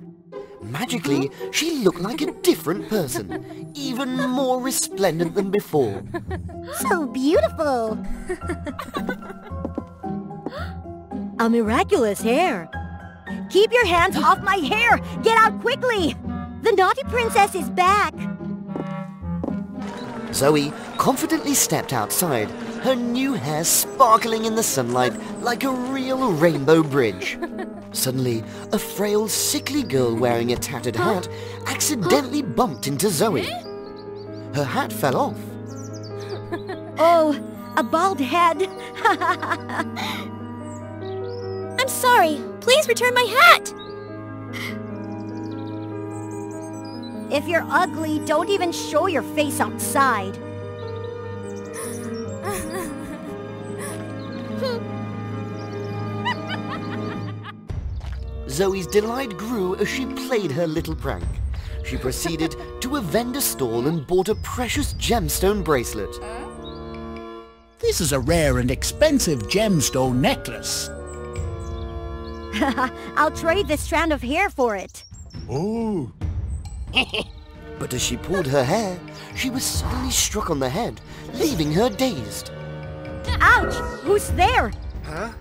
Magically, she looked like a different person, even more resplendent than before. So beautiful. A miraculous hair. Keep your hands off my hair! Get out quickly! The naughty princess is back. Zoe confidently stepped outside, her new hair sparkling in the sunlight like a real rainbow bridge. Suddenly, a frail, sickly girl wearing a tattered hat accidentally bumped into Zoe. Her hat fell off. Oh, a bald head. I'm sorry. Please return my hat. If you're ugly, don't even show your face outside. Zoe's delight grew as she played her little prank. She proceeded to a vendor stall and bought a precious gemstone bracelet. This is a rare and expensive gemstone necklace. I'll trade this strand of hair for it. Oh. But as she pulled her hair, she was suddenly struck on the head, leaving her dazed. Ouch! Who's there? Huh?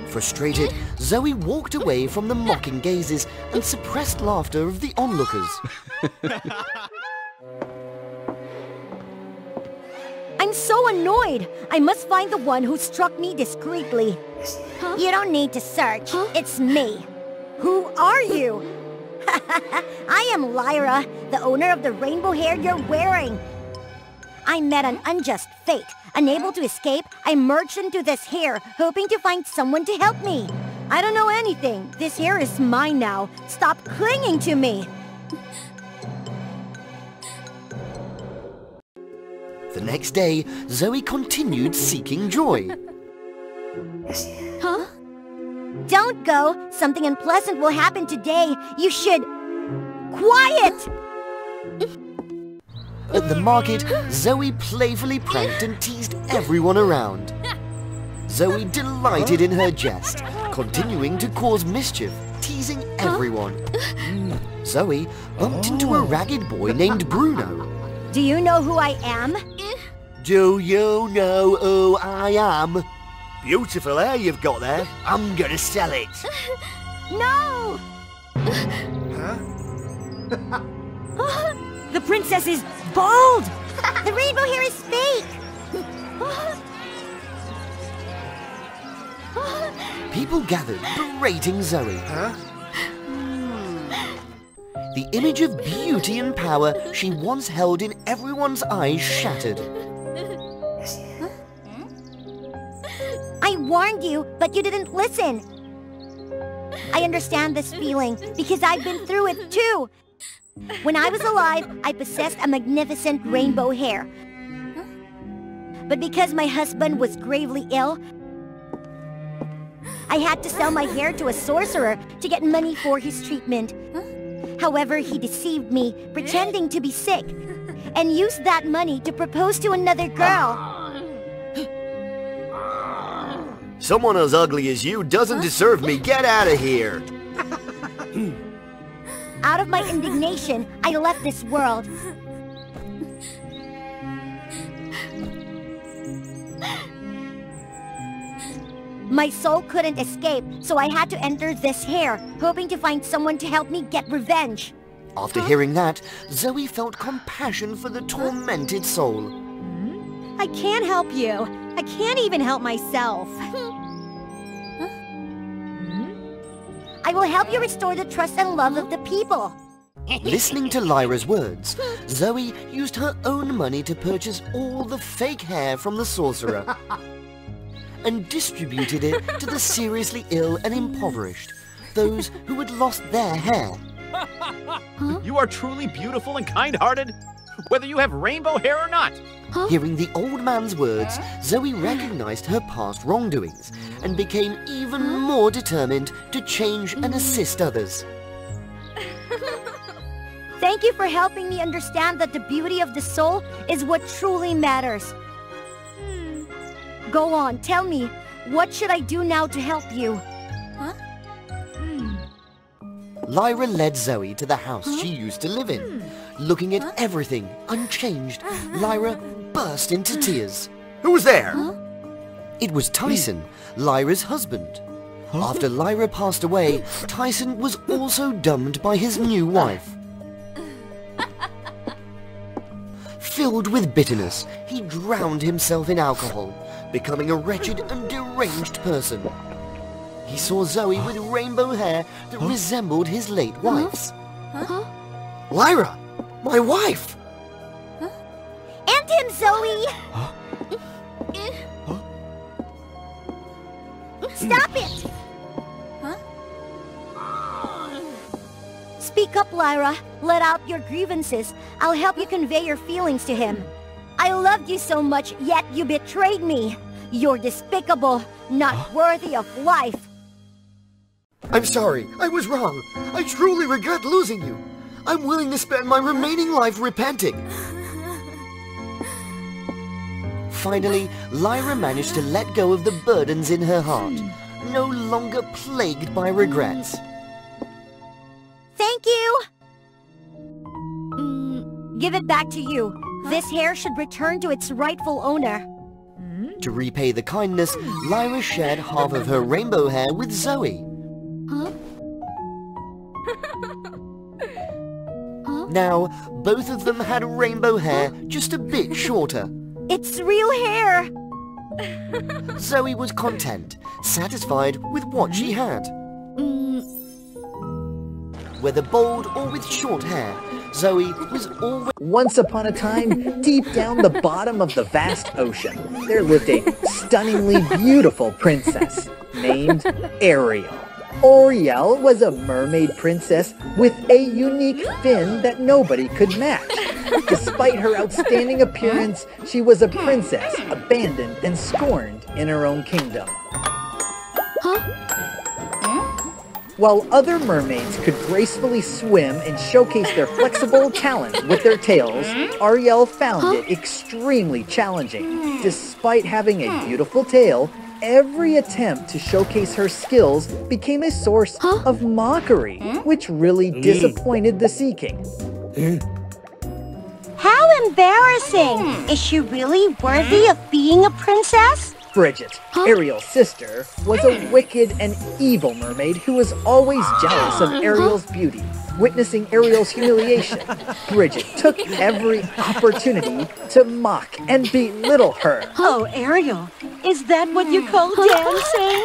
Frustrated, Zoe walked away from the mocking gazes and suppressed laughter of the onlookers. I'm so annoyed. I must find the one who struck me discreetly. You don't need to search. It's me. Who are you? I am Lyra, the owner of the rainbow hair you're wearing. I met an unjust fate. Unable to escape, I merged into this hair, hoping to find someone to help me. I don't know anything. This hair is mine now. Stop clinging to me. The next day, Zoe continued seeking joy. Huh? Don't go. Something unpleasant will happen today. You should... Quiet! At the market, Zoe playfully pranked and teased everyone around. Zoe delighted in her jest, continuing to cause mischief, teasing everyone. Zoe bumped into a ragged boy named Bruno. Do you know who I am? Do you know who I am? Beautiful hair you've got there. I'm gonna sell it. No! Huh? The princess is bald! The rainbow hair is fake! People gathered, berating Zoe. Huh? The image of beauty and power she once held in everyone's eyes shattered. I warned you, but you didn't listen. I understand this feeling because I've been through it too. When I was alive, I possessed a magnificent rainbow hair. But because my husband was gravely ill, I had to sell my hair to a sorcerer to get money for his treatment. However, he deceived me, pretending to be sick, and used that money to propose to another girl. Someone as ugly as you doesn't deserve me. Get out of here. Out of my indignation, I left this world. My soul couldn't escape, so I had to enter this hair, hoping to find someone to help me get revenge. After hearing that, Zoe felt compassion for the tormented soul. I can't help you. I can't even help myself. I will help you restore the trust and love of the people. Listening to Lyra's words, Zoe used her own money to purchase all the fake hair from the sorcerer and distributed it to the seriously ill and impoverished, those who had lost their hair. You are truly beautiful and kind-hearted, whether you have rainbow hair or not. Hearing the old man's words, Zoe recognized her past wrongdoings and became even more determined to change and assist others. Thank you for helping me understand that the beauty of the soul is what truly matters. Go on, tell me, what should I do now to help you? Lyra led Zoe to the house she used to live in. Looking at everything unchanged, Lyra burst into tears. Who's there? It was Tyson, Lyra's husband. After Lyra passed away, Tyson was also dumped by his new wife. Filled with bitterness, he drowned himself in alcohol, becoming a wretched and deranged person. He saw Zoe with rainbow hair that resembled his late wife's. Lyra! My wife! And him, Zoe! Stop it! Speak up, Lyra. Let out your grievances. I'll help you convey your feelings to him. I loved you so much, yet you betrayed me. You're despicable, not worthy of life. I'm sorry. I was wrong. I truly regret losing you. I'm willing to spend my remaining life repenting. Finally, Lyra managed to let go of the burdens in her heart, no longer plagued by regrets. Thank you! Give it back to you. This hair should return to its rightful owner. To repay the kindness, Lyra shared half of her rainbow hair with Zoe. Now, both of them had rainbow hair, just a bit shorter. It's real hair! Zoe was content, satisfied with what she had. Whether bald or with short hair, Zoe was always... Once upon a time, deep down the bottom of the vast ocean, there lived a stunningly beautiful princess named Ariel. Ariel was a mermaid princess with a unique fin that nobody could match. Despite her outstanding appearance, she was a princess abandoned and scorned in her own kingdom. While other mermaids could gracefully swim and showcase their flexible talents with their tails, Ariel found it extremely challenging. Despite having a beautiful tail, every attempt to showcase her skills became a source of mockery, which really disappointed the Sea King. How embarrassing! Is she really worthy of being a princess? Bridget, Ariel's sister, was a wicked and evil mermaid who was always jealous of Ariel's beauty. Witnessing Ariel's humiliation, Bridget took every opportunity to mock and belittle her. Oh, Ariel, is that what you call dancing?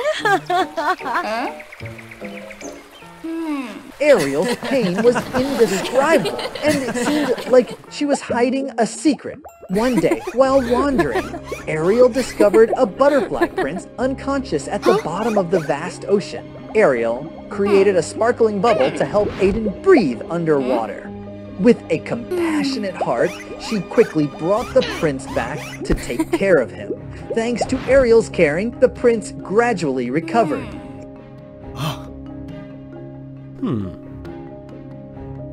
Ariel's pain was indescribable, and it seemed like she was hiding a secret. One day, while wandering, Ariel discovered a butterfly prince unconscious at the bottom of the vast ocean. Ariel created a sparkling bubble to help Aiden breathe underwater. With a compassionate heart, she quickly brought the prince back to take care of him. Thanks to Ariel's caring, the prince gradually recovered.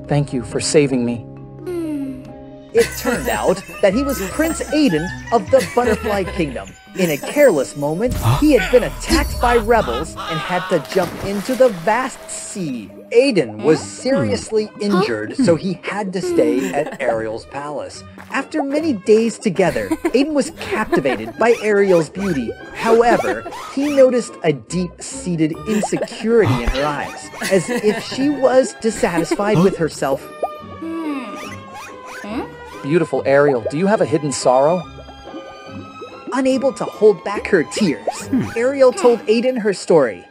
Thank you for saving me. It turned out that he was Prince Aiden of the Butterfly Kingdom. In a careless moment, he had been attacked by rebels and had to jump into the vast sea. Aiden was seriously injured, so he had to stay at Ariel's palace. After many days together, Aiden was captivated by Ariel's beauty. However, he noticed a deep-seated insecurity in her eyes, as if she was dissatisfied with herself. Beautiful Ariel, do you have a hidden sorrow? Unable to hold back her tears, Ariel told Aiden her story.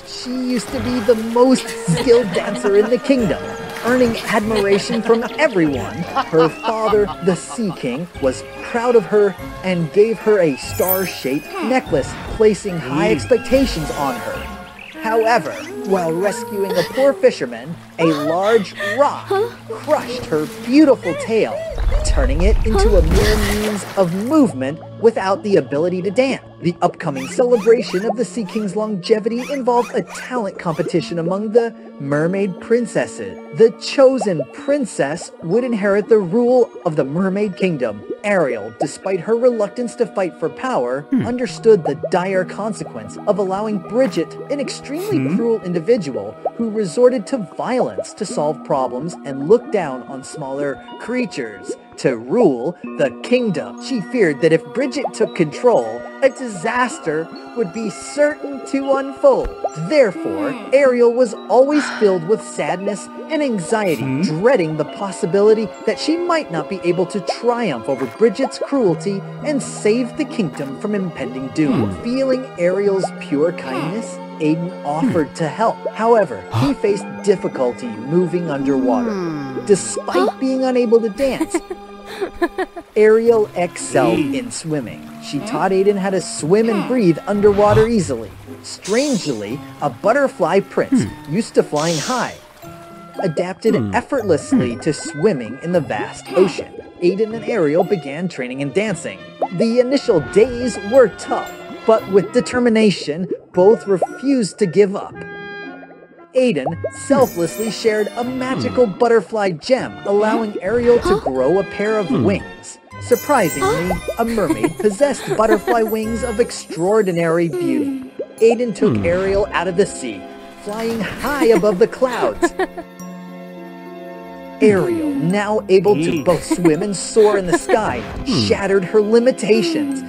She used to be the most skilled dancer in the kingdom, earning admiration from everyone. Her father, the Sea King, was proud of her and gave her a star-shaped necklace, placing high expectations on her. However, while rescuing a poor fisherman, a large rock crushed her beautiful tail, turning it into a mere means of movement without the ability to dance. The upcoming celebration of the Sea King's longevity involved a talent competition among the mermaid princesses. The chosen princess would inherit the rule of the Mermaid Kingdom. Ariel, despite her reluctance to fight for power, understood the dire consequence of allowing Bridget, an extremely cruel individual who resorted to violence to solve problems and looked down on smaller creatures, to rule the kingdom. She feared that if Bridget took control, a disaster would be certain to unfold. Therefore, Ariel was always filled with sadness and anxiety, dreading the possibility that she might not be able to triumph over Bridget's cruelty and save the kingdom from impending doom. Feeling Ariel's pure kindness, Aiden offered to help. However, he faced difficulty moving underwater. Despite being unable to dance, Ariel excelled in swimming. She taught Aiden how to swim and breathe underwater easily. Strangely, a butterfly prince, used to flying high, adapted effortlessly to swimming in the vast ocean. Aiden and Ariel began training and dancing. The initial days were tough, but with determination, both refused to give up. Aiden selflessly shared a magical butterfly gem, allowing Ariel to grow a pair of wings. Surprisingly, a mermaid possessed butterfly wings of extraordinary beauty. Aiden took Ariel out of the sea, flying high above the clouds. Ariel, now able to both swim and soar in the sky, shattered her limitations.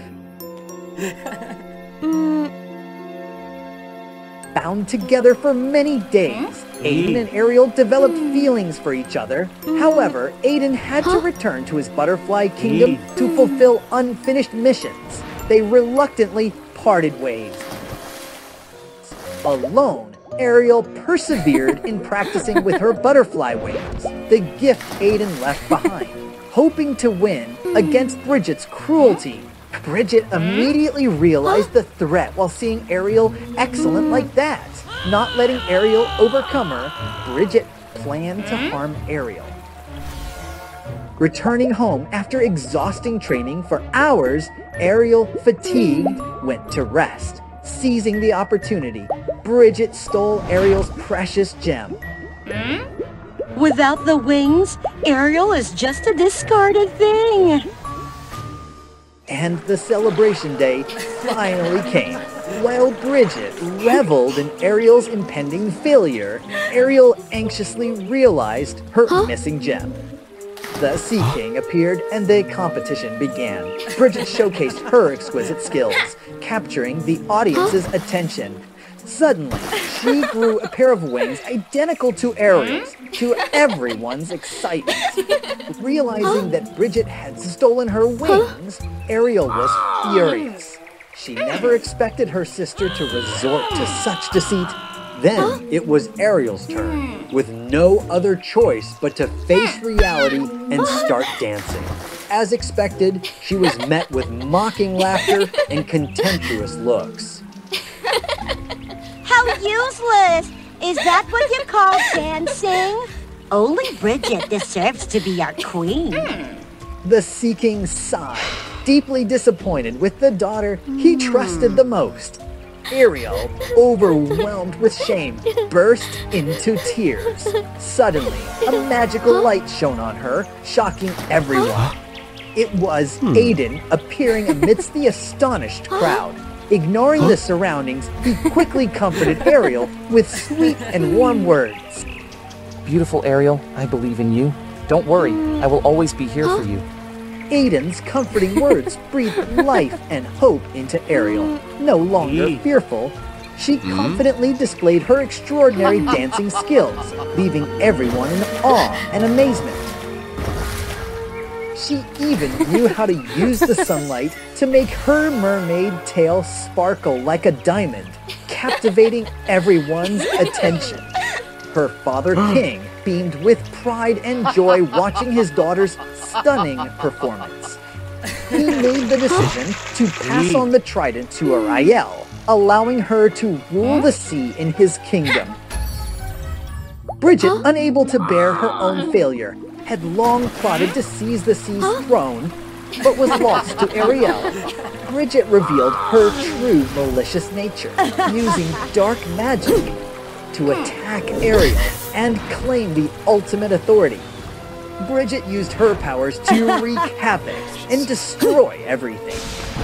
Bound together for many days, Aiden and Ariel developed feelings for each other. However, Aiden had to return to his butterfly kingdom to fulfill unfinished missions. They reluctantly parted ways. Alone, Ariel persevered in practicing with her butterfly wings, the gift Aiden left behind, hoping to win against Bridget's cruelty. Bridget immediately realized the threat while seeing Ariel excellent like that. Not letting Ariel overcome her, Bridget planned to harm Ariel. Returning home after exhausting training for hours, Ariel, fatigued, went to rest. Seizing the opportunity, Bridget stole Ariel's precious gem. Without the wings, Ariel is just a discarded thing. And the celebration day finally came. While Bridget reveled in Ariel's impending failure, Ariel anxiously realized her missing gem. The Sea King appeared and the competition began. Bridget showcased her exquisite skills, capturing the audience's attention. Suddenly, she grew a pair of wings identical to Ariel's, to everyone's excitement. Realizing that Bridget had stolen her wings, Ariel was furious. She never expected her sister to resort to such deceit. Then it was Ariel's turn, with no other choice but to face reality and start dancing. As expected, she was met with mocking laughter and contemptuous looks. How useless! Is that what you call dancing? Only Bridget deserves to be our queen. The Sea King sighed, deeply disappointed with the daughter he trusted the most. Ariel, overwhelmed with shame, burst into tears. Suddenly, a magical light shone on her, shocking everyone. It was Aiden appearing amidst the astonished crowd. Ignoring the surroundings, he quickly comforted Ariel with sweet and warm words. Beautiful Ariel, I believe in you. Don't worry, I will always be here for you. Aiden's comforting words breathed life and hope into Ariel. No longer fearful, she confidently displayed her extraordinary dancing skills, leaving everyone in awe and amazement. She even knew how to use the sunlight to make her mermaid tail sparkle like a diamond, captivating everyone's attention. Her father King beamed with pride and joy watching his daughter's stunning performance. He made the decision to pass on the trident to Ariel, allowing her to rule the sea in his kingdom. Bridget, unable to bear her own failure, had long plotted to seize the sea's throne, but was lost to Ariel. Bridget revealed her true malicious nature, using dark magic to attack Ariel and claim the ultimate authority. Bridget used her powers to wreak havoc and destroy everything.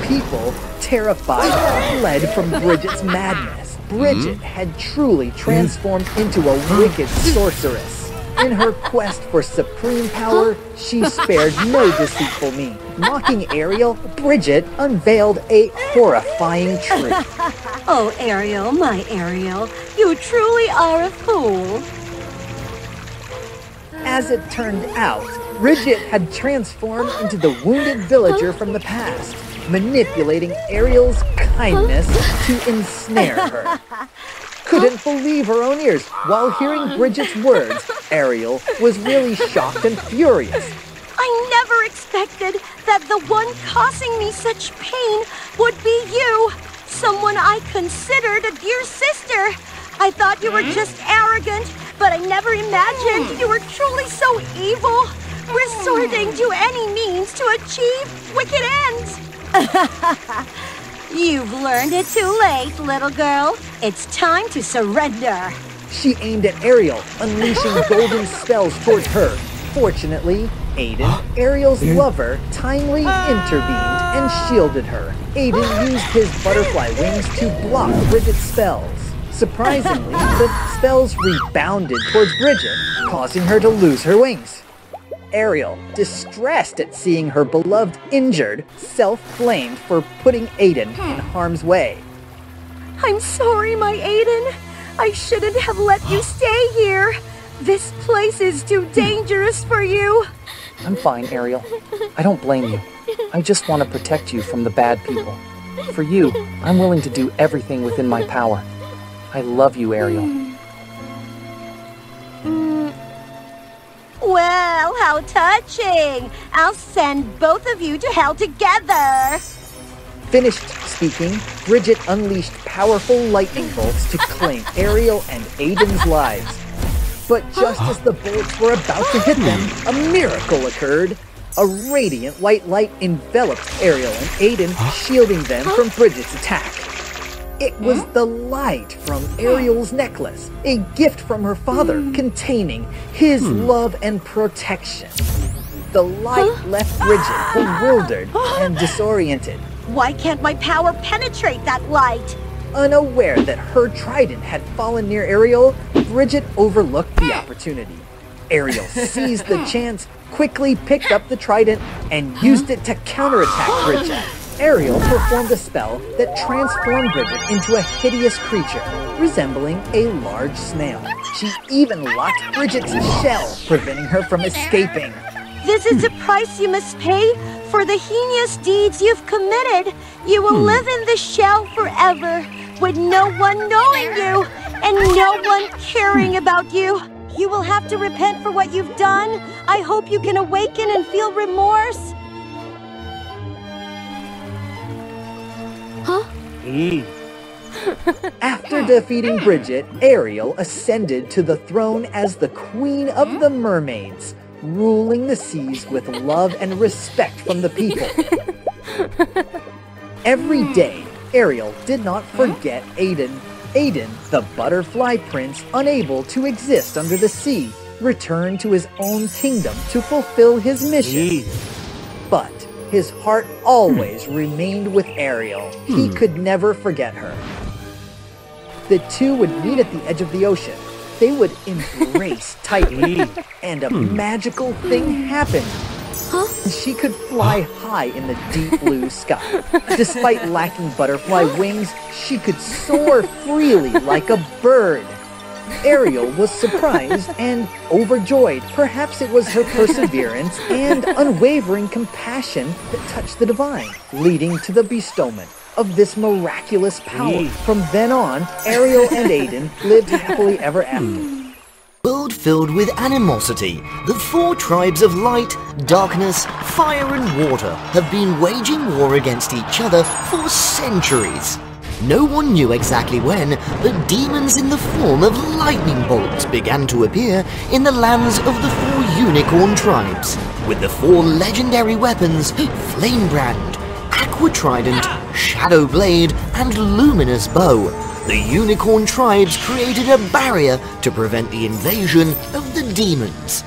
People, terrified, fled from Bridget's madness. Bridget had truly transformed into a wicked sorceress. In her quest for supreme power, she spared no deceitful means. Mocking Ariel, Bridget unveiled a horrifying truth. Oh, Ariel, my Ariel, you truly are a fool. As it turned out, Bridget had transformed into the wounded villager from the past, manipulating Ariel's kindness to ensnare her. Couldn't believe her own ears. While hearing Bridget's words, Ariel was really shocked and furious. I never expected that the one causing me such pain would be you, someone I considered a dear sister. I thought you were just arrogant, but I never imagined you were truly so evil, resorting to any means to achieve wicked ends. You've learned it too late, little girl. It's time to surrender. She aimed at Ariel, unleashing golden spells towards her. Fortunately, Aiden, Ariel's lover, timely intervened and shielded her. Aiden used his butterfly wings to block Bridget's spells. Surprisingly, the spells rebounded towards Bridget, causing her to lose her wings. Ariel, distressed at seeing her beloved injured, self-blamed for putting Aiden in harm's way. I'm sorry, my Aiden. I shouldn't have let you stay here. This place is too dangerous for you. I'm fine, Ariel. I don't blame you. I just want to protect you from the bad people. For you, I'm willing to do everything within my power. I love you, Ariel. Well, how touching! I'll send both of you to hell together! Finished speaking, Bridget unleashed powerful lightning bolts to claim Ariel and Aiden's lives. But just as the bolts were about to hit them, a miracle occurred. A radiant white light enveloped Ariel and Aiden, shielding them from Bridget's attack. It was the light from Ariel's necklace, a gift from her father containing his love and protection. The light left Bridget bewildered and disoriented. Why can't my power penetrate that light? Unaware that her trident had fallen near Ariel, Bridget overlooked the opportunity. Ariel seized the chance, quickly picked up the trident, and used it to counterattack Bridget. Ariel performed a spell that transformed Bridget into a hideous creature, resembling a large snail. She even locked Bridget's shell, preventing her from escaping. This is the price you must pay for the heinous deeds you've committed. You will live in the shell forever, with no one knowing you, and no one caring about you. You will have to repent for what you've done. I hope you can awaken and feel remorse. Huh? After defeating Bridget, Ariel ascended to the throne as the Queen of the Mermaids, ruling the seas with love and respect from the people. Every day, Ariel did not forget Aiden. Aiden, the butterfly prince unable to exist under the sea, returned to his own kingdom to fulfill his mission. But his heart always remained with Ariel. He could never forget her. The two would meet at the edge of the ocean. They would embrace tightly, and a magical thing happened. She could fly high in the deep blue sky. Despite lacking butterfly wings, she could soar freely like a bird. Ariel was surprised and overjoyed. Perhaps it was her perseverance and unwavering compassion that touched the divine, leading to the bestowment of this miraculous power. From then on, Ariel and Aiden lived happily ever after. World filled with animosity, the four tribes of light, darkness, fire and water have been waging war against each other for centuries. No one knew exactly when, but demons in the form of lightning bolts began to appear in the lands of the 4 unicorn tribes, with the 4 legendary weapons Flamebrand, Aqua Trident, Shadow Blade, and Luminous Bow. The unicorn tribes created a barrier to prevent the invasion of the demons.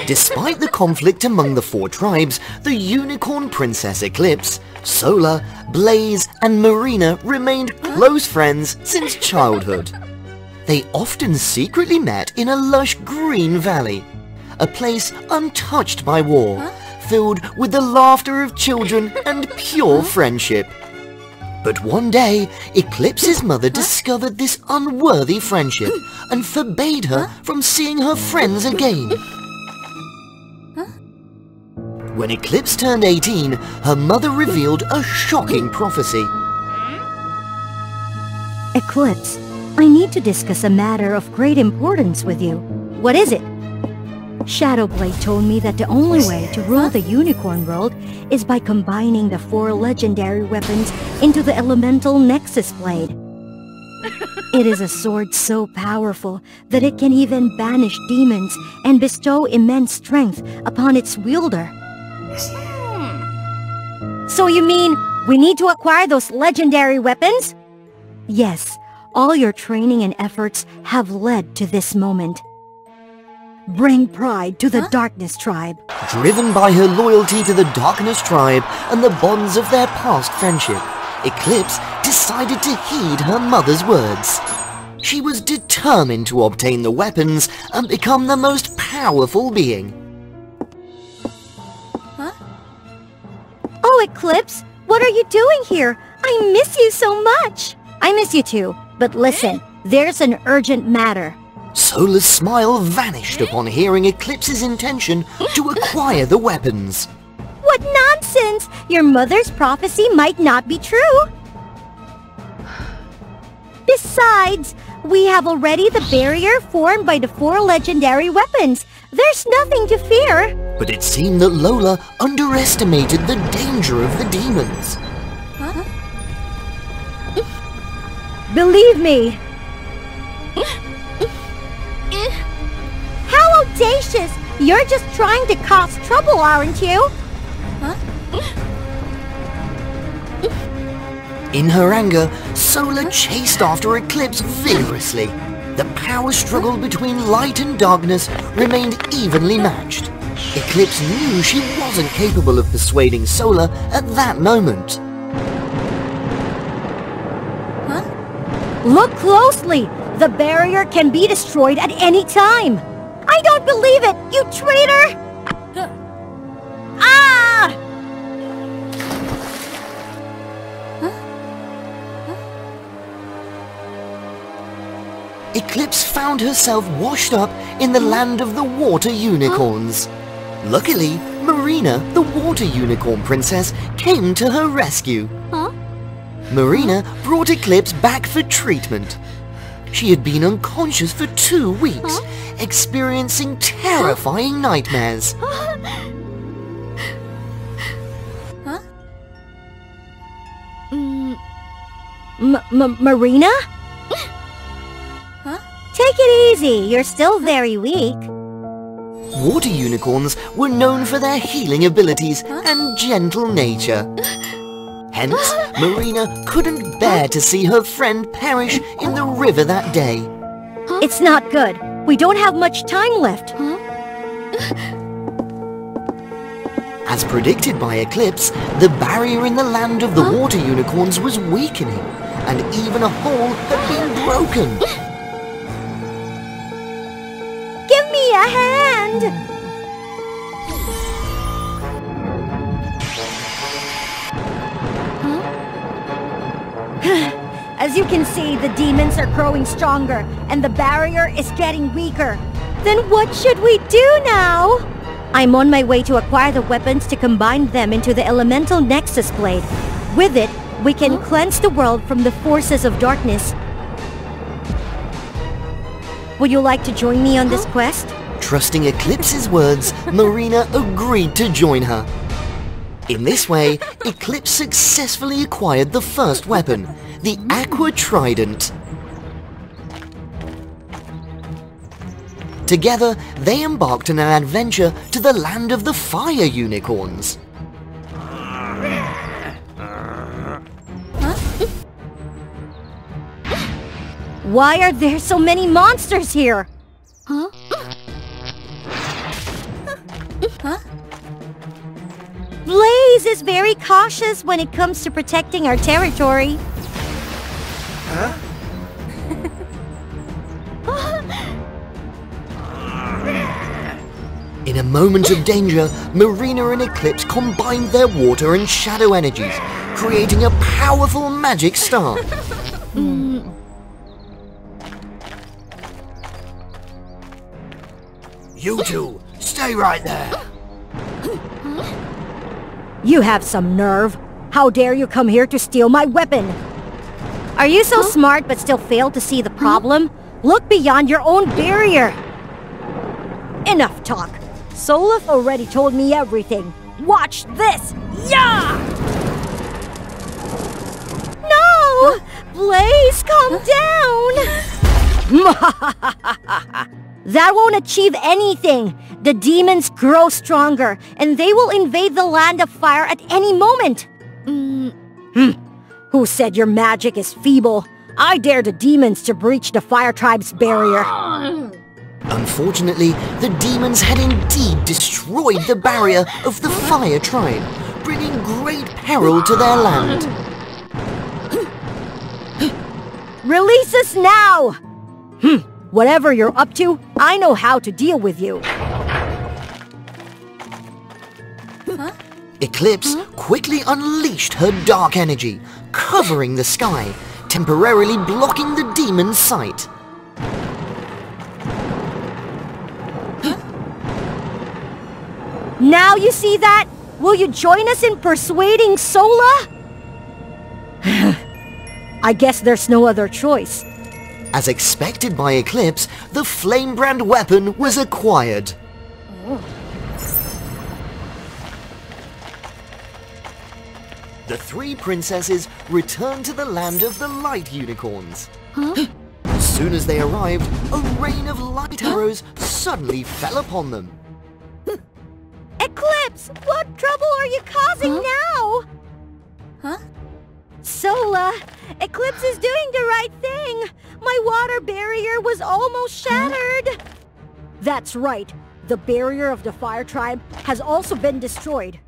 Despite the conflict among the 4 tribes, the unicorn princess Eclipse, Solar, Blaze, and Marina remained close friends since childhood. They often secretly met in a lush green valley, a place untouched by war, filled with the laughter of children and pure friendship. But one day, Eclipse's mother discovered this unworthy friendship and forbade her from seeing her friends again. When Eclipse turned 18, her mother revealed a shocking prophecy. Eclipse, I need to discuss a matter of great importance with you. What is it? Shadowblade told me that the only way to rule the unicorn world is by combining the 4 legendary weapons into the elemental Nexus Blade. It is a sword so powerful that it can even banish demons and bestow immense strength upon its wielder. So you mean we need to acquire those legendary weapons? Yes, all your training and efforts have led to this moment. Bring pride to the Darkness Tribe. Driven by her loyalty to the Darkness Tribe and the bonds of their past friendship, Eclipse decided to heed her mother's words. She was determined to obtain the weapons and become the most powerful being. Oh, Eclipse, what are you doing here? I miss you so much. I miss you too, but listen, there's an urgent matter. Solar's smile vanished upon hearing Eclipse's intention to acquire the weapons. What nonsense! Your mother's prophecy might not be true. Besides, we have already the barrier formed by the 4 legendary weapons. There's nothing to fear. But it seemed that Lola underestimated the danger of the demons. Believe me. How audacious! You're just trying to cause trouble, aren't you? In her anger, Solar chased after Eclipse vigorously. The power struggle between light and darkness remained evenly matched. Eclipse knew she wasn't capable of persuading Solar at that moment. Look closely! The barrier can be destroyed at any time! I don't believe it, you traitor! Ah! Eclipse found herself washed up in the land of the water unicorns. Luckily, Marina, the water unicorn princess, came to her rescue. Marina brought Eclipse back for treatment. She had been unconscious for 2 weeks, experiencing terrifying nightmares. Marina? Take it easy, you're still very weak. Water unicorns were known for their healing abilities and gentle nature. Hence, Marina couldn't bear to see her friend perish in the river that day. It's not good. We don't have much time left. As predicted by Eclipse, the barrier in the land of the water unicorns was weakening, and even a hole had been broken. Give me a hand! As you can see, the demons are growing stronger, and the barrier is getting weaker. Then what should we do now? I'm on my way to acquire the weapons to combine them into the elemental Nexus Blade. With it, we can cleanse the world from the forces of darkness. Would you like to join me on this quest? Trusting Eclipse's words, Marina agreed to join her. In this way, Eclipse successfully acquired the first weapon, the Aqua Trident. Together, they embarked on an adventure to the land of the fire unicorns. Why are there so many monsters here? Huh? Huh? Blaze is very cautious when it comes to protecting our territory. Huh? In a moment of danger, Marina and Eclipse combined their water and shadow energies, creating a powerful magic star. You two, stay right there. You have some nerve. How dare you come here to steal my weapon? Are you so smart but still fail to see the problem? Look beyond your own barrier. Enough talk. Solif already told me everything. Watch this! Yeah! No! Blaze, calm down! That won't achieve anything. The demons grow stronger, and they will invade the land of fire at any moment. Who said your magic is feeble? I dare the demons to breach the fire tribe's barrier. Unfortunately, the demons had indeed destroyed the barrier of the fire tribe, bringing great peril to their land. Release us now! Whatever you're up to, I know how to deal with you. Eclipse quickly unleashed her dark energy, covering the sky, temporarily blocking the demon's sight. Now you see that? Will you join us in persuading Sola? I guess there's no other choice. As expected by Eclipse, the flame-brand weapon was acquired. The three princesses returned to the land of the light unicorns. As soon as they arrived, a rain of light arrows suddenly fell upon them. Eclipse, what trouble are you causing now? Sola, Eclipse is doing the right thing. My water barrier was almost shattered. That's right. The barrier of the fire tribe has also been destroyed.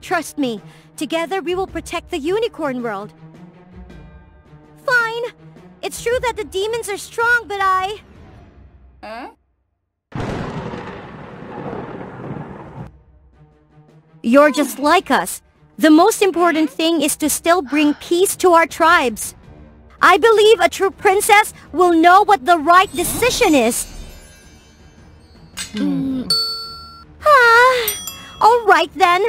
Trust me, together we will protect the unicorn world. Fine. It's true that the demons are strong, but You're just like us. The most important thing is to still bring peace to our tribes. I believe a true princess will know what the right decision is. All right then.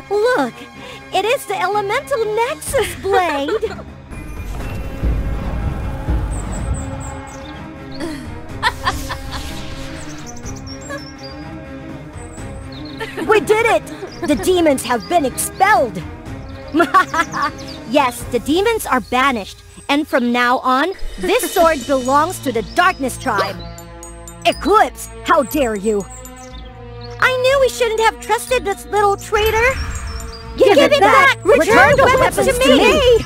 Look, it is the elemental nexus blade. We did it! The demons have been expelled! Yes, the demons are banished, and from now on, this sword belongs to the Darkness Tribe. Eclipse, how dare you! I knew we shouldn't have trusted this little traitor! Give it back! Return the weapons to me!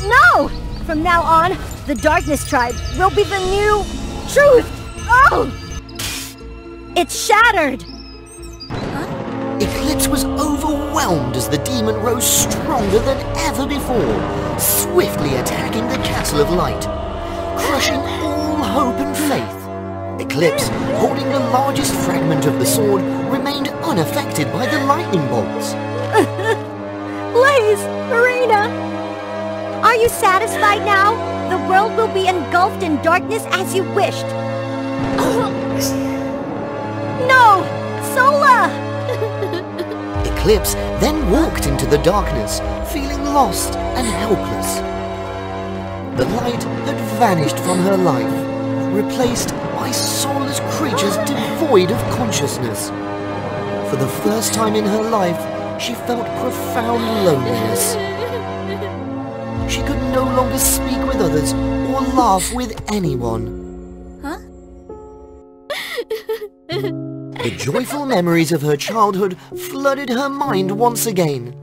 No! From now on, the Darkness Tribe will be the new truth! Oh! It's shattered! Eclipse was overwhelmed as the demon rose stronger than ever before, swiftly attacking the Castle of Light, crushing all hope and faith. Eclipse, holding the largest fragment of the sword, remained unaffected by the lightning bolts. Blaze! Marina! Are you satisfied now? The world will be engulfed in darkness as you wished. No! Sola! Eclipse then walked into the darkness, feeling lost and helpless. The light had vanished from her life, replaced by soulless creatures devoid of consciousness. For the first time in her life, she felt profound loneliness. She could no longer speak with others or laugh with anyone. Huh? The joyful memories of her childhood flooded her mind once again.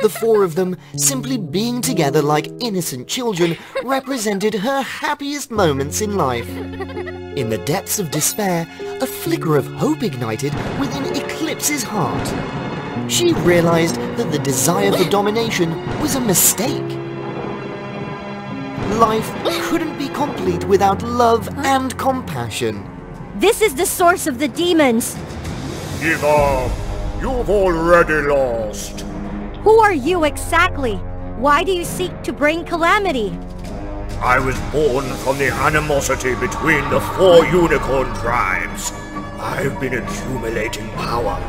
The four of them, simply being together like innocent children, represented her happiest moments in life. In the depths of despair, a flicker of hope ignited within Eclipse's heart. She realized that the desire for domination was a mistake. Life couldn't be complete without love and compassion. This is the source of the demons. Give up! You've already lost! Who are you exactly? Why do you seek to bring calamity? I was born from the animosity between the 4 unicorn tribes. I've been accumulating power,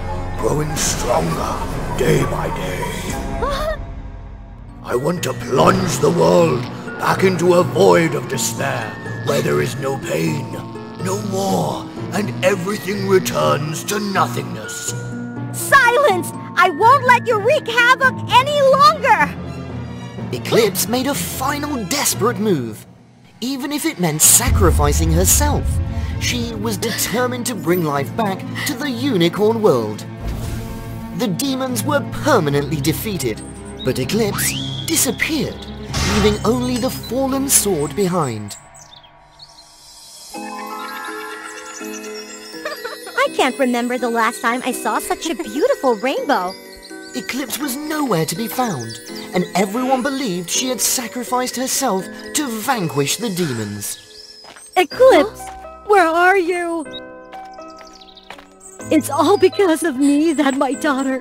growing stronger day by day. I want to plunge the world back into a void of despair, where there is no pain, no war, and everything returns to nothingness. Silence! I won't let you wreak havoc any longer! Eclipse made a final desperate move. Even if it meant sacrificing herself, she was determined to bring life back to the unicorn world. The demons were permanently defeated, but Eclipse disappeared, leaving only the fallen sword behind. I can't remember the last time I saw such a beautiful rainbow. Eclipse was nowhere to be found, and everyone believed she had sacrificed herself to vanquish the demons. Eclipse, where are you? It's all because of me that my daughter...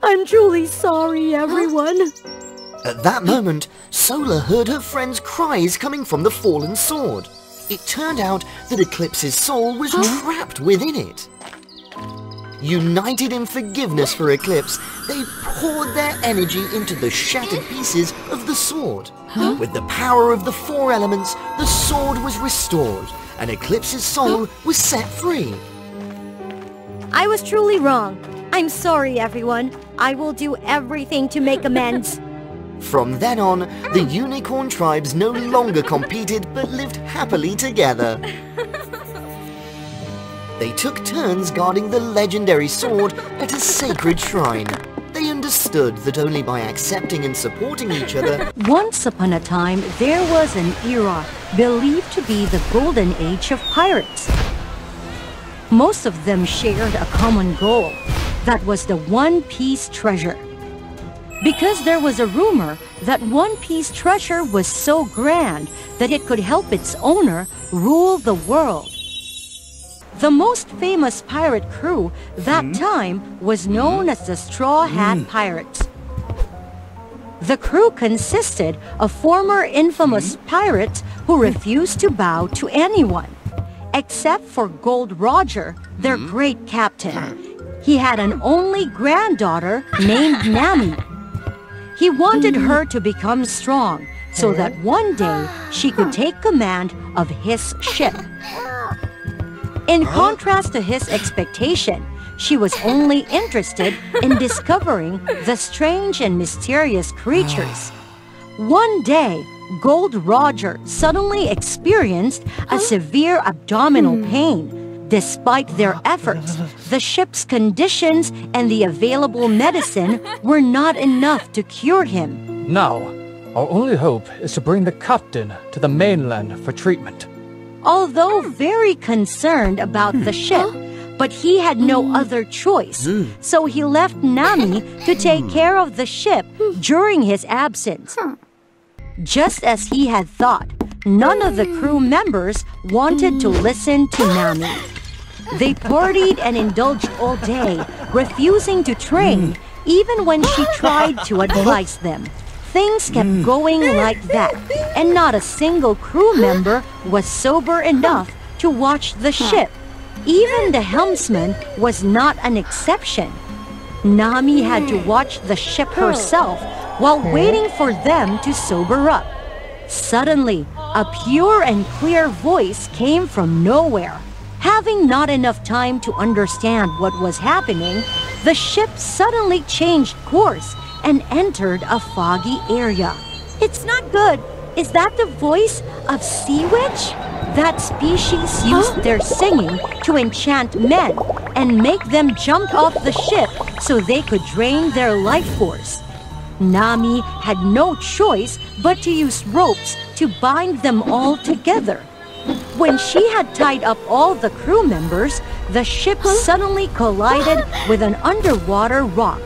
I'm truly sorry, everyone. At that moment, Sola heard her friend's cries coming from the fallen sword. It turned out that Eclipse's soul was trapped within it. United in forgiveness for Eclipse, they poured their energy into the shattered pieces of the sword. With the power of the 4 elements, the sword was restored, and Eclipse's soul was set free. I was truly wrong. I'm sorry, everyone. I will do everything to make amends. From then on, the unicorn tribes no longer competed but lived happily together. They took turns guarding the legendary sword at a sacred shrine. They understood that only by accepting and supporting each other... Once upon a time, there was an era believed to be the golden age of pirates. Most of them shared a common goal. That was the One Piece treasure. Because there was a rumor that One Piece treasure was so grand that it could help its owner rule the world. The most famous pirate crew that time was known as the Straw Hat Pirates. The crew consisted of former infamous pirates who refused to bow to anyone, except for Gold Roger, their great captain. He had an only granddaughter named Nami. He wanted her to become strong so that one day she could take command of his ship. In contrast to his expectation, she was only interested in discovering the strange and mysterious creatures. One day, Gold Roger suddenly experienced a severe abdominal pain. Despite their efforts, the ship's conditions and the available medicine were not enough to cure him. Now, our only hope is to bring the captain to the mainland for treatment. Although very concerned about the ship, but he had no other choice, so he left Nami to take care of the ship during his absence. Just as he had thought, none of the crew members wanted to listen to Nami. They partied and indulged all day, refusing to train, even when she tried to advise them. Things kept going like that, and not a single crew member was sober enough to watch the ship. Even the helmsman was not an exception. Nami had to watch the ship herself while waiting for them to sober up. Suddenly, a pure and clear voice came from nowhere. Having not enough time to understand what was happening, the ship suddenly changed course and entered a foggy area. It's not good. Is that the voice of Sea Witch? That species used their singing to enchant men and make them jump off the ship so they could drain their life force. Nami had no choice but to use ropes to bind them all together. When she had tied up all the crew members, the ship suddenly collided with an underwater rock.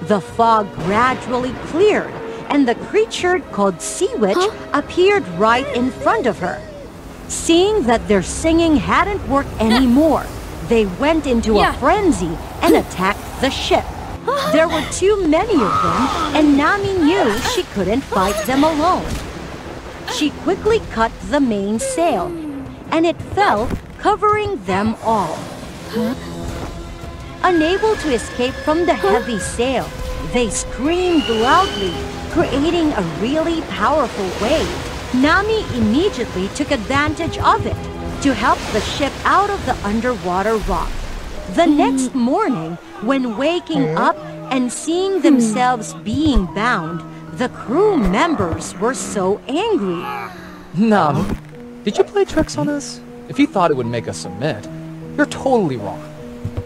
The fog gradually cleared, and the creature called Sea Witch appeared right in front of her. Seeing that their singing hadn't worked anymore, they went into a frenzy and attacked the ship. There were too many of them, and Nami knew she couldn't fight them alone. She quickly cut the mainsail, and it fell, covering them all. Unable to escape from the heavy sail, they screamed loudly, creating a really powerful wave. Nami immediately took advantage of it to help the ship out of the underwater rock. The next morning, when waking up and seeing themselves being bound, the crew members were so angry. Nami, did you play tricks on us? If you thought it would make us submit, you're totally wrong.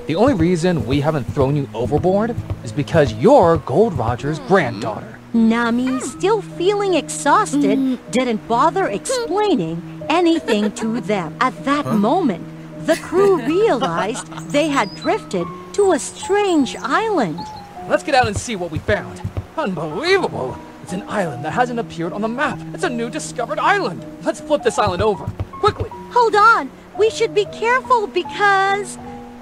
The only reason we haven't thrown you overboard is because you're Gold Roger's granddaughter. Nami, still feeling exhausted, didn't bother explaining anything to them. At that moment, the crew realized they had drifted to a strange island. Let's get out and see what we found. Unbelievable! It's an island that hasn't appeared on the map. It's a new discovered island. Let's flip this island over. Quickly! Hold on! We should be careful because...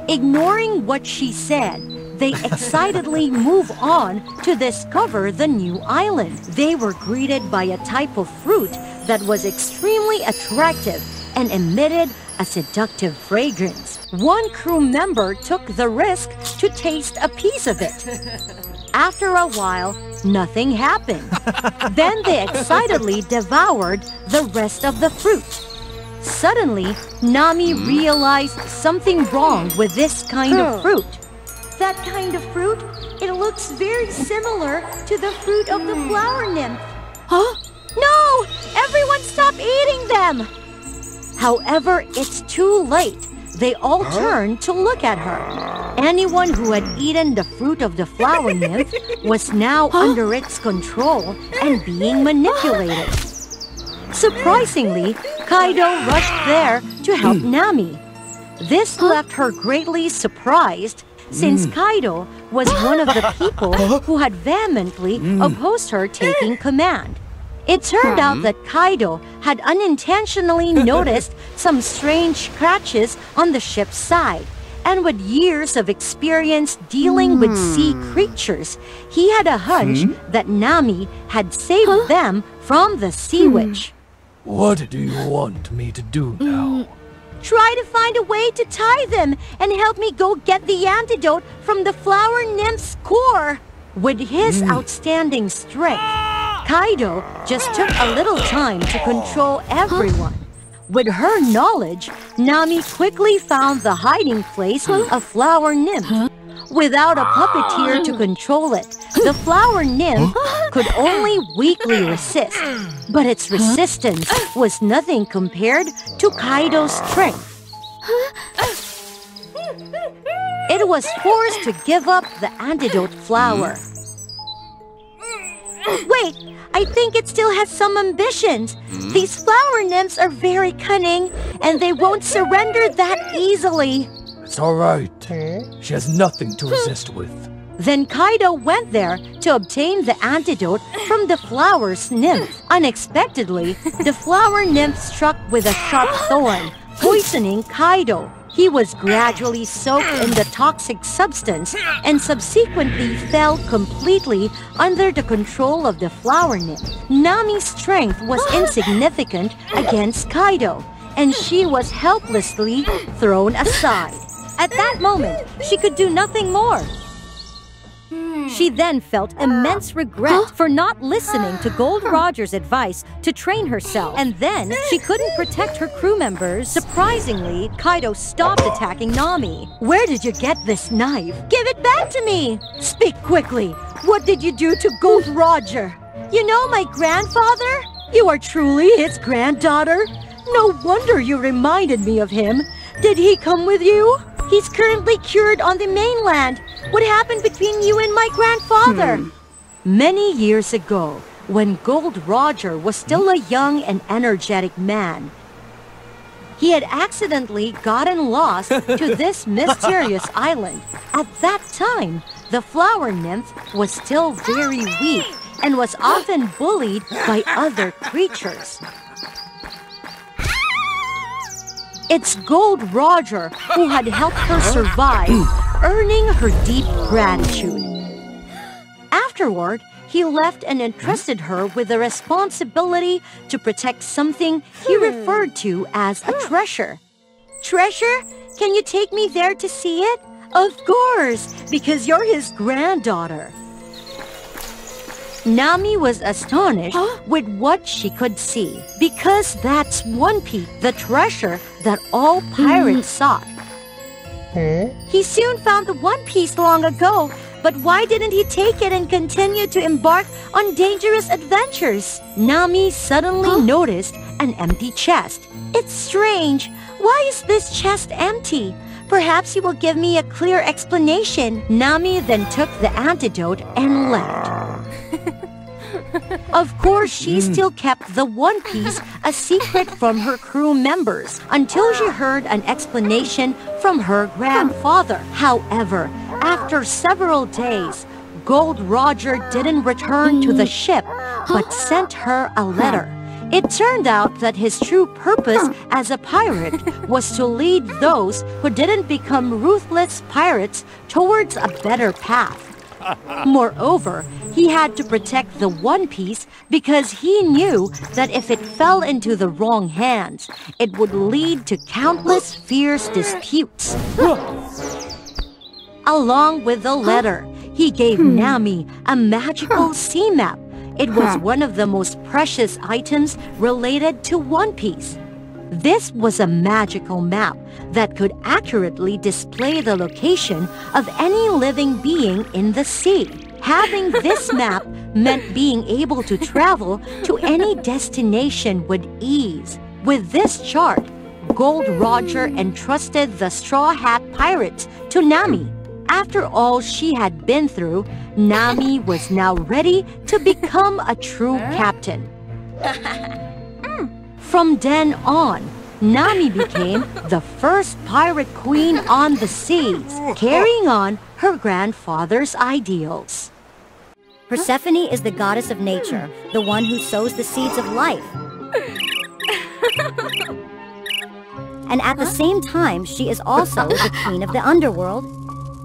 Ignoring what she said, they excitedly move on to discover the new island. They were greeted by a type of fruit that was extremely attractive and emitted a seductive fragrance. One crew member took the risk to taste a piece of it. After a while, nothing happened. Then they excitedly devoured the rest of the fruit. Suddenly, Nami realized something wrong with this kind of fruit. That kind of fruit? It looks very similar to the fruit of the flower nymph. Huh? No! Everyone stop eating them! However, it's too late. They all turned to look at her. Anyone who had eaten the fruit of the flower nymph was now under its control and being manipulated. Surprisingly, Kaido rushed there to help Nami. This left her greatly surprised, since Kaido was one of the people who had vehemently opposed her taking command. It turned out that Kaido had unintentionally noticed some strange scratches on the ship's side, and with years of experience dealing with sea creatures, he had a hunch that Nami had saved them from the Sea Witch. What do you want me to do now? Try to find a way to tie them and help me go get the antidote from the flower nymph's core. With his outstanding strength, Kaido just took a little time to control everyone. With her knowledge, Nami quickly found the hiding place of flower nymph. Without a puppeteer to control it, the flower nymph could only weakly resist, but its resistance was nothing compared to Kaido's strength. It was forced to give up the antidote flower. Wait, I think it still has some ambitions. These flower nymphs are very cunning, and they won't surrender that easily. It's all right. She has nothing to resist with. Then Kaido went there to obtain the antidote from the flower's nymph. Unexpectedly, the flower nymph struck with a sharp thorn, poisoning Kaido. He was gradually soaked in the toxic substance and subsequently fell completely under the control of the flower nymph. Nami's strength was insignificant against Kaido, and she was helplessly thrown aside. At that moment, she could do nothing more. She then felt immense regret for not listening to Gold Roger's advice to train herself. And then she couldn't protect her crew members. Surprisingly, Kaido stopped attacking Nami. Where did you get this knife? Give it back to me! Speak quickly. What did you do to Gold Roger? You know my grandfather? You are truly his granddaughter? No wonder you reminded me of him. Did he come with you? He's currently cured on the mainland. What happened between you and my grandfather? Many years ago, when Gold Roger was still a young and energetic man, he had accidentally gotten lost to this mysterious island. At that time, the flower nymph was still very weak and was often bullied by other creatures. It's Gold Roger who had helped her survive, earning her deep gratitude. Afterward, he left and entrusted her with the responsibility to protect something he referred to as a treasure. Treasure? Can you take me there to see it? Of course, because you're his granddaughter. Nami was astonished with what she could see, because that's One Piece, the treasure that all pirates sought. He soon found the One Piece long ago, but why didn't he take it and continue to embark on dangerous adventures? Nami suddenly noticed an empty chest. It's strange. Why is this chest empty? Perhaps you will give me a clear explanation. Nami then took the antidote and left. Of course, she still kept the One Piece a secret from her crew members until she heard an explanation from her grandfather. However, after several days, Gold Roger didn't return to the ship, but sent her a letter. It turned out that his true purpose as a pirate was to lead those who didn't become ruthless pirates towards a better path. Moreover, he had to protect the One Piece because he knew that if it fell into the wrong hands, it would lead to countless fierce disputes. Along with the letter, he gave Nami a magical sea map. It was one of the most precious items related to One Piece. This was a magical map that could accurately display the location of any living being in the sea. Having this map meant being able to travel to any destination with ease. With this chart, Gold Roger entrusted the Straw Hat Pirates to Nami. After all she had been through, Nami was now ready to become a true captain. From then on, Nami became the first pirate queen on the seas, carrying on her grandfather's ideals. Persephone is the goddess of nature, the one who sows the seeds of life. And at the same time, she is also the queen of the underworld.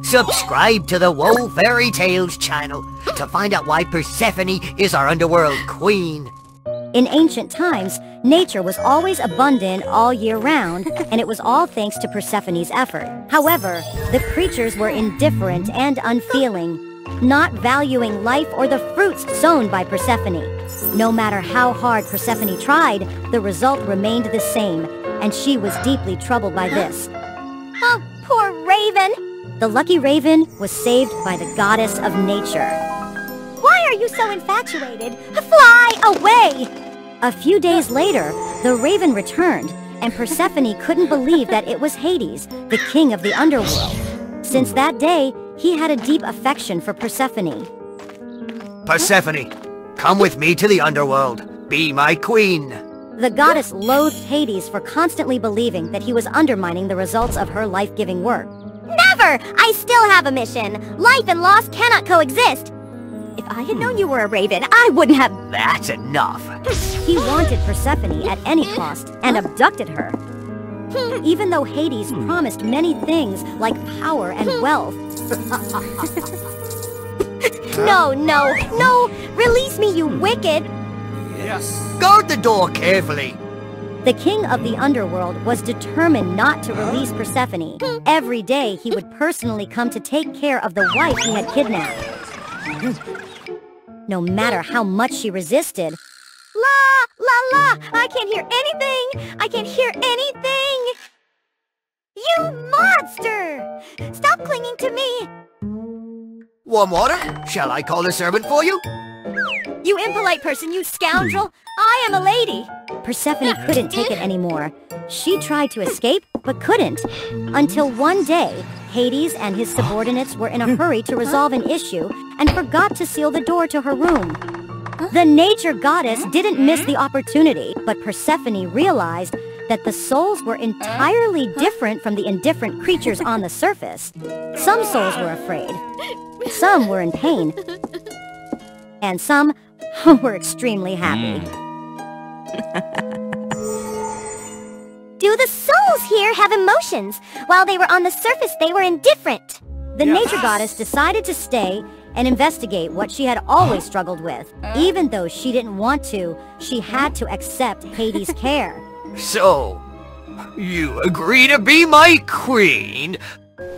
Subscribe to the WOA Fairy Tales channel to find out why Persephone is our underworld queen. In ancient times, nature was always abundant all year round, and it was all thanks to Persephone's effort. However, the creatures were indifferent and unfeeling, not valuing life or the fruits sown by Persephone. No matter how hard Persephone tried, the result remained the same, and she was deeply troubled by this. Oh, poor Raven! The lucky raven was saved by the goddess of nature. Why are you so infatuated? Fly away! A few days later, the raven returned, and Persephone couldn't believe that it was Hades, the king of the underworld. Since that day, he had a deep affection for Persephone. Persephone, come with me to the underworld. Be my queen. The goddess loathed Hades for constantly believing that he was undermining the results of her life-giving work. Never! I still have a mission. Life and loss cannot coexist. If I had known you were a raven, I wouldn't have... That's enough. He wanted Persephone at any cost and abducted her. Even though Hades promised many things like power and wealth. No, no, no! Release me, you wicked! Yes. Guard the door carefully. The king of the underworld was determined not to release Persephone. Every day he would personally come to take care of the wife he had kidnapped. No matter how much she resisted, La, la, la! I can't hear anything! I can't hear anything! You monster! Stop clinging to me! Warm water? Shall I call a servant for you? You impolite person, you scoundrel! I am a lady! Persephone couldn't take it anymore. She tried to escape, but couldn't. Until one day, Hades and his subordinates were in a hurry to resolve an issue and forgot to seal the door to her room. The nature goddess didn't miss the opportunity, but Persephone realized that the souls were entirely different from the indifferent creatures on the surface. Some souls were afraid, some were in pain, and some were extremely happy. Do the souls here have emotions? While they were on the surface, they were indifferent. The nature goddess decided to stay and investigate what she had always struggled with. Even though she didn't want to, she had to accept Hades' care. So, you agree to be my queen?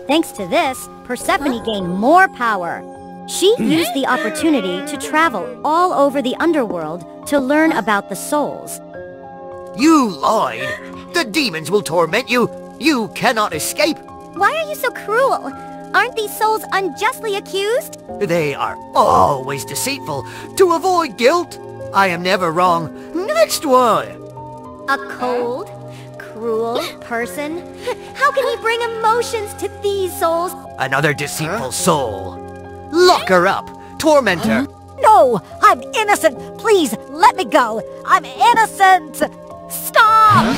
Thanks to this, Persephone gained more power. She used the opportunity to travel all over the underworld to learn about the souls. You lied! The demons will torment you! You cannot escape! Why are you so cruel? Aren't these souls unjustly accused? They are always deceitful. To avoid guilt, I am never wrong. Next one! A cold, cruel person? How can he bring emotions to these souls? Another deceitful soul. Lock her up! Torment her! No! I'm innocent! Please, let me go! I'm innocent! Stop!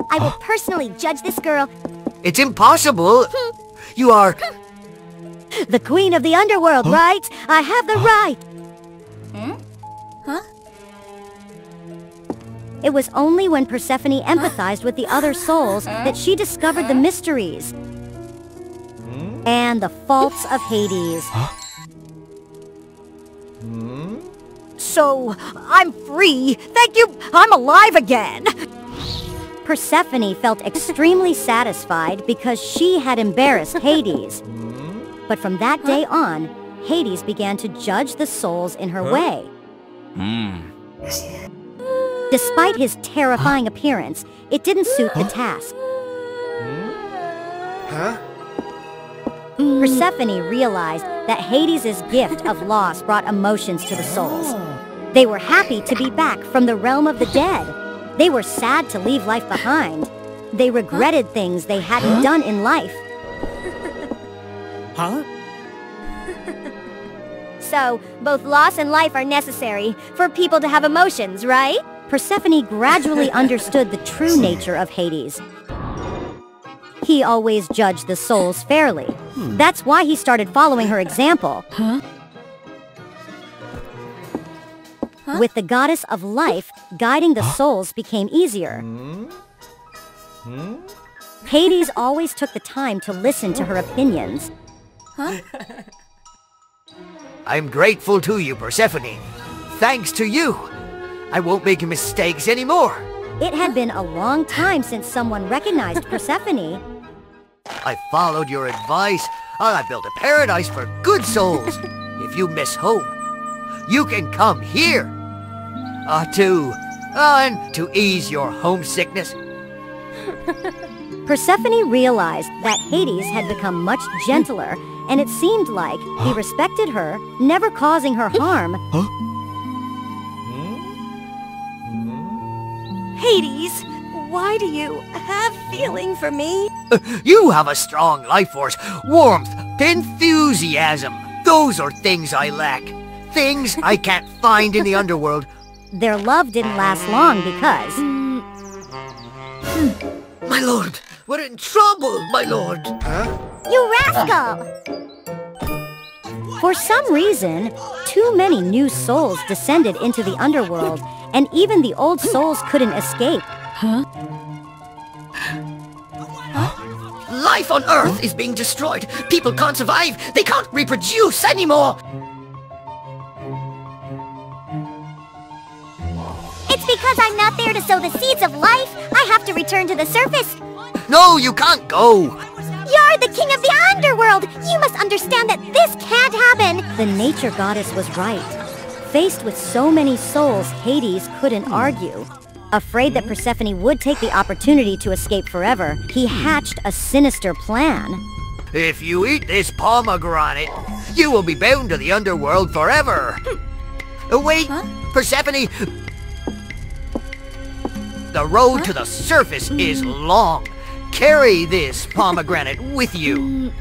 I will personally judge this girl. It's impossible! You are... the queen of the underworld, right? I have the right! It was only when Persephone empathized with the other souls that she discovered the mysteries and the faults of Hades. So, I'm free! Thank you! I'm alive again! Persephone felt extremely satisfied because she had embarrassed Hades. But from that day on, Hades began to judge the souls in her way. Despite his terrifying appearance, it didn't suit the task. Persephone realized that Hades' gift of loss brought emotions to the souls. They were happy to be back from the realm of the dead. They were sad to leave life behind. They regretted things they hadn't done in life. So, both loss and life are necessary for people to have emotions, right? Persephone gradually understood the true nature of Hades. He always judged the souls fairly. That's why he started following her example. With the goddess of life guiding the souls became easier. Hades always took the time to listen to her opinions. I'm grateful to you, Persephone. Thanks to you, I won't make mistakes anymore. It had been a long time since someone recognized Persephone. I followed your advice. I built a paradise for good souls. If you miss home, you can come here. To ease your homesickness. Persephone realized that Hades had become much gentler, and it seemed like he respected her, never causing her harm. Hades, why do you have feeling for me? You have a strong life force, warmth, enthusiasm. Those are things I lack. Things I can't find in the underworld. Their love didn't last long because... My lord, we're in trouble, my lord. You rascal! For some reason, too many new souls descended into the underworld, and even the old souls couldn't escape. Life on Earth is being destroyed. People can't survive. They can't reproduce anymore. It's because I'm not there to sow the seeds of life. I have to return to the surface. No, you can't go. You're the king of the underworld! You must understand that this can't happen! The nature goddess was right. Faced with so many souls, Hades couldn't argue. Afraid that Persephone would take the opportunity to escape forever, he hatched a sinister plan. If you eat this pomegranate, you will be bound to the underworld forever. Wait, Persephone! The road to the surface is long. Carry this pomegranate with you.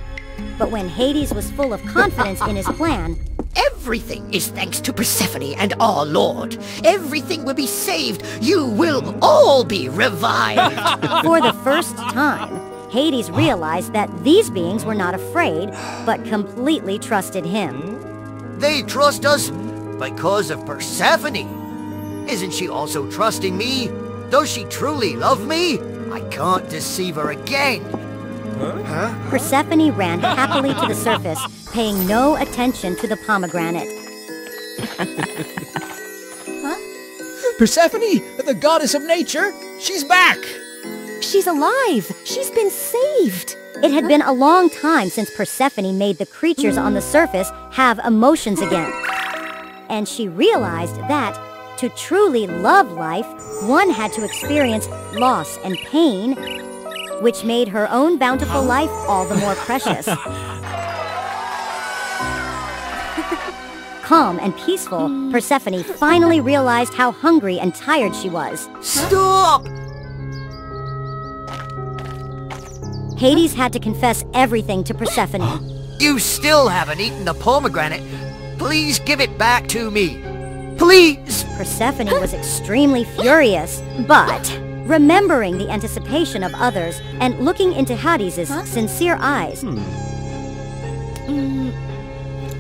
But when Hades was full of confidence in his plan, everything is thanks to Persephone and our Lord. Everything will be saved. You will all be revived. For the first time, Hades realized that these beings were not afraid, but completely trusted him. They trust us because of Persephone. Isn't she also trusting me? Does she truly love me? I can't deceive her again. Persephone ran happily to the surface, paying no attention to the pomegranate. Persephone, the goddess of nature, she's back! She's alive! She's been saved! It had been a long time since Persephone made the creatures on the surface have emotions again. And she realized that, to truly love life, one had to experience loss and pain, which made her own bountiful life all the more precious. Calm and peaceful, Persephone finally realized how hungry and tired she was. Stop! Hades had to confess everything to Persephone. You still haven't eaten the pomegranate. Please give it back to me. Please! Persephone was extremely furious, but remembering the anticipation of others and looking into Hades' sincere eyes.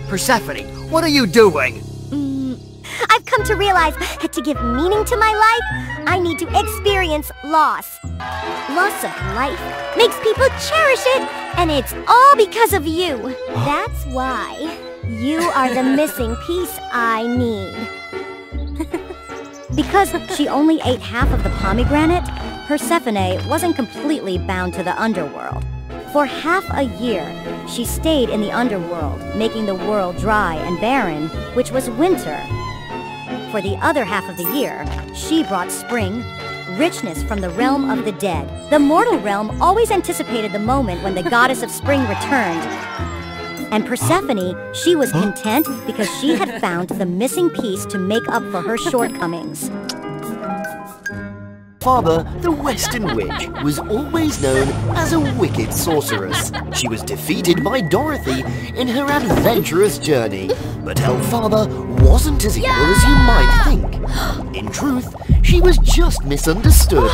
Persephone, what are you doing? I've come to realize that to give meaning to my life, I need to experience loss. Loss of life makes people cherish it, and it's all because of you. That's why you are the missing piece I need. Because she only ate half of the pomegranate, Persephone wasn't completely bound to the underworld. For half a year, she stayed in the underworld, making the world dry and barren, which was winter. For the other half of the year, she brought spring, richness from the realm of the dead. The mortal realm always anticipated the moment when the goddess of spring returned. And Persephone, she was content because she had found the missing piece to make up for her shortcomings. Father, the Western Witch, was always known as a wicked sorceress. She was defeated by Dorothy in her adventurous journey. But Elphaba wasn't as evil as you might think. In truth, she was just misunderstood.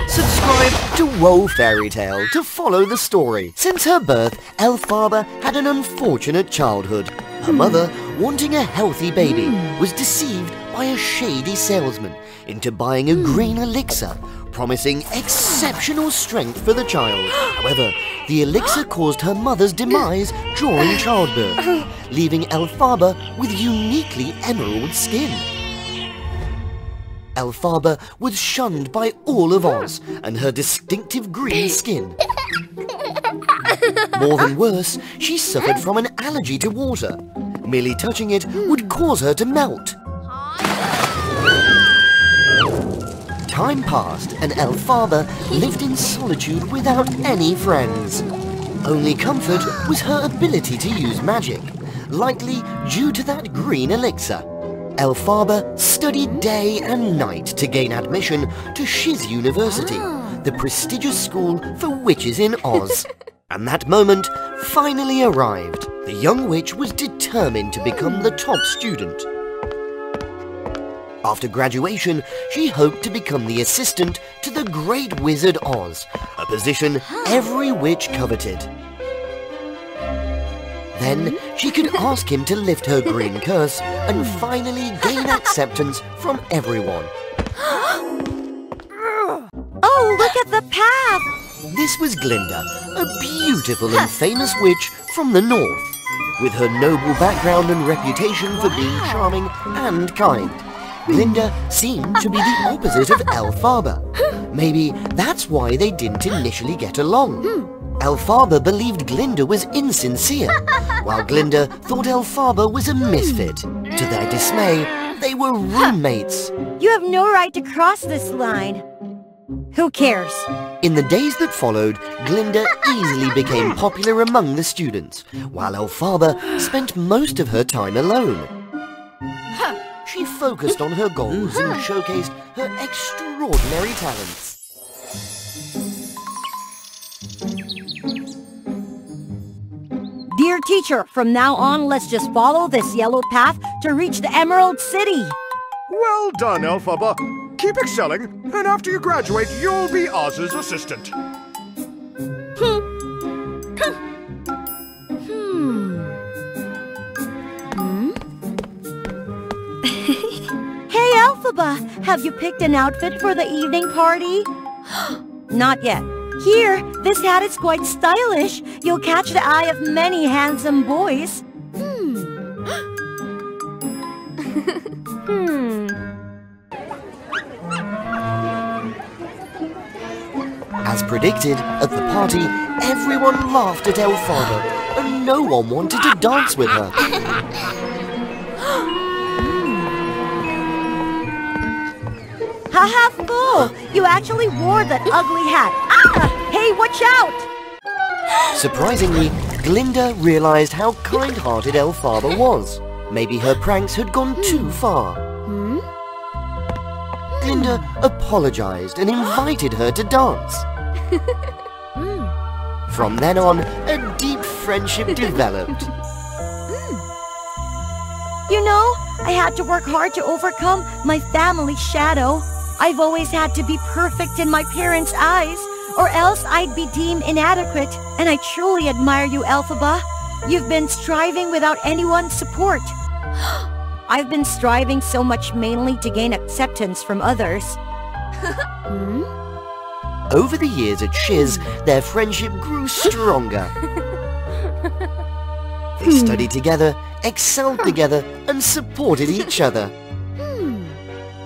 Subscribe to WOA Fairy Tale to follow the story. Since her birth, Elphaba had an unfortunate childhood. Her mother, wanting a healthy baby, was deceived by a shady salesman into buying a green elixir, promising exceptional strength for the child. However, the elixir caused her mother's demise during childbirth, leaving Elphaba with uniquely emerald skin. Elphaba was shunned by all of Oz, and her distinctive green skin. More than worse, she suffered from an allergy to water. Merely touching it would cause her to melt. Time passed, and Elphaba lived in solitude without any friends. Only comfort was her ability to use magic, likely due to that green elixir. Elphaba studied day and night to gain admission to Shiz University, the prestigious school for witches in Oz. And that moment finally arrived. The young witch was determined to become the top student. After graduation, she hoped to become the assistant to the Great Wizard Oz, a position every witch coveted. Then she could ask him to lift her green curse and finally gain acceptance from everyone. Oh, look at the path! This was Glinda, a beautiful and famous witch from the north, with her noble background and reputation for being charming and kind. Glinda seemed to be the opposite of Elphaba. Maybe that's why they didn't initially get along. Elphaba believed Glinda was insincere, while Glinda thought Elphaba was a misfit. To their dismay, they were roommates. You have no right to cross this line. Who cares? In the days that followed, Glinda easily became popular among the students, while Elphaba spent most of her time alone. She focused on her goals and showcased her extraordinary talents. Dear teacher, from now on, let's just follow this yellow path to reach the Emerald City. Well done, Elphaba. Keep excelling, and after you graduate, you'll be Oz's assistant. Hey, Elphaba, have you picked an outfit for the evening party? Not yet. Here, this hat is quite stylish. You'll catch the eye of many handsome boys. As predicted, at the party, everyone laughed at Elphaba, and no one wanted to dance with her. Haha, fool! You actually wore that ugly hat. Ah! Hey, watch out! Surprisingly, Glinda realized how kind-hearted Elphaba was. Maybe her pranks had gone too far. Glinda apologized and invited her to dance. From then on, a deep friendship developed. You know, I had to work hard to overcome my family's shadow. I've always had to be perfect in my parents' eyes, or else I'd be deemed inadequate. And I truly admire you, Elphaba. You've been striving without anyone's support. I've been striving so much mainly to gain acceptance from others. Over the years at Shiz, their friendship grew stronger. They studied together, excelled together, and supported each other.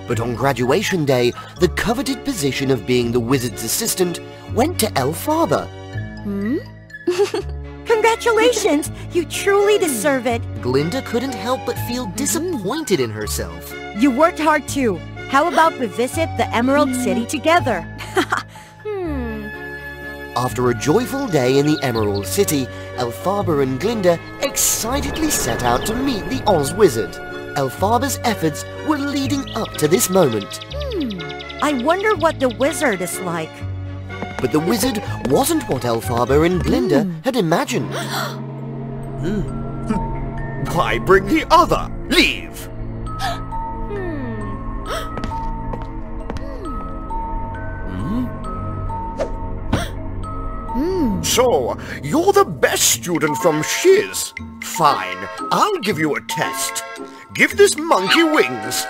But on graduation day, the coveted position of being the wizard's assistant went to Elphaba. Congratulations! You truly deserve it. Glinda couldn't help but feel disappointed in herself. You worked hard too. How about we visit the Emerald City together? After a joyful day in the Emerald City, Elphaba and Glinda excitedly set out to meet the Oz Wizard. Elphaba's efforts were leading up to this moment. I wonder what the wizard is like. But the wizard wasn't what Elphaba and Glinda had imagined. Why bring the other? Leave! So, you're the best student from Shiz. Fine, I'll give you a test. Give this monkey wings.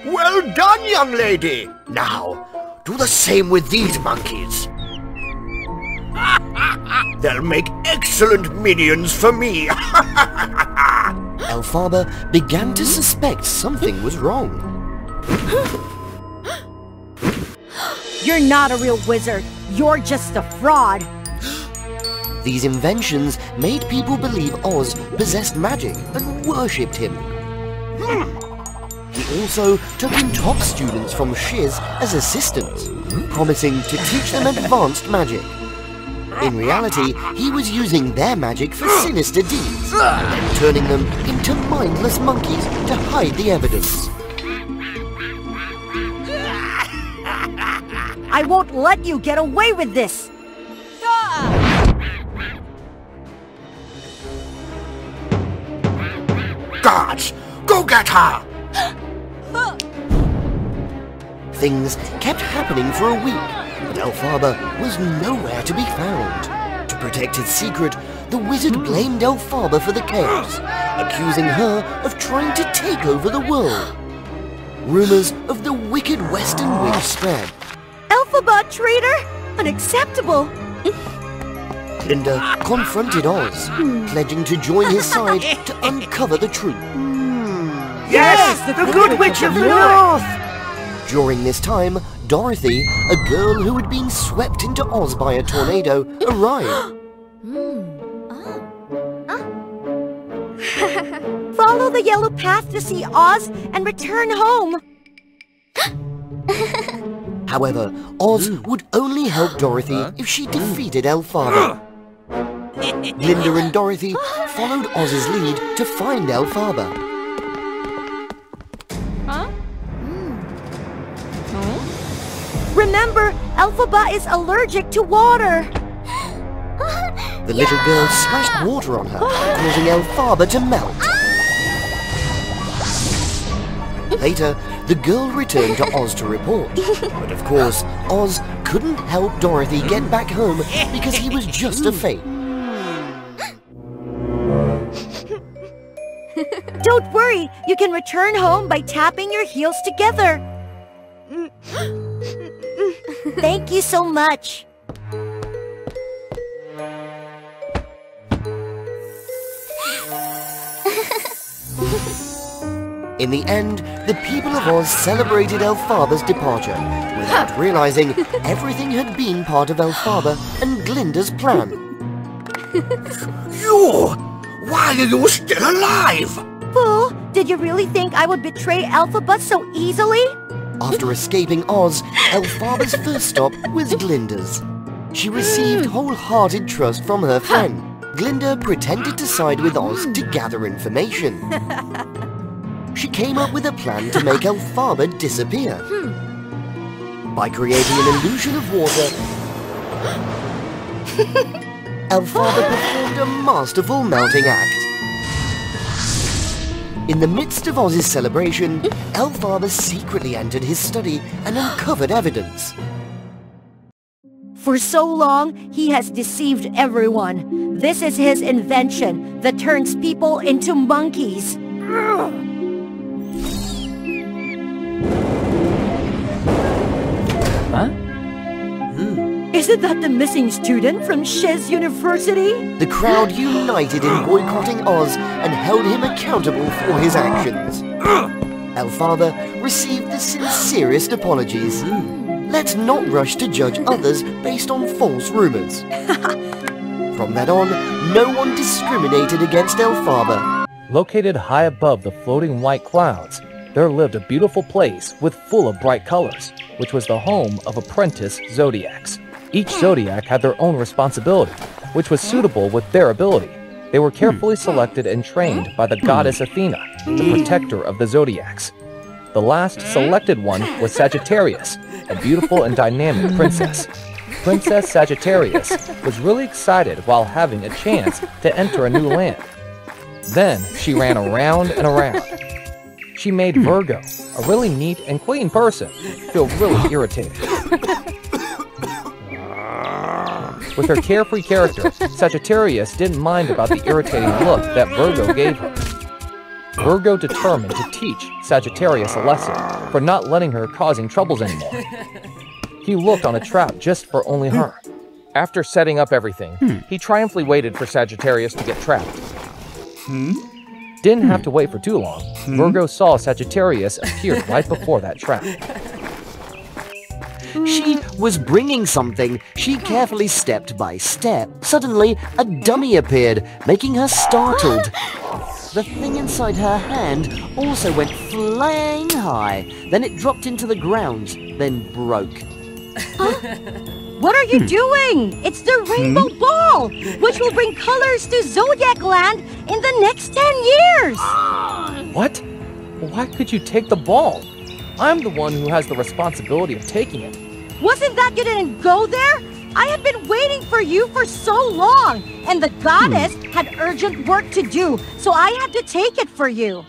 Well done, young lady. Now, do the same with these monkeys. They'll make excellent minions for me. Elphaba began to suspect something was wrong. You're not a real wizard. You're just a fraud. These inventions made people believe Oz possessed magic and worshipped him. He also took in top students from Shiz as assistants, promising to teach them advanced magic. In reality, he was using their magic for sinister deeds, and then turning them into mindless monkeys to hide the evidence. I won't let you get away with this! Guards, go get her! Things kept happening for a week, but Elphaba was nowhere to be found. To protect his secret, the wizard blamed Elphaba for the chaos, accusing her of trying to take over the world. Rumors of the wicked Western Witch spread. Elphaba, traitor! Unacceptable! Glinda confronted Oz, pledging to join his side to uncover the truth. Yes, the Good Witch of North! During this time, Dorothy, a girl who had been swept into Oz by a tornado, arrived. Follow the yellow path to see Oz and return home. However, Oz would only help Dorothy if she defeated Elphaba. Glinda and Dorothy followed Oz's lead to find Elphaba. Remember, Elphaba is allergic to water. The little girl splashed water on her, causing Elphaba to melt. Later, the girl returned to Oz to report. But of course, Oz couldn't help Dorothy get back home because he was just a fake. Don't worry, you can return home by tapping your heels together. Thank you so much. In the end, the people of Oz celebrated Elphaba's departure, without realizing everything had been part of Elphaba and Glinda's plan. You! Why are you still alive? Fool, did you really think I would betray Elphaba so easily? After escaping Oz, Elphaba's first stop was Glinda's. She received wholehearted trust from her friend. Glinda pretended to side with Oz to gather information. She came up with a plan to make Elphaba disappear. By creating an illusion of water, Elphaba performed a masterful melting act. In the midst of Oz's celebration, Elphaba secretly entered his study and uncovered evidence. For so long, he has deceived everyone. This is his invention that turns people into monkeys. Huh? Isn't that the missing student from Shiz University? The crowd united in boycotting Oz and held him accountable for his actions. Elphaba received the sincerest apologies. Let's not rush to judge others based on false rumors. From that on, no one discriminated against Elphaba. Located high above the floating white clouds, there lived a beautiful place full of bright colors, which was the home of apprentice zodiacs. Each zodiac had their own responsibility, which was suitable with their ability. They were carefully selected and trained by the goddess Athena, the protector of the zodiacs. The last selected one was Sagittarius, a beautiful and dynamic princess. Princess Sagittarius was really excited while having a chance to enter a new land. Then she ran around and around. She made Virgo, a really neat and clean person, feel really irritated. With her carefree character, Sagittarius didn't mind about the irritating look that Virgo gave her. Virgo determined to teach Sagittarius a lesson for not letting her causing troubles anymore. He looked on a trap just for only her. After setting up everything, he triumphantly waited for Sagittarius to get trapped. Didn't have to wait for too long. Virgo saw Sagittarius appear right before that trap. She was bringing something. She carefully stepped by step. Suddenly, a dummy appeared, making her startled. The thing inside her hand also went flying high. Then it dropped into the ground, then broke. What are you doing? It's the Rainbow Ball, which will bring colors to Zodiac Land in the next 10 years! What? Why could you take the ball? I'm the one who has the responsibility of taking it. Wasn't that you didn't go there? I have been waiting for you for so long, and the goddess had urgent work to do, so I had to take it for you.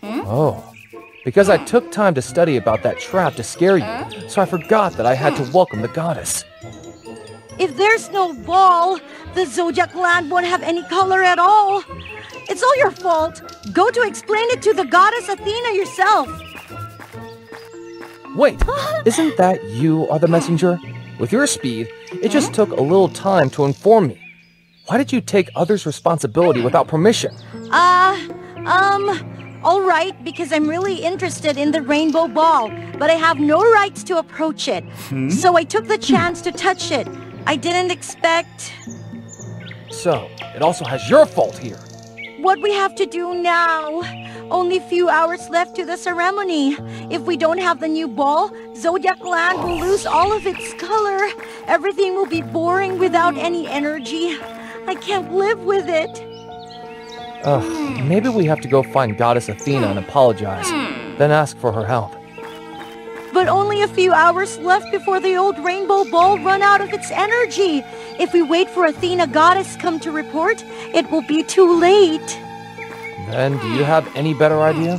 Oh, because I took time to study about that trap to scare you, so I forgot that I had to welcome the goddess. If there's no ball, the Zodiac Land won't have any color at all. It's all your fault. Go to explain it to the goddess Athena yourself. Wait, isn't that you are the messenger? With your speed, it just took a little time to inform me. Why did you take others' responsibility without permission? All right, because I'm really interested in the rainbow ball, but I have no rights to approach it. So I took the chance to touch it. I didn't expect... So, it also has your fault here. What we have to do now? Only few hours left to the ceremony. If we don't have the new ball, Zodiac Land will lose all of its color. Everything will be boring without any energy. I can't live with it. Maybe we have to go find Goddess Athena and apologize, then ask for her help. But only a few hours left before the old rainbow ball run out of its energy. If we wait for Athena Goddess come to report, it will be too late. Then, do you have any better idea?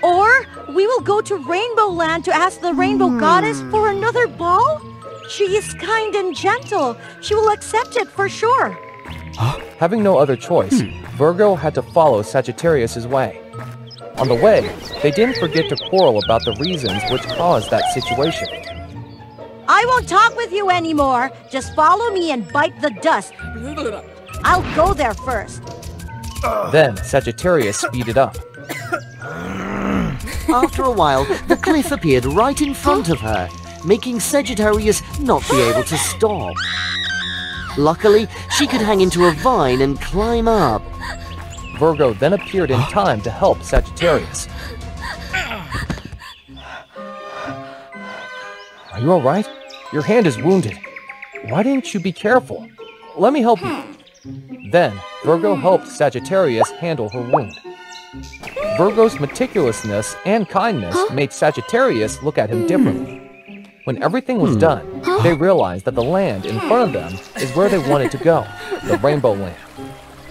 Or we will go to Rainbow Land to ask the Rainbow Goddess for another ball? She is kind and gentle. She will accept it for sure. Having no other choice, Virgo had to follow Sagittarius's way. On the way, they didn't forget to quarrel about the reasons which caused that situation. I won't talk with you anymore. Just follow me and bite the dust. I'll go there first. Then Sagittarius speeded up. After a while, the cliff appeared right in front of her, making Sagittarius not be able to stop. Luckily, she could hang into a vine and climb up. Virgo then appeared in time to help Sagittarius. Are you alright? Your hand is wounded. Why didn't you be careful? Let me help you. Then, Virgo helped Sagittarius handle her wound. Virgo's meticulousness and kindness made Sagittarius look at him differently. When everything was done, they realized that the land in front of them is where they wanted to go, the Rainbow Land.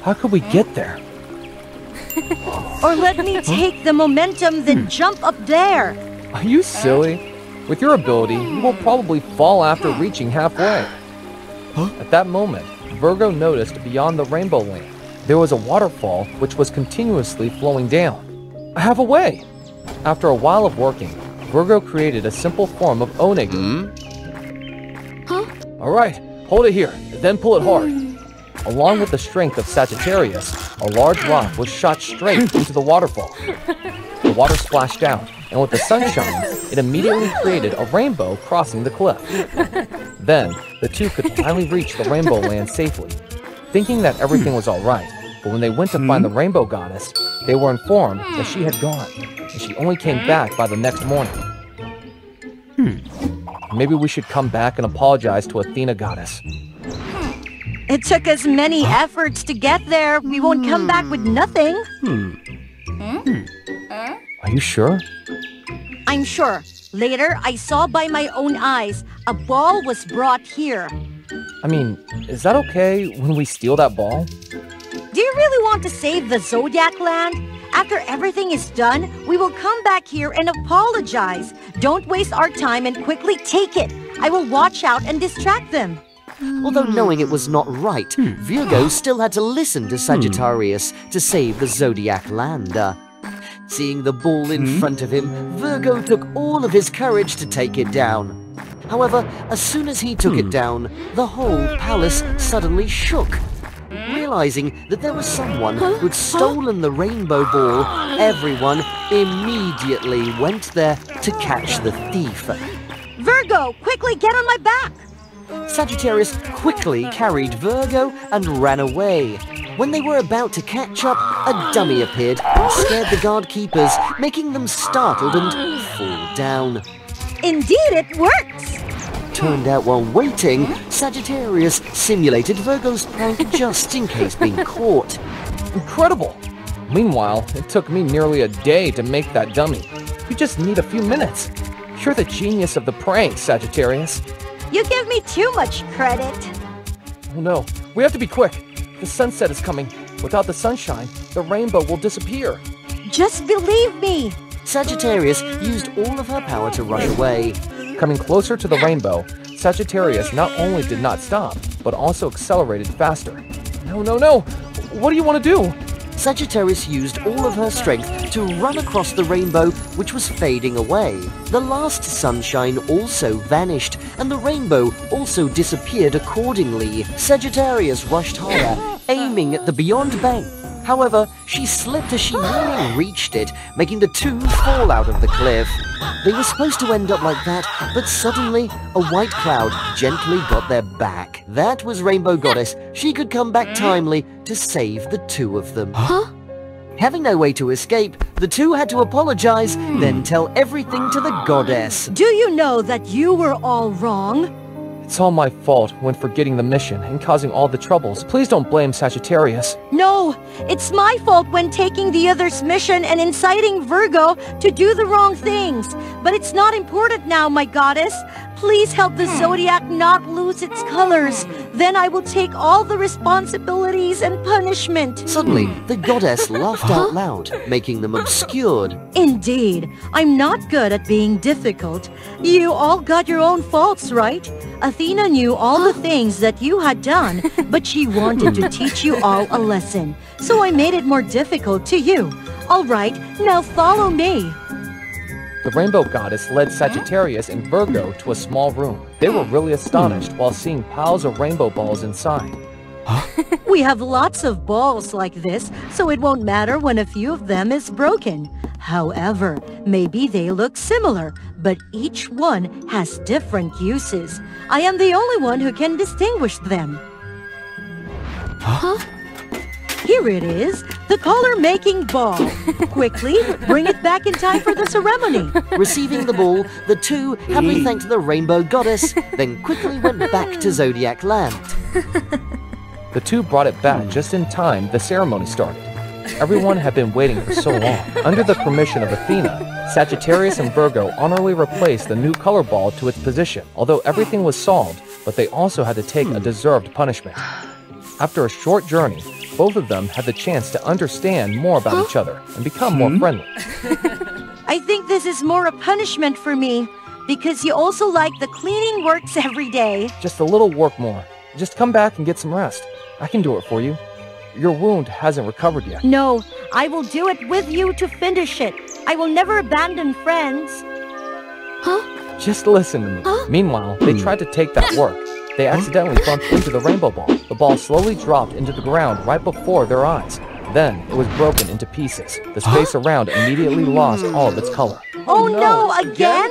How could we get there? Or let me take the momentum, then jump up there. Are you silly? With your ability, you will probably fall after reaching halfway. At that moment, Virgo noticed beyond the Rainbow Land, there was a waterfall which was continuously flowing down. I have a way! After a while of working, Virgo created a simple form of onegu. Alright, hold it here, then pull it hard. Along with the strength of Sagittarius, a large rock was shot straight into the waterfall. The water splashed out, and with the sunshine, it immediately created a rainbow crossing the cliff. Then, the two could finally reach the Rainbow Land safely, thinking that everything was alright. But when they went to find the Rainbow Goddess, they were informed that she had gone, and she only came back by the next morning. Maybe we should come back and apologize to Athena Goddess. It took us many efforts to get there. We won't come back with nothing. Are you sure? I'm sure. Later, I saw by my own eyes, a ball was brought here. I mean, is that okay when we steal that ball? Do you really want to save the Zodiac Land? After everything is done, we will come back here and apologize. Don't waste our time and quickly take it. I will watch out and distract them. Although knowing it was not right, Virgo still had to listen to Sagittarius to save the Zodiac Land. Seeing the ball in front of him, Virgo took all of his courage to take it down. However, as soon as he took it down, the whole palace suddenly shook. Realizing that there was someone who'd stolen the rainbow ball, everyone immediately went there to catch the thief. Virgo, quickly get on my back! Sagittarius quickly carried Virgo and ran away. When they were about to catch up, a dummy appeared and scared the guard keepers, making them startled and fall down. Indeed, it works! Turned out while waiting, Sagittarius simulated Virgo's prank just in case being caught. Incredible! Meanwhile, it took me nearly a day to make that dummy. You just need a few minutes. You're the genius of the prank, Sagittarius. You give me too much credit. Oh no, we have to be quick. The sunset is coming. Without the sunshine, the rainbow will disappear. Just believe me. Sagittarius used all of her power to rush away. Coming closer to the rainbow, Sagittarius not only did not stop, but also accelerated faster. No, no, no! What do you want to do? Sagittarius used all of her strength to run across the rainbow, which was fading away. The last sunshine also vanished, and the rainbow also disappeared accordingly. Sagittarius rushed higher, aiming at the beyond bank. However, she slipped as she nearly reached it, making the two fall out of the cliff. They were supposed to end up like that, but suddenly, a white cloud gently got their back. That was Rainbow Goddess. She could come back timely to save the two of them. Having no way to escape, the two had to apologize, then tell everything to the goddess. Do you know that you were all wrong? It's all my fault when forgetting the mission and causing all the troubles. Please don't blame Sagittarius. No, it's my fault when taking the other's mission and inciting Virgo to do the wrong things. But it's not important now, my goddess. Please help the zodiac not lose its colors. Then I will take all the responsibilities and punishment. Suddenly, the goddess laughed out loud, making them obscured. Indeed, I'm not good at being difficult. You all got your own faults, right? Athena knew all the things that you had done, but she wanted to teach you all a lesson. So I made it more difficult to you. All right, now follow me. The Rainbow Goddess led Sagittarius and Virgo to a small room. They were really astonished while seeing piles of rainbow balls inside. We have lots of balls like this, so it won't matter when a few of them is broken. However, maybe they look similar, but each one has different uses. I am the only one who can distinguish them. Here it is, the color-making ball. Quickly, bring it back in time for the ceremony. Receiving the ball, the two happily thanked the Rainbow Goddess, then quickly went back to Zodiac Land. The two brought it back just in time the ceremony started. Everyone had been waiting for so long. Under the permission of Athena, Sagittarius and Virgo honorably replaced the new color ball to its position, although everything was solved, but they also had to take a deserved punishment. After a short journey, both of them had the chance to understand more about each other and become more friendly. I think this is more a punishment for me, because you also like the cleaning works every day. Just a little work more. Just come back and get some rest. I can do it for you. Your wound hasn't recovered yet. No, I will do it with you to finish it. I will never abandon friends. Just listen to me. Meanwhile, they tried to take that work. They accidentally bumped into the rainbow ball. The ball slowly dropped into the ground right before their eyes. Then, it was broken into pieces. The space around immediately lost all of its color. Oh no, again?